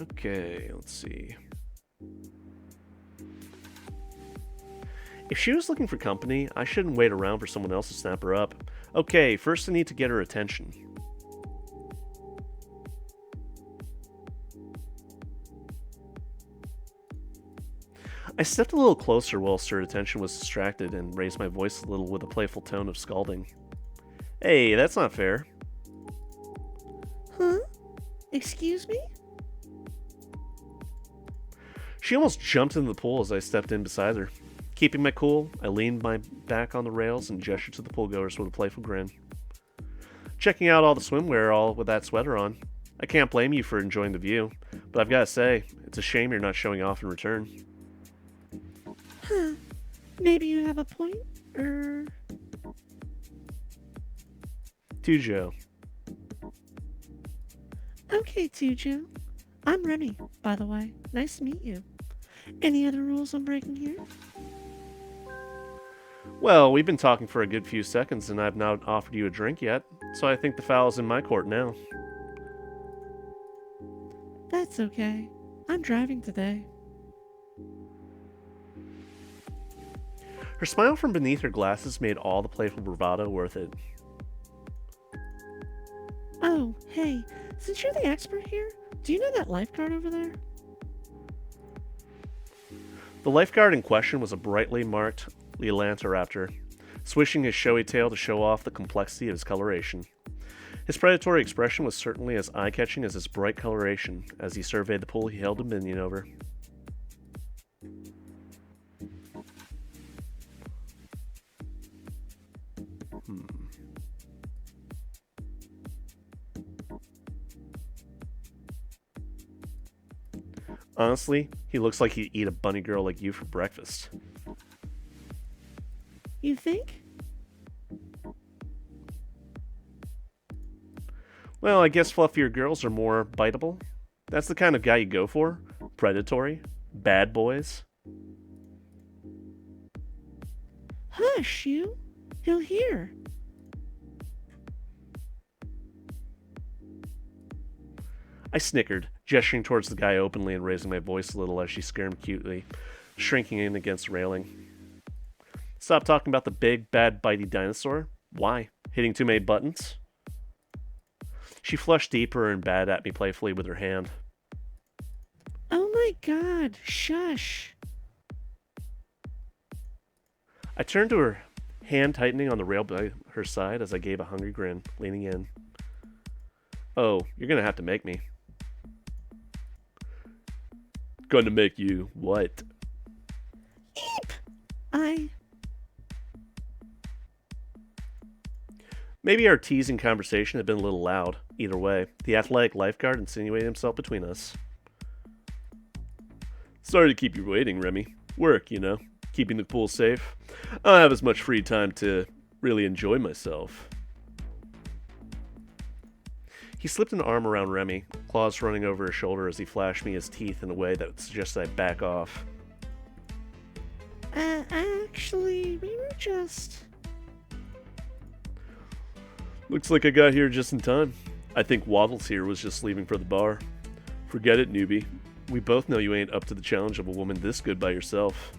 Okay, let's see. If she was looking for company, I shouldn't wait around for someone else to snap her up. Okay, first I need to get her attention. I stepped a little closer whilst her attention was distracted and raised my voice a little with a playful tone of scolding. Hey, that's not fair. Huh? Excuse me? She almost jumped into the pool as I stepped in beside her. Keeping my cool, I leaned my back on the rails and gestured to the poolgoers with a playful grin. Checking out all the swimwear all with that sweater on. I can't blame you for enjoying the view, but I've got to say, it's a shame you're not showing off in return. Huh. Maybe you have a point? Tujo. Okay, Tujo. I'm Remy, by the way. Nice to meet you. Any other rules I'm breaking here? Well, we've been talking for a good few seconds and I've not offered you a drink yet, so I think the foul's in my court now. That's okay. I'm driving today. Her smile from beneath her glasses made all the playful bravado worth it. Oh, hey, since you're the expert here, do you know that lifeguard over there? The lifeguard in question was a brightly marked Leelantoraptor, swishing his showy tail to show off the complexity of his coloration. His predatory expression was certainly as eye-catching as his bright coloration as he surveyed the pool he held dominion over. Honestly, he looks like he'd eat a bunny girl like you for breakfast. You think? Well, I guess fluffier girls are more biteable. That's the kind of guy you go for. Predatory. Bad boys. Hush, you. He'll hear. I snickered, gesturing towards the guy openly and raising my voice a little as she scared him cutely, shrinking in against the railing. Stop talking about the big, bad, bitey dinosaur? Why? Hitting too many buttons? She flushed deeper and batted at me playfully with her hand. Oh my god, shush. I turned to her, hand tightening on the rail by her side as I gave a hungry grin, leaning in. Oh, you're gonna have to make me. Gonna make you what? Eep! Maybe our teasing conversation had been a little loud. Either way, the athletic lifeguard insinuated himself between us. Sorry to keep you waiting, Remy. Work, you know. Keeping the pool safe. I don't have as much free time to really enjoy myself. He slipped an arm around Remy, claws running over his shoulder as he flashed me his teeth in a way that suggested I back off. Actually, we were just... Looks like I got here just in time. I think Waddles here was just leaving for the bar. Forget it, newbie. We both know you ain't up to the challenge of a woman this good by yourself.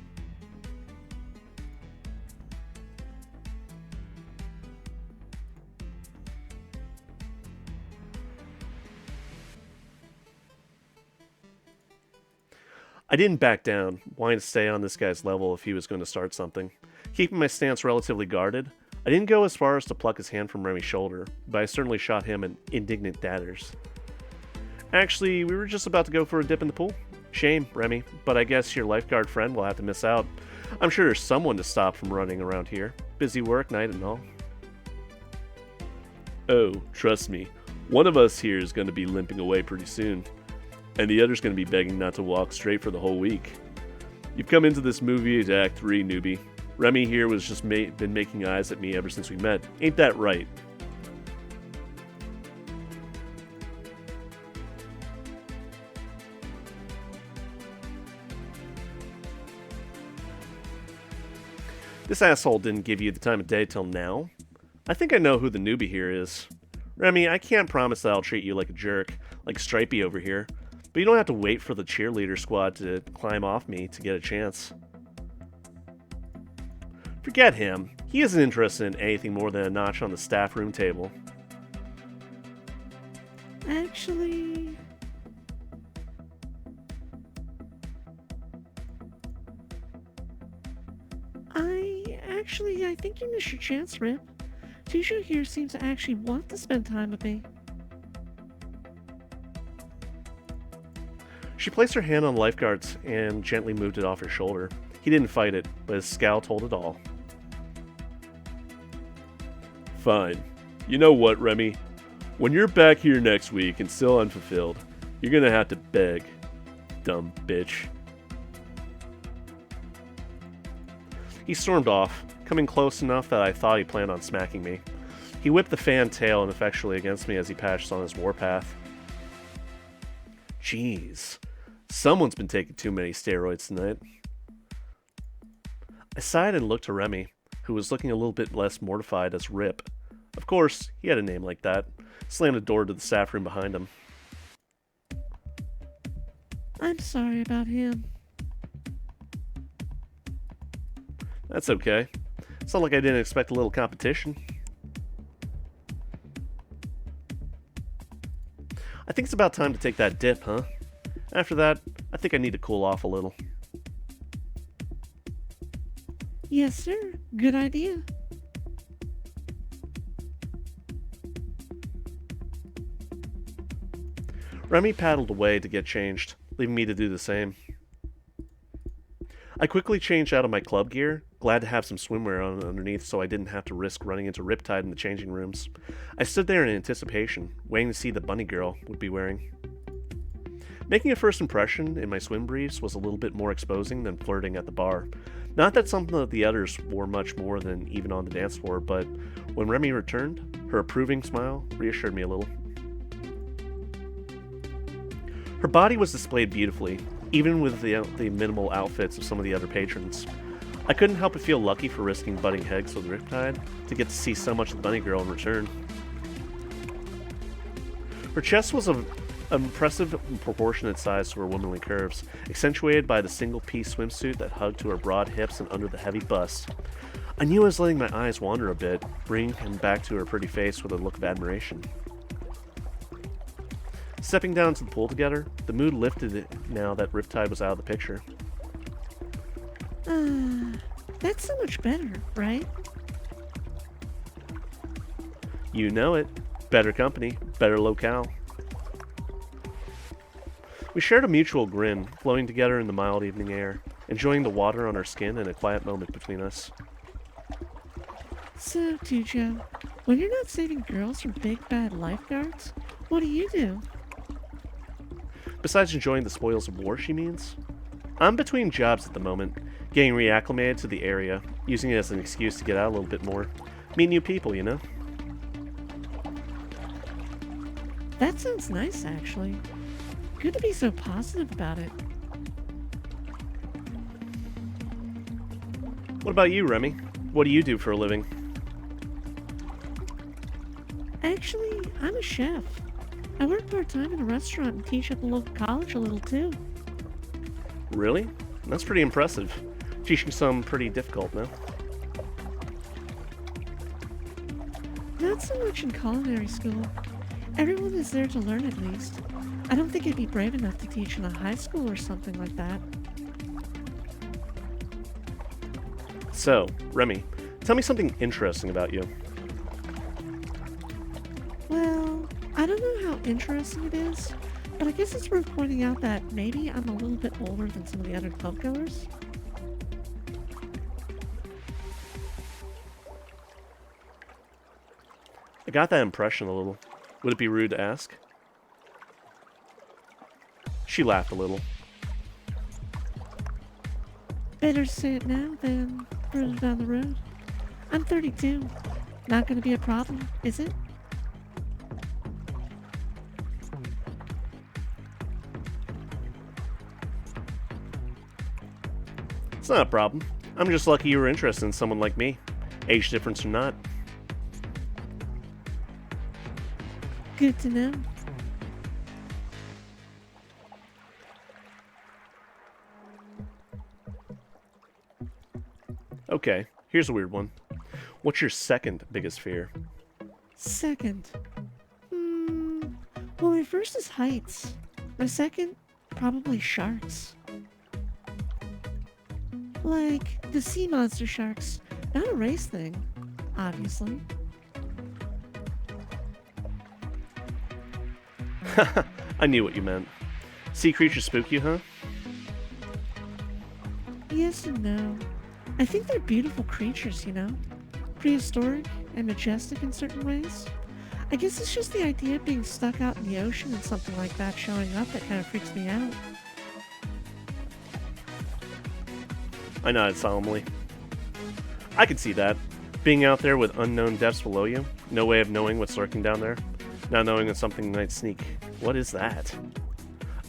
I didn't back down, wanting to stay on this guy's level if he was going to start something. Keeping my stance relatively guarded, I didn't go as far as to pluck his hand from Remy's shoulder, but I certainly shot him an indignant daggers. Actually, we were just about to go for a dip in the pool. Shame, Remy, but I guess your lifeguard friend will have to miss out. I'm sure there's someone to stop from running around here. Busy work night and all. Oh, trust me, one of us here is going to be limping away pretty soon. And the other's going to be begging not to walk straight for the whole week. You've come into this movie to Act 3, newbie. Remy here was just been making eyes at me ever since we met. Ain't that right? This asshole didn't give you the time of day till now. I think I know who the newbie here is. Remy, I can't promise that I'll treat you like a jerk, like Stripey over here. But you don't have to wait for the cheerleader squad to climb off me to get a chance. Forget him. He isn't interested in anything more than a notch on the staff room table. Actually... I think you missed your chance, Rip. Tujo here seems to actually want to spend time with me. She placed her hand on the lifeguard's and gently moved it off her shoulder. He didn't fight it, but his scowl told it all. Fine. You know what, Remy? When you're back here next week and still unfulfilled, you're gonna have to beg. Dumb bitch. He stormed off, coming close enough that I thought he planned on smacking me. He whipped the fan tail ineffectually against me as he patched on his warpath. Jeez. Someone's been taking too many steroids tonight. I sighed and looked to Remy, who was looking a little bit less mortified as Rip. Of course, he had a name like that. Slammed the door to the staff room behind him. I'm sorry about him. That's okay. It's not like I didn't expect a little competition. I think it's about time to take that dip, huh? After that, I think I need to cool off a little. Yes, sir. Good idea. Remy paddled away to get changed, leaving me to do the same. I quickly changed out of my club gear, glad to have some swimwear on underneath so I didn't have to risk running into Riptide in the changing rooms. I stood there in anticipation, waiting to see the bunny girl would be wearing. Making a first impression in my swim briefs was a little bit more exposing than flirting at the bar. Not that some of the others wore much more than even on the dance floor, but when Remy returned, her approving smile reassured me a little. Her body was displayed beautifully, even with the minimal outfits of some of the other patrons. I couldn't help but feel lucky for risking butting heads with Riptide to get to see so much of the bunny girl in return. Her chest was of an impressive and proportionate size to her womanly curves, accentuated by the single-piece swimsuit that hugged to her broad hips and under the heavy bust. I knew I was letting my eyes wander a bit, bringing him back to her pretty face with a look of admiration. Stepping down to the pool together, the mood lifted now that Riptide was out of the picture. That's so much better, right? You know it. Better company, better locale. We shared a mutual grin, floating together in the mild evening air, enjoying the water on our skin and a quiet moment between us. So, Tujo, when you're not saving girls from big bad lifeguards, what do you do? Besides enjoying the spoils of war, she means? I'm between jobs at the moment, getting reacclimated to the area, using it as an excuse to get out a little bit more. Meet new people, you know? That sounds nice, actually. Good to be so positive about it. What about you, Remy? What do you do for a living? Actually, I'm a chef. I work part-time in a restaurant and teach at the local college a little too. Really? That's pretty impressive. Teaching some pretty difficult, no? Not so much in culinary school. Everyone is there to learn at least. I don't think I'd be brave enough to teach in a high school or something like that. So, Remy, tell me something interesting about you. Well, I don't know how interesting it is, but I guess it's worth pointing out that maybe I'm a little bit older than some of the other club goers. I got that impression a little. Would it be rude to ask? She laughed a little. Better say it now than further down the road. I'm 32. Not gonna be a problem, is it? It's not a problem. I'm just lucky you were interested in someone like me. Age difference or not. Good to know. Okay, here's a weird one. What's your second biggest fear? Second. Well, my first is heights. My second, probably sharks. Like the sea monster sharks. Not a race thing, obviously. I knew what you meant. Sea creatures spook you, huh? Yes and no. I think they're beautiful creatures, you know? Prehistoric and majestic in certain ways. I guess it's just the idea of being stuck out in the ocean and something like that showing up that kind of freaks me out. I nodded solemnly. I could see that. Being out there with unknown depths below you, no way of knowing what's lurking down there, not knowing that something might sneak. What is that?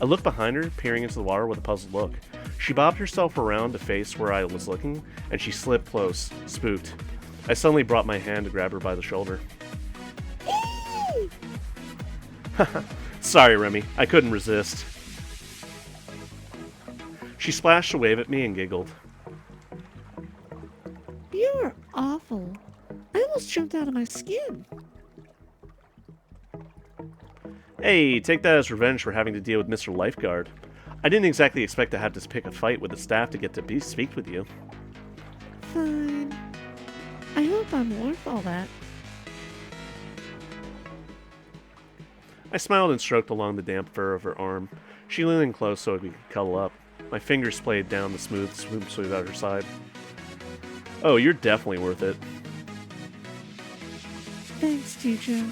I looked behind her, peering into the water with a puzzled look. She bobbed herself around to face where I was looking, and she slipped close, spooked. I suddenly brought my hand to grab her by the shoulder. Sorry, Remy. I couldn't resist. She splashed a wave at me and giggled. You are awful. I almost jumped out of my skin. Hey, take that as revenge for having to deal with Mr. Lifeguard. I didn't exactly expect to have to pick a fight with the staff to get to speak with you. Fine. I hope I'm worth all that. I smiled and stroked along the damp fur of her arm. She leaned in close so we could cuddle up. My fingers played down the smooth swoop at her side. Oh, you're definitely worth it. Thanks, Tujo.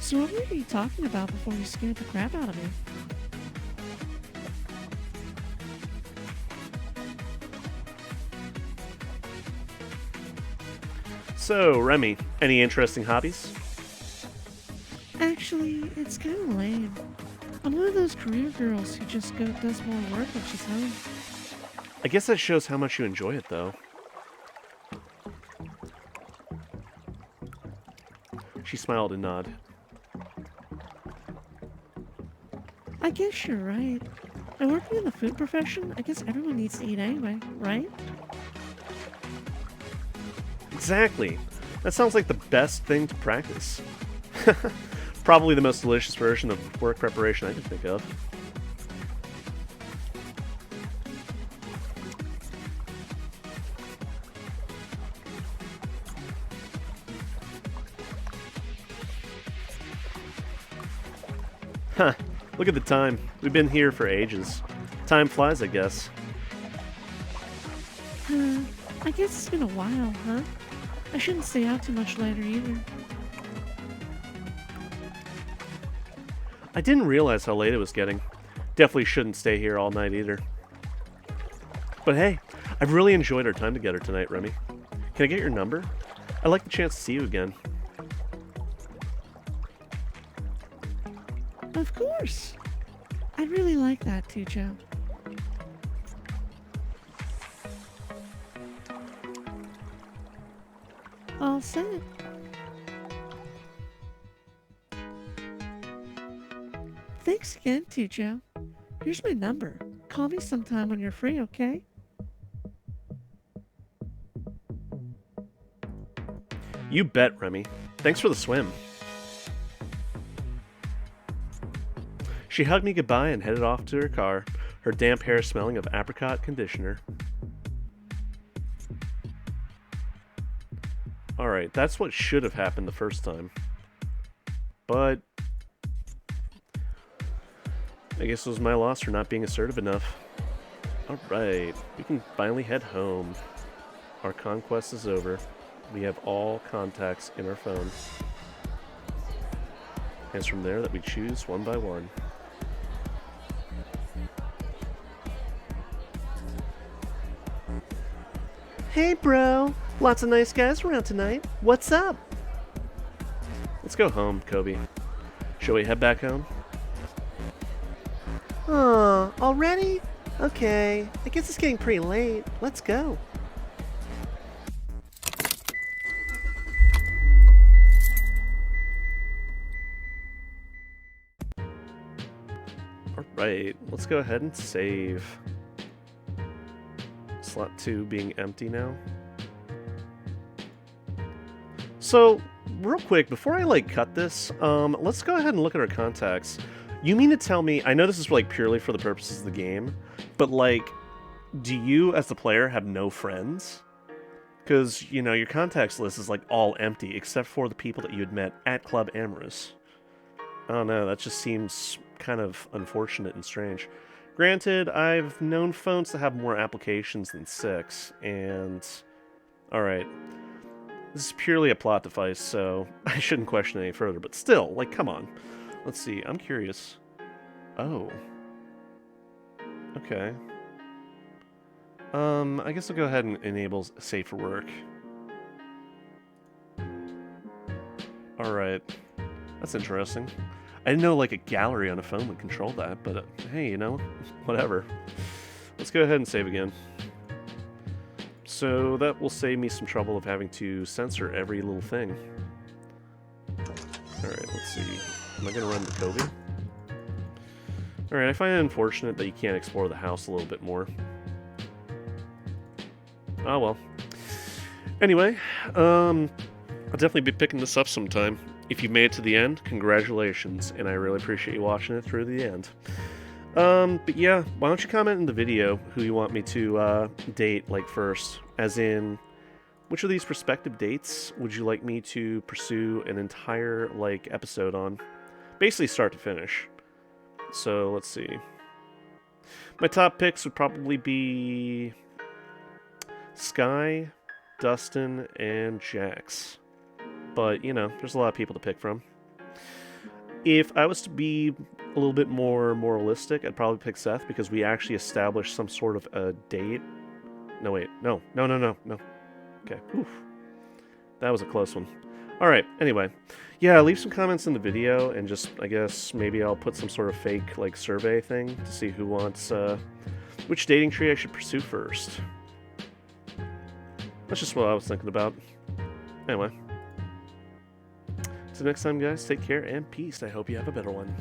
So what were you talking about before you scared the crap out of me? So, Remy, any interesting hobbies? Actually, it's kind of lame. I'm one of those career girls who just does more work when she's home. I guess that shows how much you enjoy it, though. She smiled and nodded. I guess you're right. And working in the food profession, I guess everyone needs to eat anyway, right? Exactly. That sounds like the best thing to practice. Probably the most delicious version of work preparation I can think of. Huh. Look at the time. We've been here for ages. Time flies, I guess. I guess it's been a while, huh? I shouldn't stay out too much later either. I didn't realize how late it was getting. Definitely shouldn't stay here all night either. But hey, I've really enjoyed our time together tonight, Remy. Can I get your number? I'd like the chance to see you again. Of course. I'd really like that, Tujo. All set. Thanks again, Tujo. Here's my number. Call me sometime when you're free, okay? You bet, Remy. Thanks for the swim. She hugged me goodbye and headed off to her car, her damp hair smelling of apricot conditioner. Alright, that's what should have happened the first time. But I guess it was my loss for not being assertive enough. Alright, we can finally head home. Our conquest is over. We have all contacts in our phone. And it's from there that we choose one by one. Hey, bro. Lots of nice guys around tonight. What's up? Let's go home, Kobe. Shall we head back home? Oh, already? Okay. I guess it's getting pretty late. Let's go. Alright, let's go ahead and save. Slot 2 being empty now. So, real quick, before I, like, cut this, let's go ahead and look at our contacts. You mean to tell me, I know this is, like, purely for the purposes of the game, but, like, do you, as the player, have no friends? Because, you know, your contacts list is, like, all empty, except for the people that you had met at Club Amorous. I don't know, that just seems kind of unfortunate and strange. Granted, I've known phones to have more applications than 6, and... Alright. This is purely a plot device, so I shouldn't question it any further, but still, like, come on. Let's see, I'm curious. Oh. Okay. I guess I'll go ahead and enable Save for Work. Alright. That's interesting. I didn't know, like, a gallery on a phone would control that, but hey, you know, whatever. Let's go ahead and save again. So that will save me some trouble of having to censor every little thing. Alright, let's see. Am I going to run the Kobe? Alright, I find it unfortunate that you can't explore the house a little bit more. Oh well. Anyway, I'll definitely be picking this up sometime. If you made it to the end, congratulations, and I really appreciate you watching it through the end. But yeah, why don't you comment in the video who you want me to date, like, first? As in, which of these prospective dates would you like me to pursue an entire, like, episode on? Basically start to finish. So, let's see. My top picks would probably be Skye, Dustin, and Jax. But, you know, there's a lot of people to pick from. If I was to be a little bit more moralistic, I'd probably pick Seth, because we actually established some sort of a date. No, wait. No. Okay. Oof. That was a close one. Alright, anyway. Yeah, leave some comments in the video, and just, I guess, maybe I'll put some sort of fake, like, survey thing to see who wants, which dating tree I should pursue first. That's just what I was thinking about. Anyway. Until next time, guys, take care and peace. I hope you have a better one.